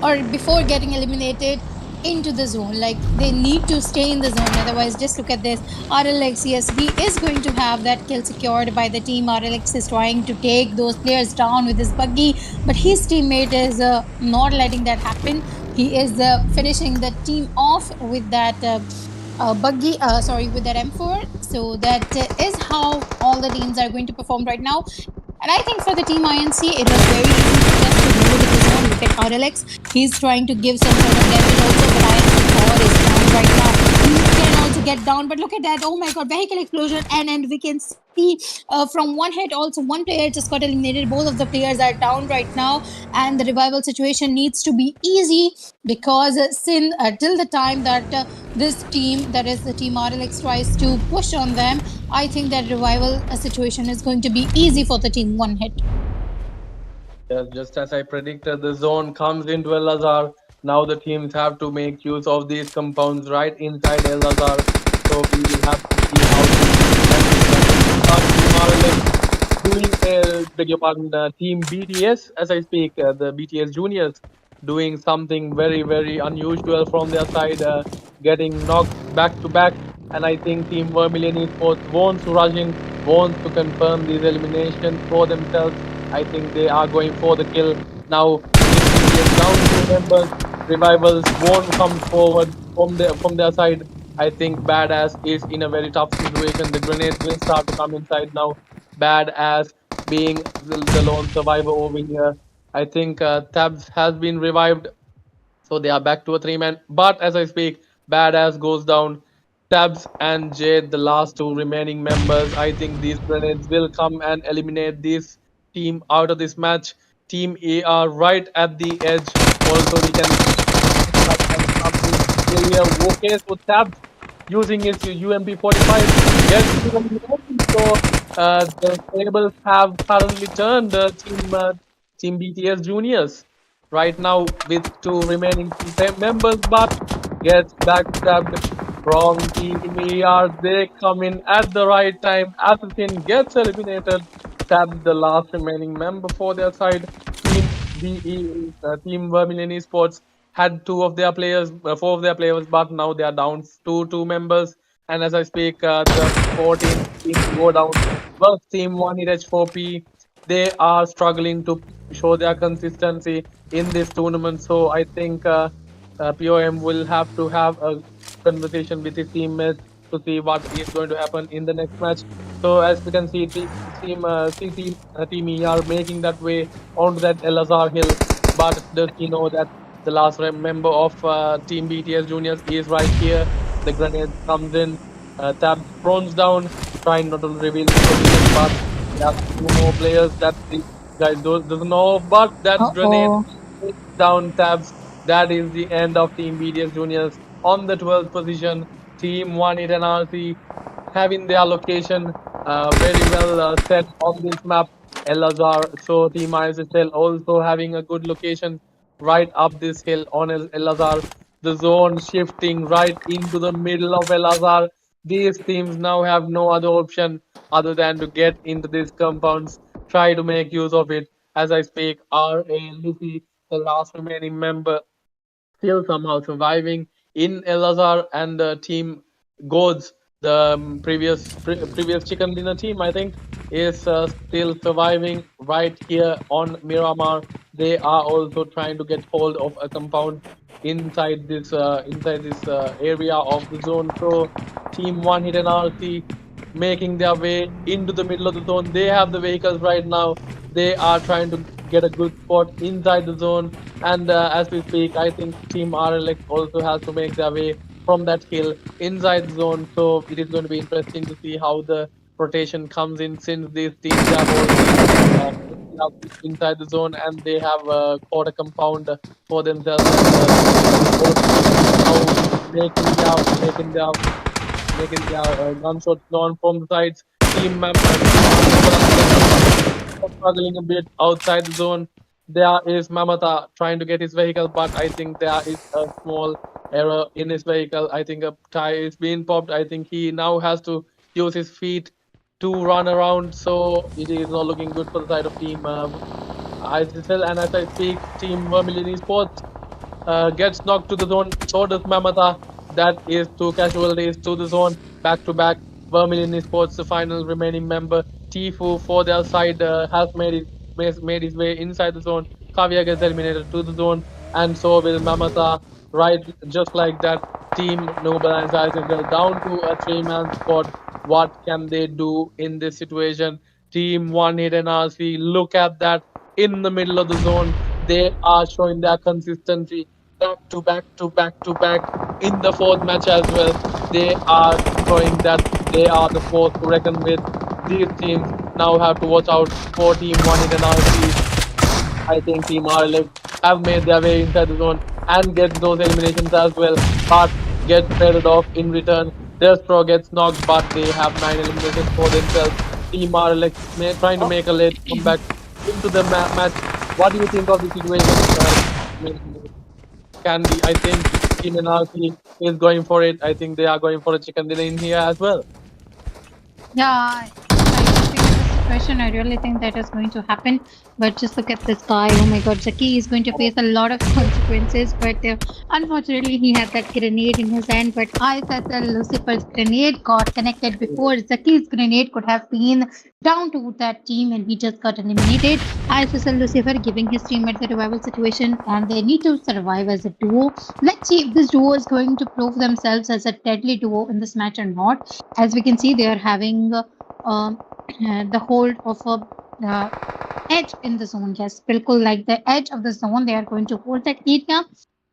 or before getting eliminated into the zone. Like, they need to stay in the zone. Otherwise, just look at this. RLX, yes, he is going to have that kill secured by the team. RLX is trying to take those players down with his buggy, but his teammate is not letting that happen. He is finishing the team off with that buggy, sorry, with that M4. So that is how all the teams are going to perform right now. And I think for the team INC, it was very easy to just to move into the zone. Look at RLX. He's trying to give some sort of damage also, but INC Thor is down right now. He can also get down, but look at that. Oh my god, vehicle explosion. And we can see from one hit also one player just got eliminated. Both of the players are down right now. And the revival situation needs to be easy, because since till the time that this team, that is the team RLX, tries to push on them, I think that revival situation is going to be easy for the team one hit. Yes, just as I predicted, the zone comes into El Azhar. Now the teams have to make use of these compounds right inside El Azhar. So we will have to see how these teams handle that. Team RLX doing, beg your pardon, Team BTS, as I speak, the BTS juniors doing something very, very unusual from their side, getting knocked back to back. And I think Team Vermillion Esports wants to rush in, wants to confirm these eliminations for themselves. I think they are going for the kill. Now Team BTS down two members. Revivals won't come forward from their side. I think Badass is in a very tough situation. The grenades will start to come inside now. Badass being the lone survivor over here. I think Tabs has been revived, so they are back to a three-man. But as I speak, Badass goes down. Tabs and Jade, the last two remaining members. I think these grenades will come and eliminate this team out of this match. Team AR right at the edge. Also, we can something here. Okay, so Tabs using his UMP45 gets to the middle. So the tables have suddenly turned Team BTS juniors right now with two remaining members, but gets backstabbed from Team ER. They come in at the right time. Assassin gets eliminated, stabs the last remaining member for their side. Team Vermillion Esports had four of their players, but now they are down to two members. And as I speak, the 14 teams go down. First team 1H4P, they are struggling to show their consistency in this tournament. So I think POM will have to have a conversation with his teammates to see what is going to happen in the next match. So as we can see, Team E are making that way onto that El Azhar hill. But does he know that the last member of Team BTS Juniors is right here? The grenade comes in, Tabs throws down, trying not to reveal his position, but there are two more players that the guy doesn't know of. But that grenade Uh-oh. takes down Tabs. That is the end of Team BTS Juniors on the 12th position. Team 1 RC having their location very well set on this map. El Azhar, so Team ISSL also having a good location right up this hill on El Azhar. The zone shifting right into the middle of El Azhar. These teams now have no other option other than to get into these compounds, try to make use of it. As I speak, RA Luffy, the last remaining member, still somehow surviving in El Azhar, and the team Gods, the previous chicken dinner team, I think, is still surviving right here on Miramar. They are also trying to get hold of a compound inside this area of the zone. So Team One Hidden RC making their way into the middle of the zone. They have the vehicles right now. They are trying to get a good spot inside the zone. And as we speak, I think Team RLX also has to make their way from that hill inside the zone. So it is going to be interesting to see how the rotation comes in, since these teams have already inside the zone and they have caught a compound for themselves. And now making their gunshots known from the sides. Team members struggling a bit outside the zone. there is Mamata trying to get his vehicle, but I think there is a small error in his vehicle. I think a tire is being popped. I think he now has to use his feet to run around, so it is not looking good for the side of team ISSL. And as I speak, team Vermillion Esports gets knocked to the zone. So does Mamata. That is two casualties to the zone back to back. Vermilion Esports, the final remaining member. Tifu for their side has made his way inside the zone. Kavya gets eliminated to the zone, and so will Mamata. Right, just like that. Team NOOB and ISSL down to a three-man squad. What can they do in this situation? Team One Hit and RC. Look at that in the middle of the zone. They are showing their consistency back to back to back to back in the fourth match as well. They are showing that they are the force to reckon with. These teams now have to watch out for Team One in an RC. I think Team RLX have made their way inside the zone and get those eliminations as well, but get traded off in return. Their straw gets knocked, but they have 9 eliminations for themselves. Team RLX trying to make a late comeback into the match. What do you think of the situation? Candy, I think Team NRC is going for it. I think they are going for a chicken dinner in here as well. Yeah, I think in this situation, I really think that is going to happen. But just look at this guy. Oh my God, Zaki is going to face a lot of consequences. But unfortunately, he had that grenade in his hand. But I said that Lucifer's grenade got connected before Zaki's grenade could have been down to that team, and he just got eliminated. I said Lucifer giving his teammate the revival situation, and they need to survive as a duo. Let's see if this duo is going to prove themselves as a deadly duo in this match or not. As we can see, they are having the hold of a edge in the zone. Yes, bilkul like the edge of the zone. They are going to hold that area.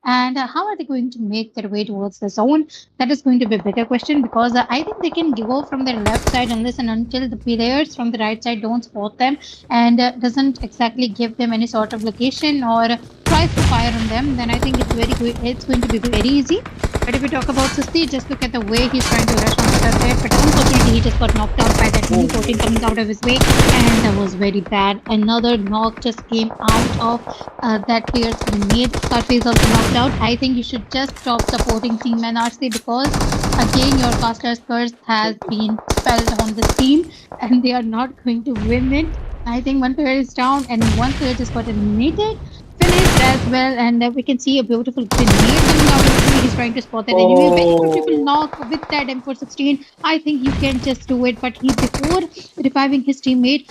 And how are they going to make their way towards the zone? That is going to be a better question because I think they can go from their left side unless and until the players from the right side don't spot them and doesn't exactly give them any sort of location or tries to fire on them. Then I think it's very good. It's going to be very easy. But if we talk about Susti, just look at the way he's trying to rush on the third. But unfortunately, he just got knocked out by that mini 14 coming out of his way, and that was very bad. Another knock just came out of that player's grenade. Scarface also knocked out. I think you should just stop supporting Team NRC because again your caster's curse has been spelled on this team and they are not going to win it. I think one player is down and one player just got eliminated. Finished as well, and we can see a beautiful grenade coming out of the tree. He's trying to spot that enemy. Very beautiful knock with that M416. I think you can just do it, but he before reviving his teammate,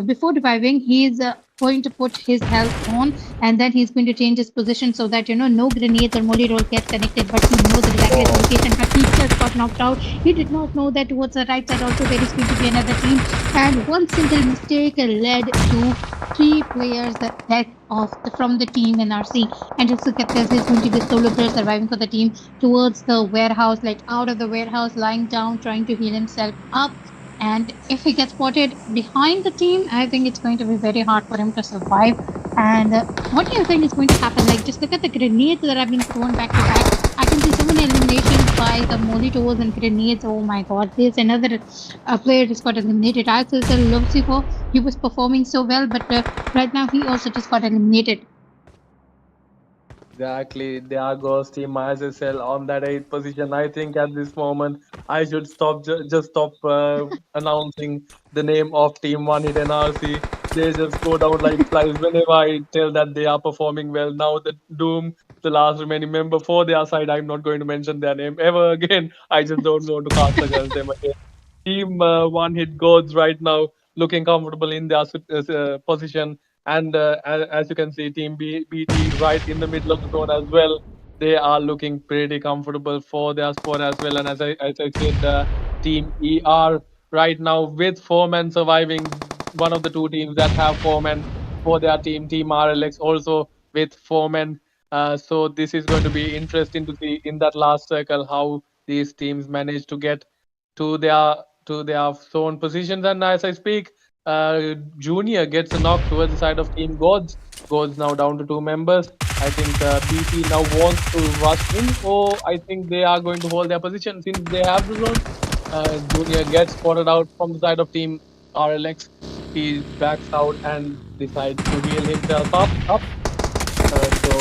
before reviving, he's going to put his health on, and then he's going to change his position so that no grenades or molly roll gets connected. But he knows exactly the location, but he just got knocked out. He did not know that towards the right side also there is going to be another team, and one single mistake led to three players death from the team NRC. And just look at this, he's going to be solo player surviving for the team towards the warehouse, like out of the warehouse, lying down, trying to heal himself up. And if he gets spotted behind the team, I think it's going to be very hard for him to survive. And what do you think is going to happen? Like, just look at the grenades that have been thrown back to back. I can see so many eliminations by the molitos and grenades. Oh my God, there's another player just got eliminated. I still Lucifer. He was performing so well, but right now he also just got eliminated. Exactly. There goes Team ISSL on that eighth position. I think at this moment I should stop just stop announcing the name of Team One Hit NRC. They just go down like flies whenever I tell that they are performing well. Now the Doom, the last remaining member for their side, I'm not going to mention their name ever again. I just don't want to cast against them again. Team One Hit Gods right now looking comfortable in their position. And as you can see, Team BT right in the middle of the zone as well. They are looking pretty comfortable for their spot as well. And as I said, Team ER right now with 4 men surviving, one of the two teams that have 4 men for their team. Team RLX also with 4 men. So this is going to be interesting to see in that last circle how these teams manage to get to their zone positions. And as I speak, Junior gets a knock towards the side of Team Gods. Gods now down to 2 members. I think BT now wants to rush in, or I think they are going to hold their position since they have the zone. Junior gets spotted out from the side of Team RLX. he backs out and decides to heal himself up. So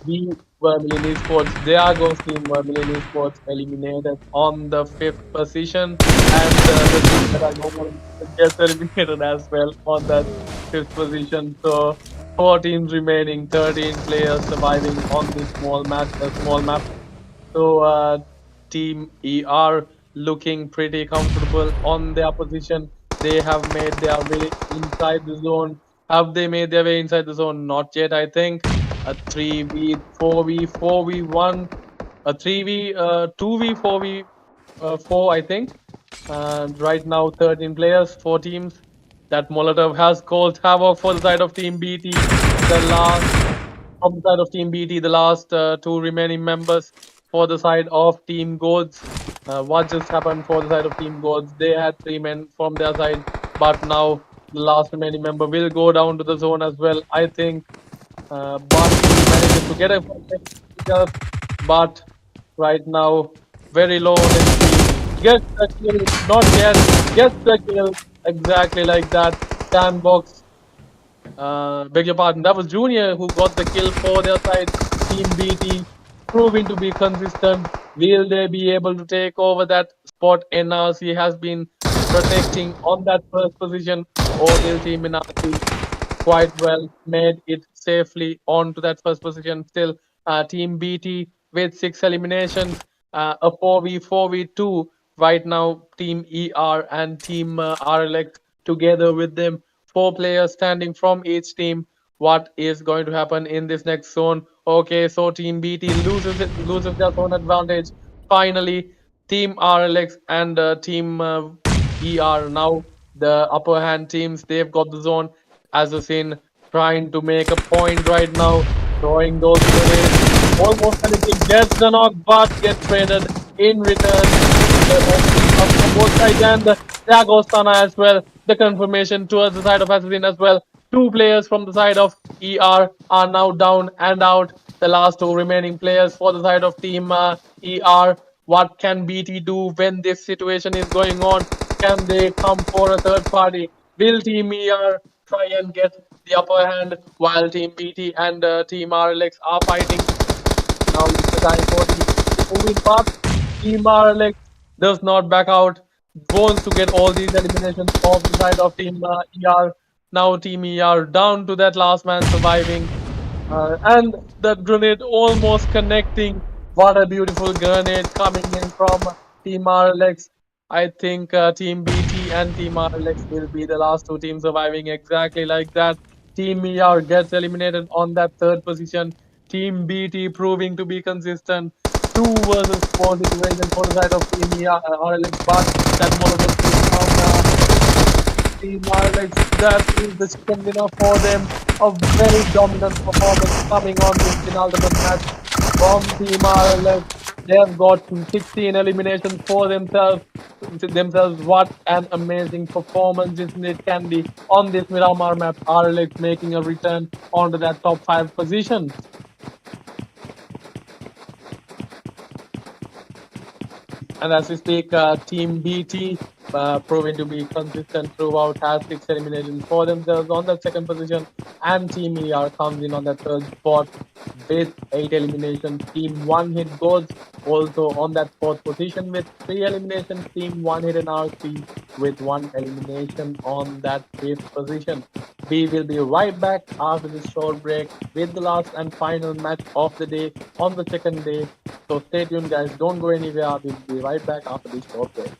we Vermillion Esports, there goes Team Vermillion Esports eliminated on the 5th position, and the team that are going gets eliminated as well on that 5th position. So 4 teams remaining, 13 players surviving on this small map. So Team ER looking pretty comfortable on their position. They have made their way inside the zone. Have they made their way inside the zone? Not yet, I think. A 3v, 4v, 4v1, a 3v, 2v, 4v, 4, I think. And right now, 13 players, 4 teams. That Molotov has caused havoc for the side of Team BT. The last from the side of Team BT, the last 2 remaining members for the side of Team Gods. What just happened for the side of Team Gods? They had 3 men from their side, but now the last remaining member will go down to the zone as well, I think. But he manages to get a himself, but right now very low on HP. Gets the kill, not yet. Gets the kill, exactly like that. Sandbox. Beg your pardon. That was Junior who got the kill for their side. Team BT proving to be consistent. Will they be able to take over that spot NRC has been protecting on that first position, or will Team NRC quite well made it safely onto that first position? Still, Team BT with 6 eliminations, a 4v2 right now. Team ER and Team RLX together with them. 4 players standing from each team. What is going to happen in this next zone? Okay, so Team BT loses their zone advantage. Finally, Team RLX and Team ER now the upper hand teams. They've got the zone. Assassin trying to make a point right now, throwing those grenades. Almost anything gets the knock, but gets traded in return. From both sides, and there goes Sana as well. The confirmation towards the side of Assassin as well. 2 players from the side of ER are now down and out. The last 2 remaining players for the side of Team ER. What can BT do when this situation is going on? Can they come for a third party? Will Team ER try and get the upper hand while Team BT and Team RLX are fighting? Now it's the time for the moving part. Team RLX does not back out, wants to get all these eliminations off the side of Team ER. Now Team ER down to that last man surviving. And that grenade almost connecting. What a beautiful grenade coming in from Team RLX. I think Team BT and Team RLX will be the last 2 teams surviving exactly like that. Team ER gets eliminated on that 3rd position. Team BT proving to be consistent. 2 versus 4 situation for the side of Team RLX, but that Molotov from Team RLX, that is the second winner for them. A very dominant performance coming on this penultimate match from Team RLX. They have got 16 eliminations for themselves. What an amazing performance it can be on this Miramar map. RLX making a return onto that top 5 position. And as we speak, Team BT proving to be consistent throughout, has 6 eliminations for themselves on that 2nd position, and Team ER comes in on that 3rd spot with 8 eliminations. Team One Hit Goes also on that 4th position with 3 eliminations. Team One Hit and RC with 1 elimination on that 5th position. We will be right back after this short break with the last and final match of the day on the 2nd day. So stay tuned, guys. Don't go anywhere. We'll be right back after this short break.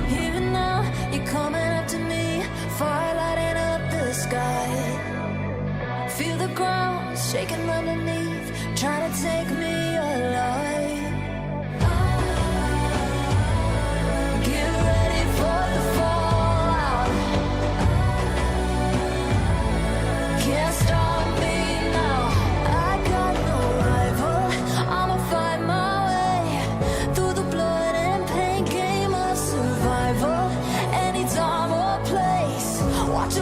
Even now, you're coming up to me, fire lighting up the sky. Feel the ground shaking underneath, trying to take me alive. Get ready for the fallout. Can't stop me now. I got no rival. I'ma fight my way through the blood and pain game of survival. Any time or place, watch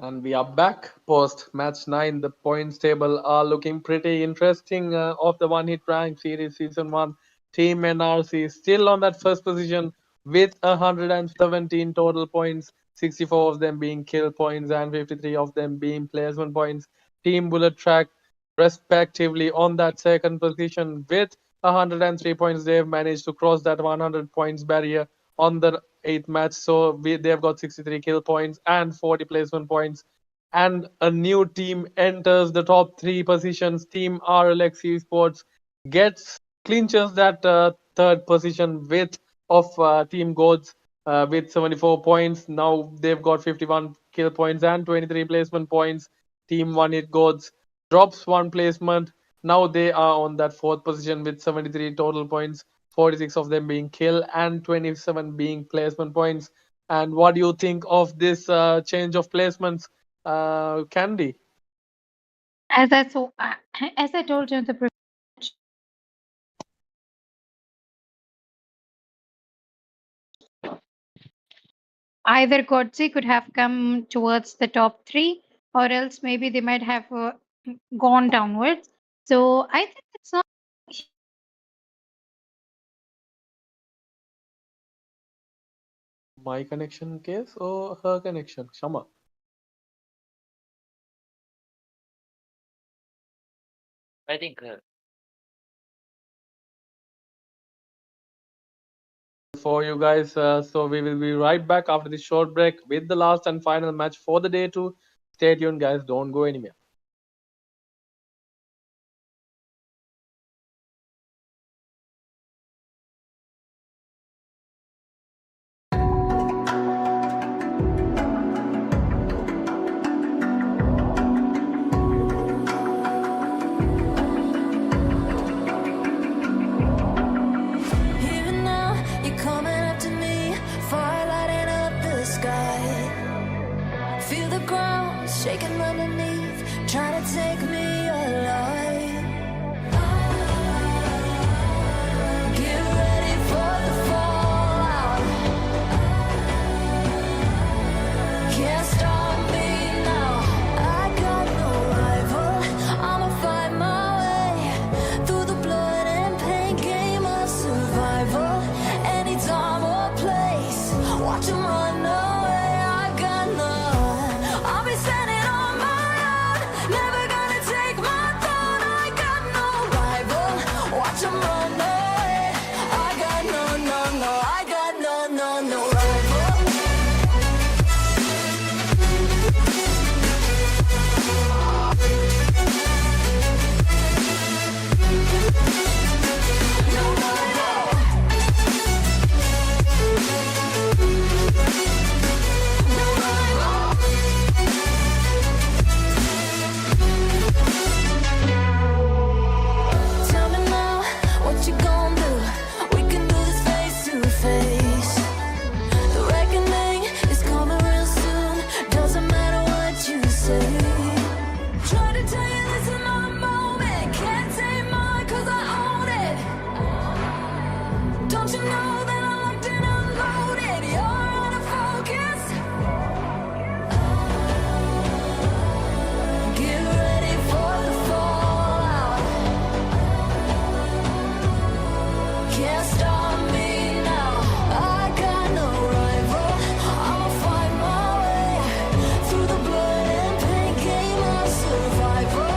And we are back post match 9. The points table are looking pretty interesting of the one hit rank series season 1. Team NRC still on that first position with 117 total points, 64 of them being kill points and 53 of them being placement points. Team Bullet Track respectively on that second position with 103 points. They've managed to cross that 100 points barrier on the 8th match. So they've got 63 kill points and 40 placement points. And a new team enters the top 3 positions. Team RLX Esports clinches that third position with Team Gods with 74 points. Now they've got 51 kill points and 23 placement points. Team One Hit Gods drops 1 placement. Now they are on that 4th position with 73 total points, 46 of them being kill and 27 being placement points. And what do you think of this change of placements, Candy? As I told you in the previous match, either Godzi could have come towards the top 3, or else maybe they might have gone downwards. So I think it's not. My connection case or her connection? Shama. I think For you guys, so we will be right back after this short break with the last and final match for the day 2. Stay tuned, guys. Don't go anywhere. Even now, you're coming up to me, fire lighting up the sky. Feel the ground shaking underneath, trying to take me alive. Get ready for the fallout. Can't stop me now. I got no rival. I'ma fight my way through the blood and pain game of survival. Any time or place, watch 'em run away. I got none. I'll be standing on my own, never gonna take my throne. I got no rival. Watch 'em run away. I got no, no, no. I got no, no, no rival. No rival. No rival. Tell me now, what you gonna do? We can do this face to face. The reckoning is coming real soon. Doesn't matter what you say. Try to tell you this is not a moment. Can't take mine 'cause I own it. Don't you know that I'm locked and unloaded? You're out of focus. Get ready for the fallout. Can't stop me now. I got no rival. I'ma fight my way through the blood and pain game of survival.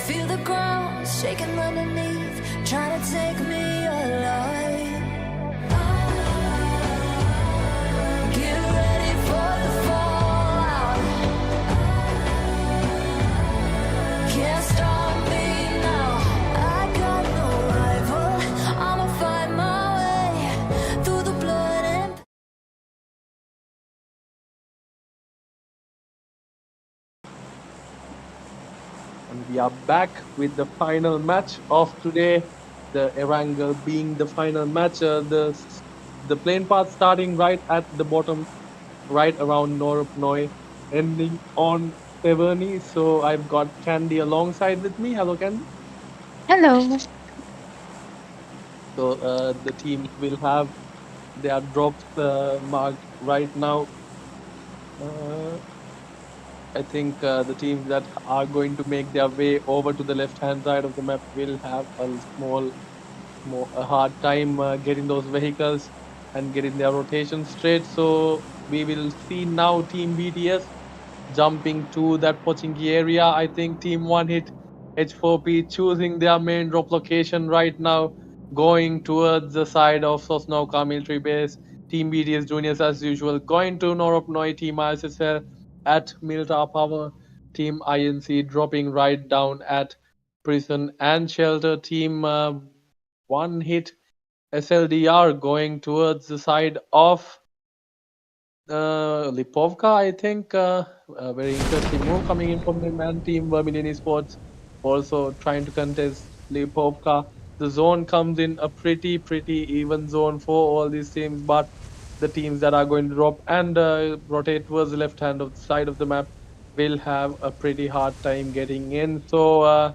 Feel the ground shaking underneath, trying to take me alive. Get ready for the fallout. Can't stop me now. I got no rival. I'ma find my way through the blood and And we are back with the final match of today. The Erangel being the final match. The plane path starting right at the bottom, right around Norupnoi, ending on Severny. So I've got Candy alongside with me. Hello, Candy. Hello. So the teams will have their drops marked right now. I think the teams that are going to make their way over to the left-hand side of the map will have a hard time getting those vehicles and getting their rotation straight. So we will see now Team BTS jumping to that Pochinki area. I think Team One Hit H4P choosing their main drop location right now, going towards the side of Sosnovka military base. Team BTS juniors as usual going to Noropnoi. Team ISSL at Milta Power. Team INC dropping right down at Prison and Shelter. Team One Hit SLDR going towards the side of Lipovka, I think. A very interesting move coming in from the man team. Vermillion Esports also trying to contest Lipovka. The zone comes in a pretty even zone for all these teams, but the teams that are going to drop and rotate towards the left hand of the side of the map will have a pretty hard time getting in. So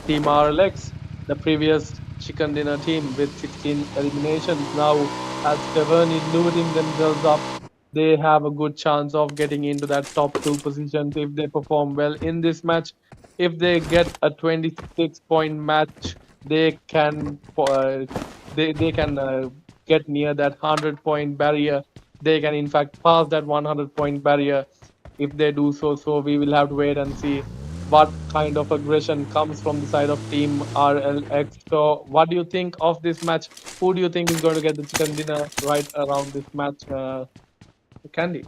Team RLX, the previous chicken dinner team with 16 eliminations, now as Severny looting themselves up, they have a good chance of getting into that top two positions if they perform well in this match. If they get a 26-point match, they can get near that 100-point barrier. They can in fact pass that 100-point barrier if they do so. So we will have to wait and see what kind of aggression comes from the side of Team RLX. So what do you think of this match? Who do you think is going to get the chicken dinner right around this match? Candy.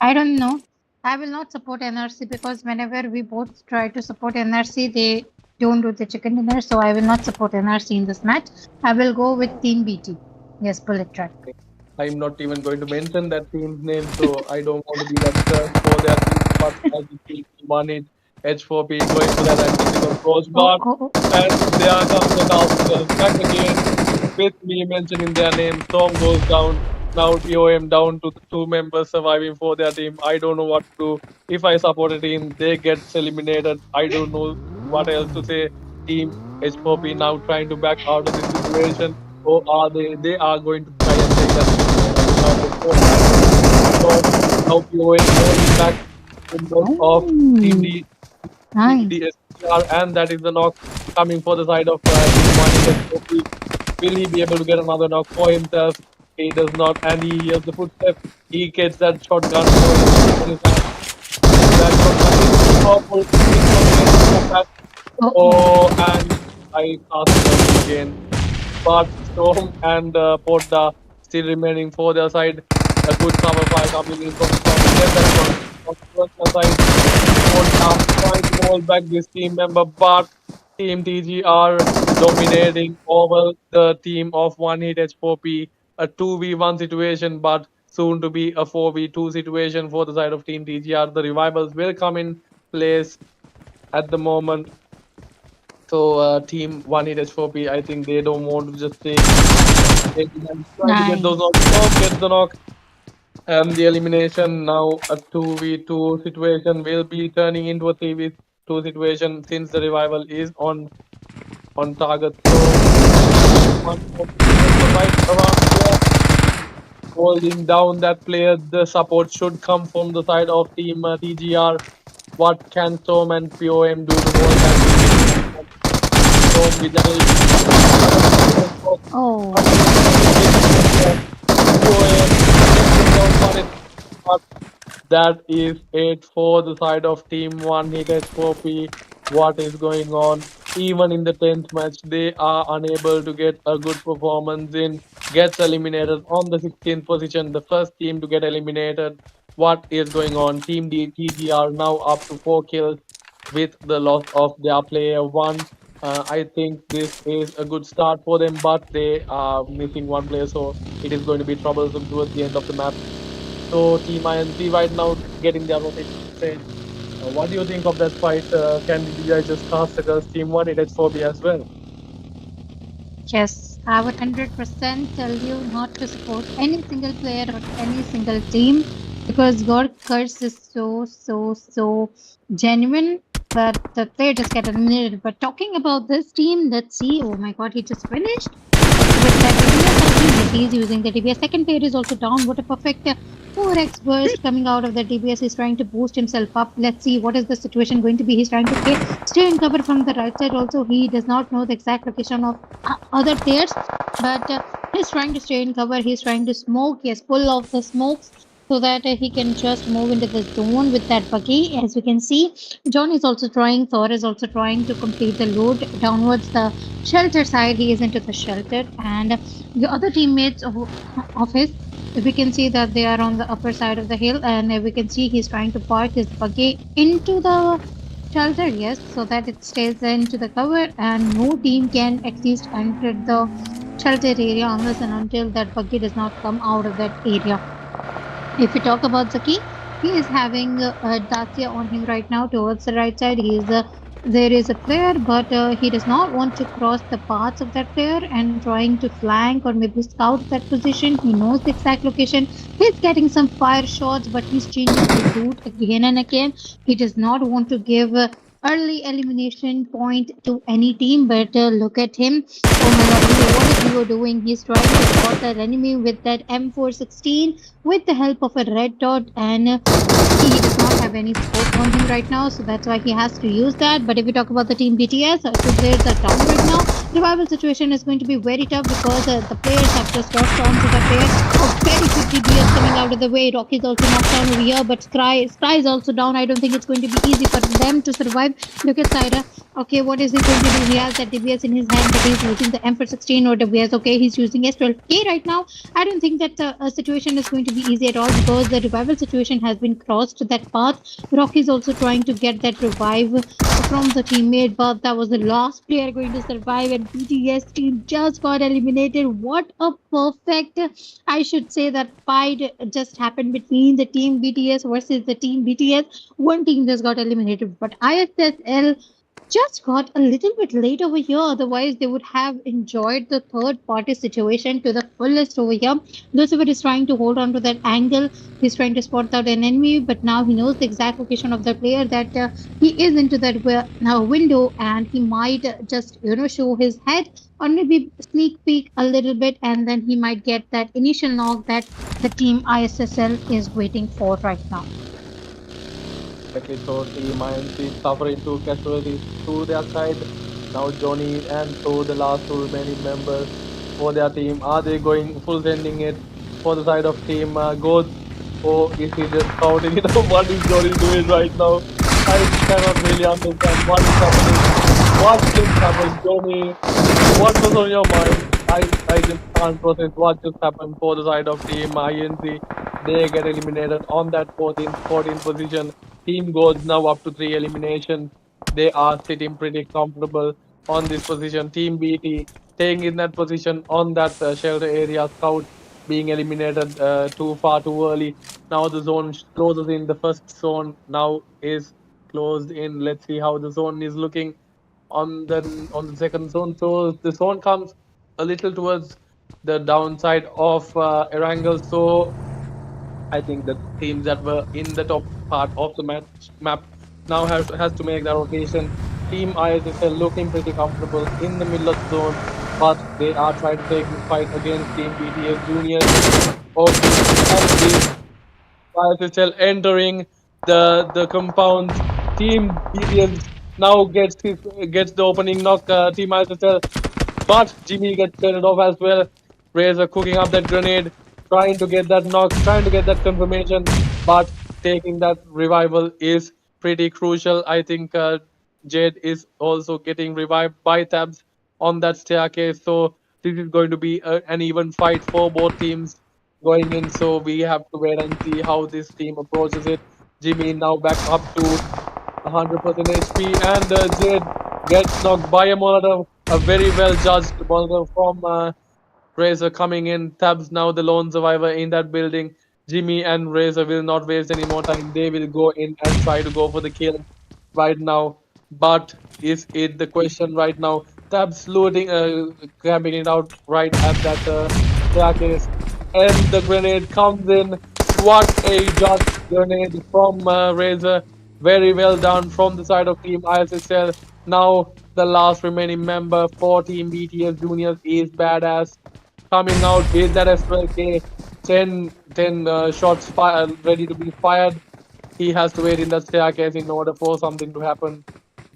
I don't know. I will not support NRC because whenever we both try to support NRC, they don't do the chicken dinner. So I will not support NRC in this match. I will go with Team BT. Yes, bullet track. I'm not even going to mention that team's name, so I don't want to be that curse for their team. But as you see, one is H4P going for that anti approach, Oh, but oh, oh. and there comes the Dalsingers back again with me mentioning their name. Storm goes down. Now TOM down to the two members surviving for their team. I don't know what to do. If I support a team, they get eliminated. I don't know what else to say. Team H4P now trying to back out of this situation. Or are they? They are going to try and take that chicken dinner without a format. So now POA going back members of Team Oh, D nice. DSPR, and that is the knock coming for the side of Team 1 in the. Will he be able to get another knock for himself? He does not, and he hears the footsteps. He gets that shotgun for his hand. That shotgun is powerful. It's not Oh, oh, and I cast them again. But Storm and Podda still remaining for their side. A good cover fire coming in from Storm. Get that one on the side. Podda trying to hold back this team member, but Team TGR dominating over the team of One Hit H4P. A 2v1 situation, but soon to be a 4v2 situation for the side of Team TGR. The revivals will come in place at the moment. So Team One Hit H4P, I think they don't want to just take and try to get those nice. knocks. Storm gets the knock and the elimination. Now a 2v2 situation will be turning into a 3v2 situation since the revival is on target. So one more player right around here holding down that player. The support should come from the side of Team TGR. What can Storm and POM do to hold that team? Storm with an Oh, that is it for the side of Team 1 Hit H4P. what is going on. Even in the 10th match, they are unable to get a good performance in, gets eliminated on the 16th position, the first team to get eliminated. What is going on? Team DTG are now up to 4 kills with the loss of their player one. I think this is a good start for them, but they are missing one player, so it is going to be troublesome towards the end of the map. So Team INC right now getting their rotation stage. What do you think of that fight? Can DI just cast against Team 1 in H4B as well? Yes, I would 100% tell you not to support any single player or any single team because God curse is so genuine that the player just get eliminated. But talking about this team, let's see. Oh my God, he just finished with that DBS. I think he's using the DBS. Second player is also down. What a perfect 4x burst coming out of the DBS. He's trying to boost himself up. Let's see what is the situation going to be. He's trying to stay in cover from the right side. Also, he does not know the exact location of other players, but he's trying to stay in cover. He's trying to smoke. He has pull off the smokes so that he can just move into the zone with that buggy. As we can see, John is also trying. Thor is also trying to complete the load downwards the shelter side. He is into the shelter, and the other teammates of his, we can see that they are on the upper side of the hill, and we can see he's trying to park his buggy into the shelter, yes, so that it stays into the cover and no team can at least enter the shelter area unless and until that buggy does not come out of that area. If we talk about Zaki, he is having Dacia on him right now towards the right side. There is a player, but he does not want to cross the paths of that player and trying to flank or maybe scout that position. He knows the exact location. He's getting some fire shots, but he's changing his route again and again. He does not want to give early elimination point to any team, but look at him. Oh my god, what is he doing? He's trying to spot that enemy with that M416 with the help of a red dot, and he does not have any support on him right now, so that's why he has to use that. But if we talk about the team BTS, two players are down right now. Revival situation is going to be very tough because the players have just lost onto the player. A very good DBS coming out of the way. Rocky's also knocked down over here, but Sky is also down. I don't think it's going to be easy for them to survive. Look at Syra. Okay, what is he going to do? He has that DBS in his hand, but he's using the M416 or DBS. Okay, he's using S12K right now. I don't think that the situation is going to be easy at all because the revival situation has been crossed that path. Rocky is also trying to get that revive from the teammate, but that was the last player going to survive, and BTS team just got eliminated. What a perfect, I should say, that fight just happened between the team BTS versus the team BTS. One team just got eliminated, but ISSL just got a little bit late over here. Otherwise, they would have enjoyed the third party situation to the fullest over here. Lucifer is trying to hold on to that angle. He's trying to spot out an enemy, but now he knows the exact location of the player that he is into that window, and he might just show his head or maybe sneak peek a little bit, and then he might get that initial knock that the team ISSL is waiting for right now. Exactly, so Team INC suffering two casualties to their side. Now Johnny and so the last two remaining members for their team. Are they going full sending it for the side of Team Ghost? Or is he just counting it out? What is Johnny doing right now? I cannot really understand what is happening. What just happened, Johnny? What was on your mind? I just can't process what just happened for the side of Team INC. They get eliminated on that 14th position. Team goes now up to 3 eliminations. They are sitting pretty comfortable on this position. Team BT staying in that position on that shelter area. Scout being eliminated too far too early. Now the zone closes in. The first zone now is closed in. Let's see how the zone is looking on the second zone. So the zone comes a little towards the downside of Erangel. So I think the teams that were in the top part of the map now has to make that rotation. Team ISSL looking pretty comfortable in the middle of the zone, but they are trying to take this fight against Team BTS Juniors. Okay, and this ISSL entering the compound. Team BTS now gets the opening knock. Team ISSL, but Jimmy gets turned off as well. Razor cooking up that grenade, trying to get that knock, trying to get that confirmation, but taking that revival is pretty crucial. I think Jade is also getting revived by Tabs on that staircase. So this is going to be an even fight for both teams going in. So we have to wait and see how this team approaches it. Jimmy now back up to 100% HP, and Jade gets knocked by a Molotov, a very well judged Molotov from Razor coming in. Tabs now the lone survivor in that building. Jimmy and Razor will not waste any more time. They will go in and try to go for the kill right now. But is it the question right now? Tabs loading, grabbing it out right at that staircase, and the grenade comes in. What a judge grenade from Razor. Very well done from the side of Team ISSL. Now the last remaining member for Team BTS Juniors is Badass coming out with that SLK. 10 shots ready to be fired. He has to wait in the staircase in order for something to happen.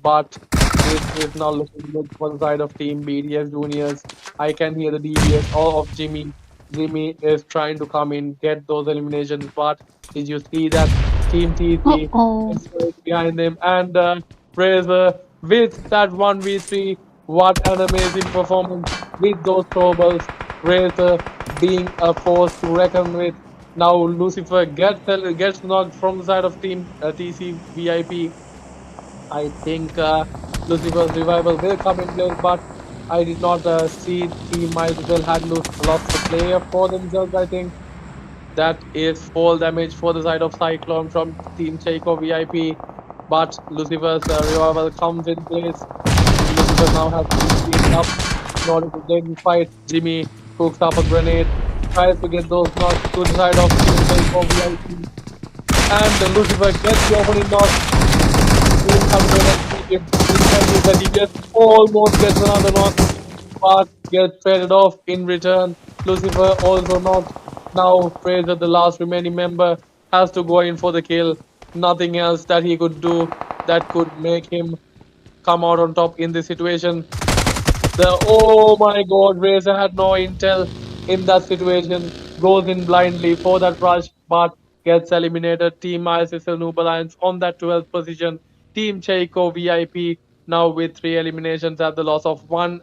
But this is not looking good for the side of Team BTS Juniors. I can hear the DBS all of Jimmy. Jimmy is trying to come in, get those eliminations. But did you see that Team TC Uh-oh. is right behind him? And Razor with that 1v3. What an amazing performance with those throwables. Razor being a force to reckon with. Now Lucifer gets knocked from the side of Team TC VIP. I think Lucifer's revival will come in place, but I did not see Team Miles had lost a player for themselves. I think that is fall damage for the side of Cyclone from Team Cheiko VIP, but Lucifer's revival comes in place. Lucifer now has to be cleaned up in order to gain the fight. Jimmy cooks up a grenade, tries to get those knocks to the side of Team Cheiko VIP, and Lucifer gets the opening knock. We'll have to wait and see if this can use that he gets almost gets another knock, but gets faded off in return. Lucifer also knocked. Now Fraser, the last remaining member, has to go in for the kill. Nothing else that he could do that could make him come out on top in this situation. Oh my god, Razor had no intel in that situation. Goes in blindly for that rush, but gets eliminated. Team ISSL Noob Alliance on that 12th position. Team Cheiko VIP now with 3 eliminations at the loss of one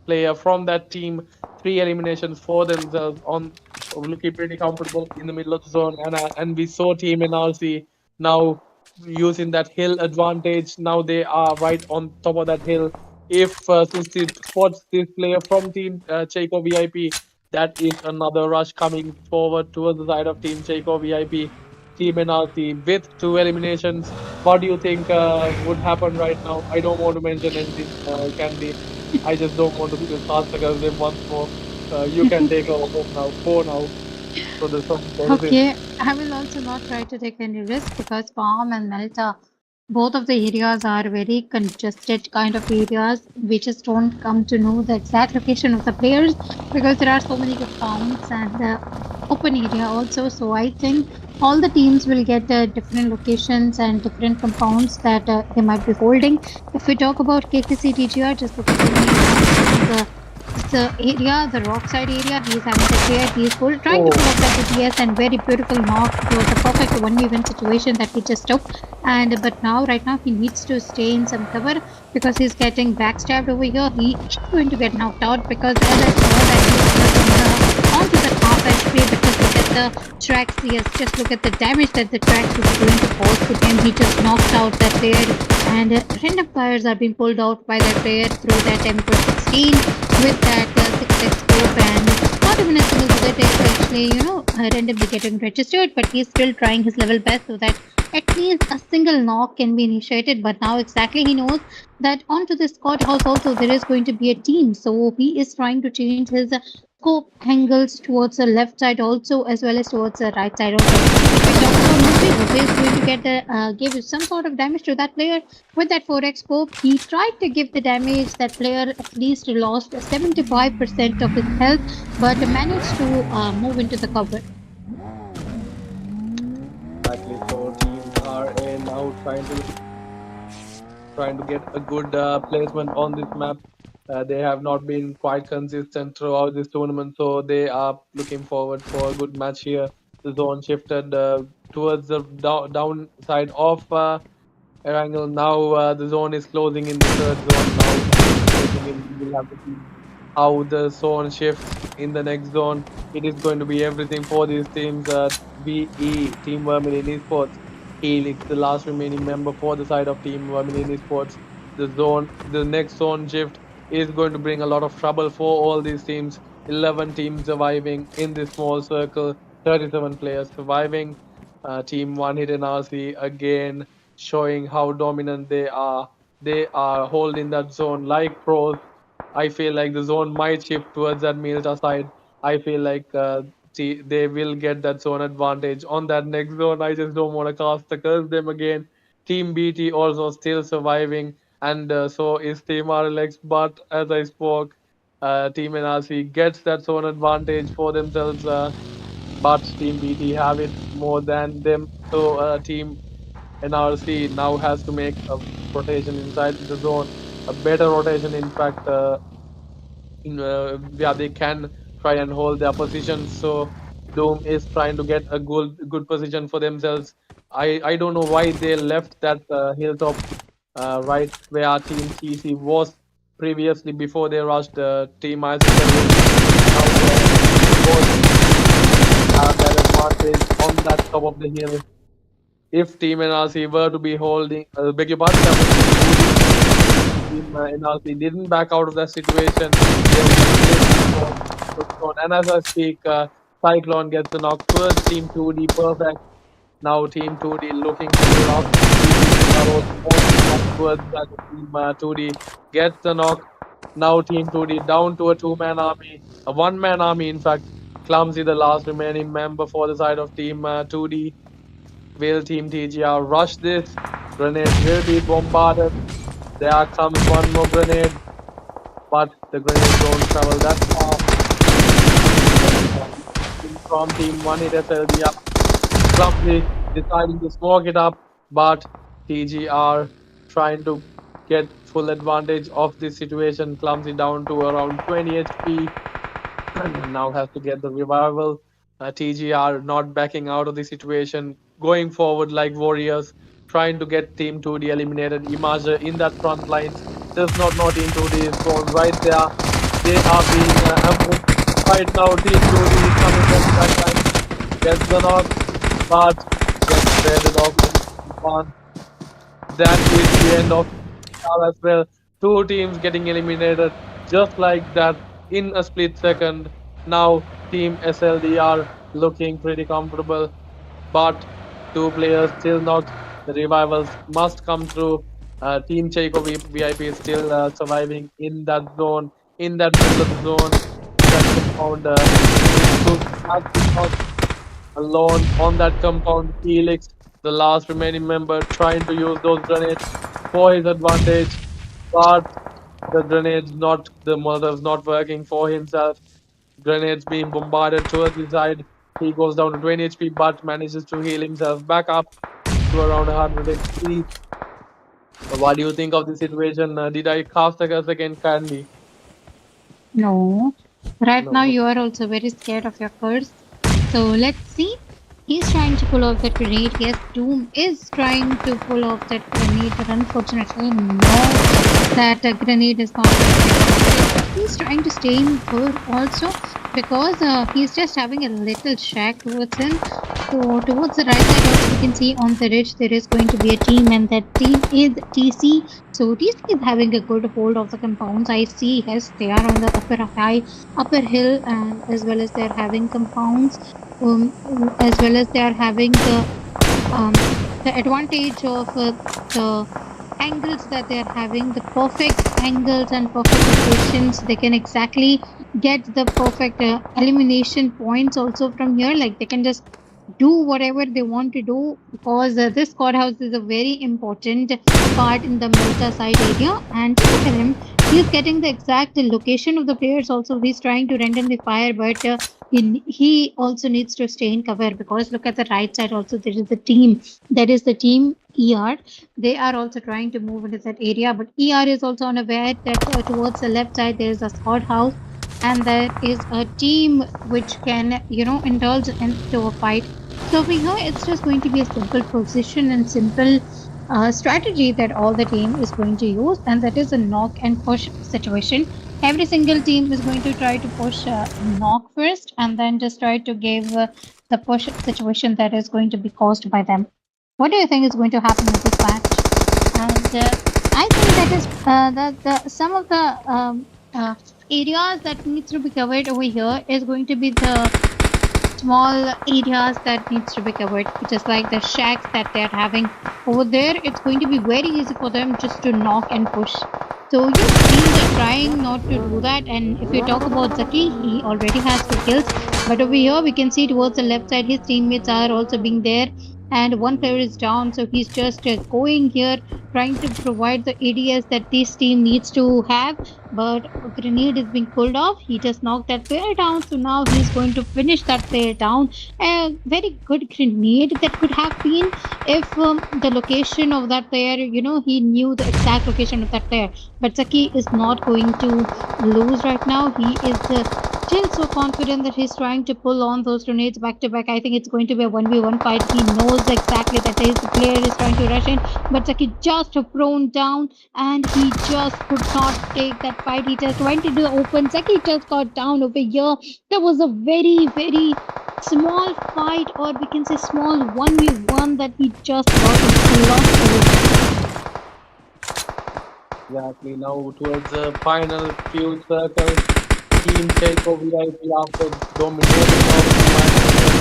player from that team. 3 eliminations for themselves on looking pretty comfortable in the middle of the zone. And we saw Team NRC now using that hill advantage. Now they are right on top of that hill. If Susi spots this player from Team Cheiko VIP, that is another rush coming forward towards the side of Team Cheiko VIP. Team NRC with 2 eliminations. What do you think would happen right now? I don't want to mention anything, Candy. I just don't want to start against them once more. You can take over now, 4 now. So there's some positive. Okay, I will also not try to take any risk because Palm and Melta, both of the areas are very congested kind of areas. We just don't come to know the exact location of the players because there are so many compounds and the open area also. So I think all the teams will get different locations and different compounds that they might be holding. If we talk about KKC TGR, just look at the area, the rockside area. He's having the clear. He's trying to pull up that DPS and very beautiful knock. It was a perfect 1v1 situation that he just took. And but now, right now, he needs to stay in some cover because he's getting backstabbed over here. He is going to get knocked out because as I saw that he was onto the top HP. Because look at the tracks. Yes, just look at the damage that the tracks is going to cause to him. He just knocked out that player, and random fires are being pulled out by that player through that M416 with that 6x scope, and not even a single bullet is actually, randomly getting registered, but he's still trying his level best so that at least a single knock can be initiated. But now exactly he knows that onto this courthouse also there is going to be a team, so he is trying to change his scope angles towards the left side also as well as towards the right side also. If we talk about Nubi is going to get give some sort of damage to that player with that 4x scope. He tried to give the damage. That player at least lost 75% of his health, but managed to move into the cover. Exactly. So teams are now trying to get a good placement on this map. They have not been quite consistent throughout this tournament, so they are looking forward for a good match here. The zone shifted towards the downside of Erangel, now the zone is closing in the third zone. Now it is closing in. We will have to see how the zone shifts in the next zone. It is going to be everything for these teams. VE, Team Vermilion Esports, Helix, the last remaining member for the side of Team Vermilion Esports. The next zone shift is going to bring a lot of trouble for all these teams. 11 teams surviving in this small circle, 37 players surviving. Team One Hidden RC again showing how dominant they are. They are holding that zone like pros. I feel like the zone might shift towards that Milta side. I feel like they will get that zone advantage on that next zone. I just don't want to cast the curse them again. Team BT also still surviving, and so is Team RLX. But as I spoke, Team NRC gets that zone advantage for themselves. But Team BT have it more than them. So Team NRC now has to make a rotation inside the zone, a better rotation, in fact, yeah, they can try and hold their position. So Doom is trying to get a good position for themselves. I don't know why they left that hilltop right where Team TC was previously before they rushed Team ISSL in. Now both have that advantage on that top of the hill. If Team NRC were to be holding, beg your pardon, that was Team 2D. Team NRC didn't back out of that situation. They would have played this one, pushed on. And as I speak, Cyclone gets the knock towards Team 2D. Perfect. Now Team 2D looking for the knock. Team arrows pointing up towards that Team 2D gets the knock. Now Team 2D down to a two-man army, a one-man army, in fact. Clumsy, the last remaining member for the side of Team 2D. Will Team TGR rush this? Grenade will be bombarded. There comes one more grenade, but the grenades don't travel that far. From Team 1 it SLD up, clumsy deciding to smoke it up, but TGR trying to get full advantage of this situation. Clumsy down to around 20 HP. Now has to get the revival. TGR not backing out of the situation, going forward like warriors, trying to get Team 2D eliminated. Imaja in that front lines does not know Team 2D is gone right there. They are being ambushed right now. Team 2D is coming from the back line, gets the knock, but gets traded off in one. That is the end of as well. Two teams getting eliminated just like that in a split second. Now Team SLDR looking pretty comfortable, but two players still not. The revivals must come through. Team CHEY VIP is still surviving in that zone, in that middle of the zone, in that compound. NOOB has been knocked alone on that compound. Helix, the last remaining member, trying to use those grenades for his advantage, but the grenades not the Molotov's not working for himself. Grenades being bombarded towards his side. He goes down to 20 HP, but manages to heal himself back up to around 100 HP. What do you think of the situation? Did I cast a curse again, Candy? No. Right now, No. you are also very scared of your curse. So let's see. He's trying to pull off that grenade. Yes, Doom is trying to pull off that grenade, but unfortunately, no, that grenade is not working. He's trying to stay in cover also because he's just having a little shack towards him. So towards the right side, also you can see on the ridge there is going to be a team, and that team is TC. So TC is having a good hold of the compounds. I see, yes, they are on the upper hill, and as well as they are having compounds, as well as they are having um, the advantage of the angles that they are having, the perfect angles and perfect locations. They can exactly get the perfect elimination points also from here. Like they can just do whatever they want to do because this courthouse is a very important part in the Milta side area. And to look at him, he's getting the exact location of the players. Also, he's trying to render the fire, but he also needs to stay in cover because look at the right side. Also, there is the team. That is the team ER. They are also trying to move into that area, but ER is also unaware that towards the left side there is a squad house, and there is a team which can indulge into a fight. So over here, it's just going to be a simple position and simple strategy that all the team is going to use, and that is a knock and push situation. Every single team is going to try to push knock first, and then just try to give the push situation that is going to be caused by them. What do you think is going to happen with this match? And I think that is the some of the areas that needs to be covered over here is going to be the small areas that needs to be covered, just like the shacks that they're having over there. It's going to be very easy for them just to knock and push. So yes, teams are trying not to do that. And if you talk about Zaki, he already has 2 kills. But over here, we can see towards the left side, his teammates are also being there. And one player is down, so he's just going here, trying to provide the ADS that this team needs to have. But a grenade is being pulled off. He just knocked that player down, so now he's going to finish that player down. A very good grenade that could have been if the location of that player, he knew the exact location of that player. But Saki is not going to lose right now. He is still so confident that he's trying to pull on those grenades back to back. I think it's going to be a 1v1 fight. He knows exactly that his player is trying to rush in, but Saki just prone down and he just could not take that fight. He just went into the open. Saki just got down over here. There was a very, very small fight, or we can say small 1v1 that he just got lost over. Exactly. Now towards the final few circles, Team Checo VIP after dominating all the matches,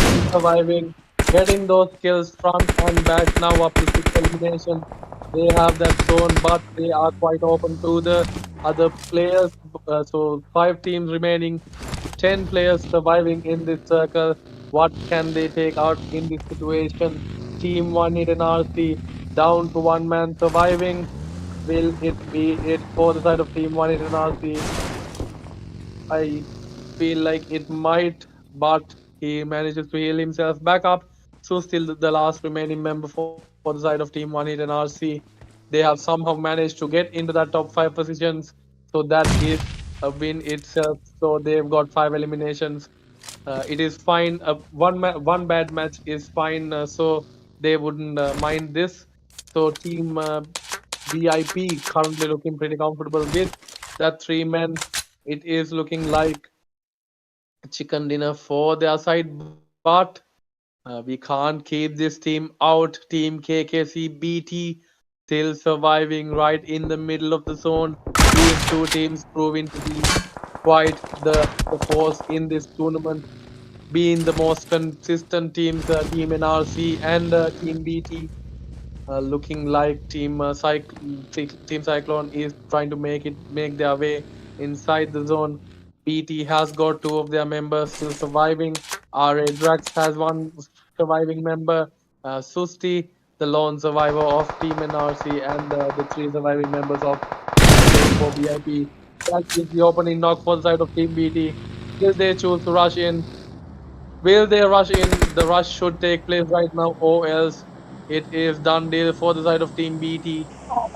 still surviving, getting those kills front and back. Now up to 6 elimination. They have that zone, but they are quite open to the other players. So 5 teams remaining, 10 players surviving in this circle. What can they take out in this situation? Team 1 hit an RC down to 1 man surviving. Will it be it for the side of Team 1 hit an RC? I feel like it might, but he manages to heal himself back up. So still the last remaining member for the side of Team 1 hit an RC. They have somehow managed to get into that top 5 positions. So that is a win itself. So they've got 5 eliminations. It is fine. One bad match is fine. So they wouldn't mind this. So Team VIP currently looking pretty comfortable with that 3 men. It is looking like chicken dinner for their side, but we can't keep this team out. Team KKC BT still surviving right in the middle of the zone. These 2 teams proving to be quite the force in this tournament, being the most consistent teams, Team NRC and Team BT. Looking like Team Cyclone is trying to make their way inside the zone. BT has got 2 of their members still surviving. RA Drax has 1 surviving member. Susti, the lone survivor of Team NRC, and the 3 surviving members of Team VIP. That is the opening knock for the side of Team BT. Will they choose to rush in? Will they rush in? The rush should take place right now, or else it is done deal for the side of Team BT.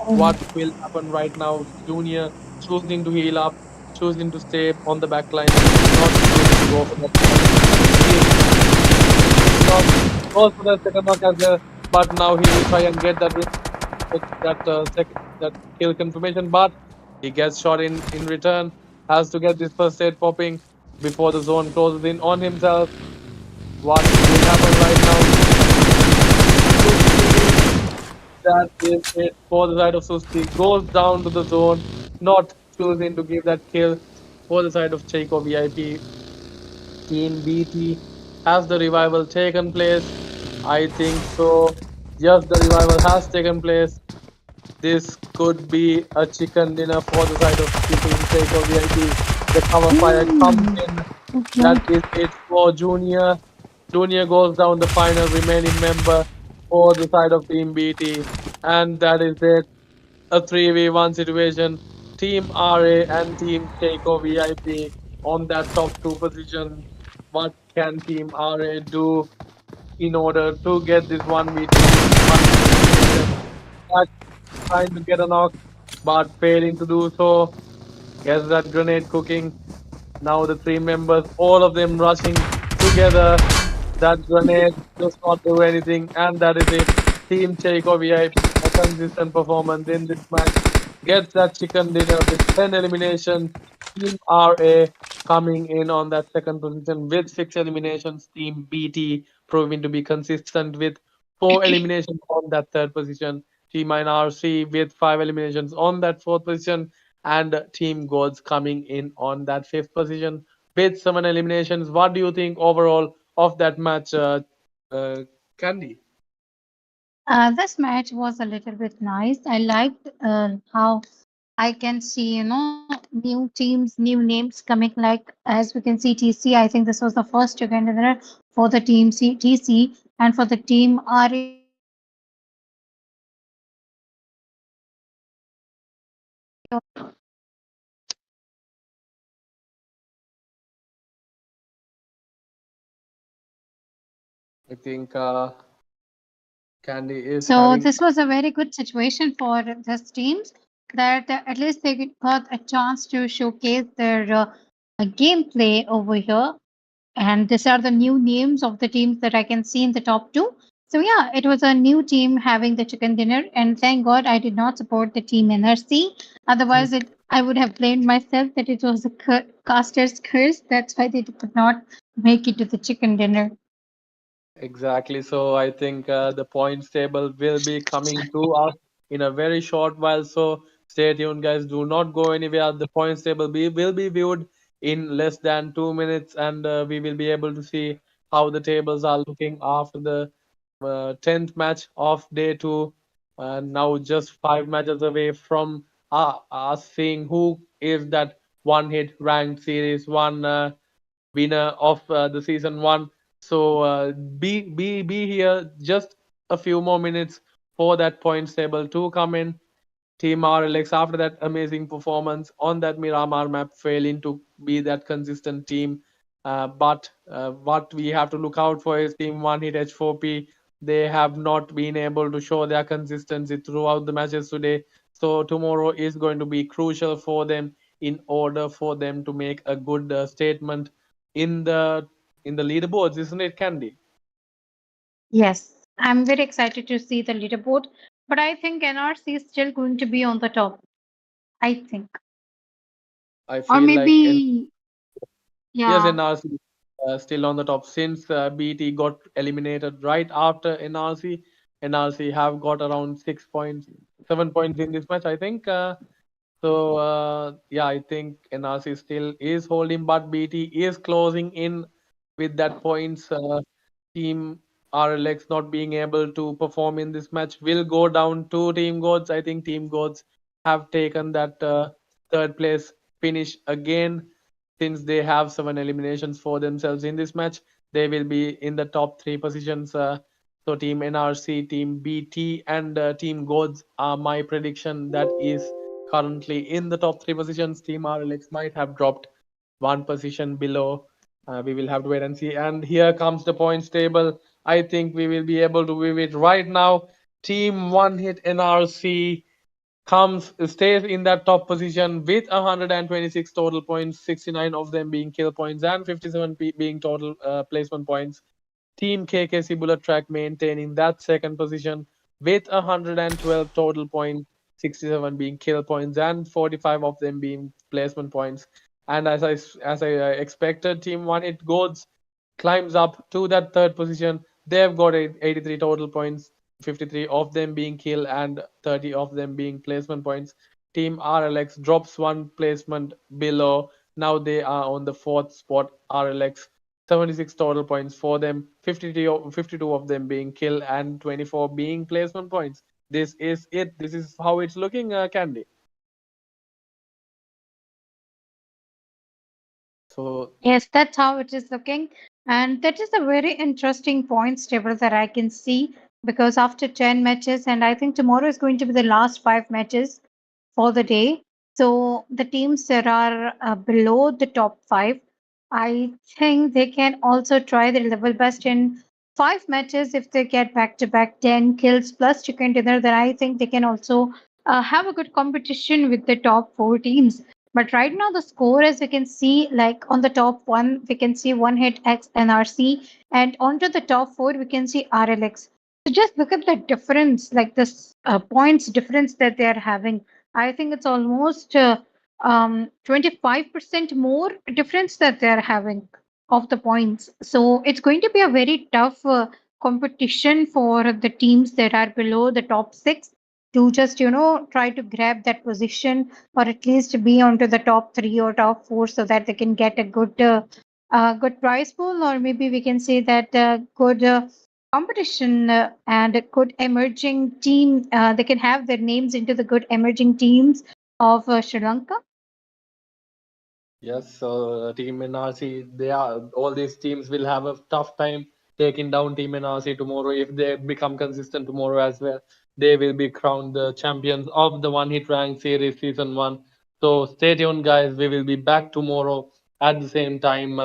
What will happen right now? Junior choosing to heal up, choosing to stay on the back line, not choosing to go for that second knock. He goes for the second knock as well, but now he will try and get that kill confirmation, but he gets shot in return. Has to get this first aid popping before the zone closes in on himself. What will happen right now? That is it for the side of Susti. Goes down to the zone, not choosing to give that kill for the side of Checo VIP. Team BT. Has the revival taken place? I think so. Yes, the revival has taken place. This could be a chicken dinner for the side of Team Checo VIP. The cover fire comes in. That is it for Junior. Junior goes down the final remaining member for the side of Team BT. And that is it. A 3v1 situation. Team RA and Team Keiko VIP on that top 2 position. What can Team RA do in order to get this 1v2 situation? Trying to get a knock, but failing to do so. Gets that grenade cooking. Now the 3 members, all of them rushing together. That grenade does not do anything, and that is it. Team CHEY a consistent performance in this match, gets that chicken dinner with 10 eliminations. Team RA coming in on that second position with 6 eliminations. Team BT proving to be consistent with 4 eliminations on that third position. Team NRC with 5 eliminations on that fourth position. And Team Gods coming in on that fifth position with 7 eliminations. What do you think overall of that match, uh, Candy? This match was a little bit nice. I liked how I can see, new teams, new names coming. Like as we can see, TC. I think this was the first together for the team TC, and for the team RA. I think this was the first together for the team RA. I think Candy is So having. this was a very good situation for these teams that at least they got a chance to showcase their gameplay over here. And these are the new names of the teams that I can see in the top two. So yeah, it was a new team having the chicken dinner, and thank God I did not support the team NRC. Otherwise, I would have blamed myself that it was a caster's curse. That's why they could not make it to the chicken dinner. Exactly. So I think the points table will be coming to us in a very short while. So stay tuned, guys. Do not go anywhere. The points table will be viewed in less than 2 minutes, and we will be able to see how the tables are looking after the 10th match of day two. Now just 5 matches away from us seeing who is that one-hit ranked series one. Winner of the season one. So be here just a few more minutes for that points table to come in. Team RLX, after that amazing performance on that Miramar map, failing to be that consistent team. But what we have to look out for is Team One Hit H4P. They have not been able to show their consistency throughout the matches today. So tomorrow is going to be crucial for them in order for them to make a good statement in the leaderboards, isn't it, Candy? Yes, I'm very excited to see the leaderboard, but I think NRC is still going to be on the top. I think, I or feel like maybe, yes, yeah. NRC still on the top since BT got eliminated right after NRC. NRC have got around 6 points, 7 points in this match, I think. Yeah, I think NRC still is holding, but BT is closing in with that points. Team RLX not being able to perform in this match will go down to Team Gods. I think Team Gods have taken that third place finish again since they have 7 eliminations for themselves in this match. They will be in the top three positions. So Team NRC, Team BT, and Team Gods are my prediction. That is currently in the top three positions. Team RLX might have dropped one position below. We will have to wait and see. And here comes the points table. I think we will be able to view it right now. Team One Hit NRC comes stays in that top position with 126 total points, 69 of them being kill points and 57 being total placement points. Team KKC Bullet Track maintaining that second position with 112 total points, 67 being kill points and 45 of them being placement points. And as I expected, Team One It Goes climbs up to that third position. They've got 83 total points, 53 of them being kill and 30 of them being placement points. Team RLX drops one placement below. Now they are on the fourth spot. RLX 76 total points for them, 52 of them being kill and 24 being placement points. This is it. This is how it's looking, Candy. So Yes, that's how it is looking. And that is a very interesting points table that I can see because after 10 matches, and I think tomorrow is going to be the last 5 matches for the day. So the teams that are below the top five, I think they can also try their level best in 5 matches. If they get back to back 10 kills plus chicken dinner, then I think they can also have a good competition with the top four teams. But right now, the score, as we can see, like on the top one, we can see one hit X NRC, and onto the top four, we can see RLX. So just look at the difference, like this points difference that they are having. I think it's almost 25% more difference that they are having of the points. So it's going to be a very tough competition for the teams that are below the top six to just, try to grab that position or at least be onto the top three or top four so that they can get a good prize pool, or maybe we can say that good competition and a good emerging team. They can have their names into the good emerging teams of Sri Lanka. Yes, so Team NRC, they are all these teams will have a tough time taking down Team NRC tomorrow. If they become consistent tomorrow as well, they will be crowned the champions of the One Hit Rank Series Season 1. So stay tuned, guys. We will be back tomorrow at the same time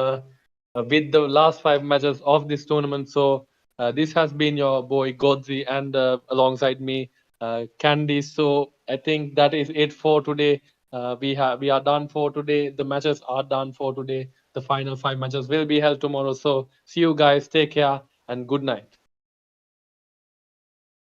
with the last 5 matches of this tournament. So this has been your boy Godzi, and alongside me, Candy. So I think that is it for today. We are done for today. The matches are done for today. The final 5 matches will be held tomorrow. So see you guys. Take care and good night.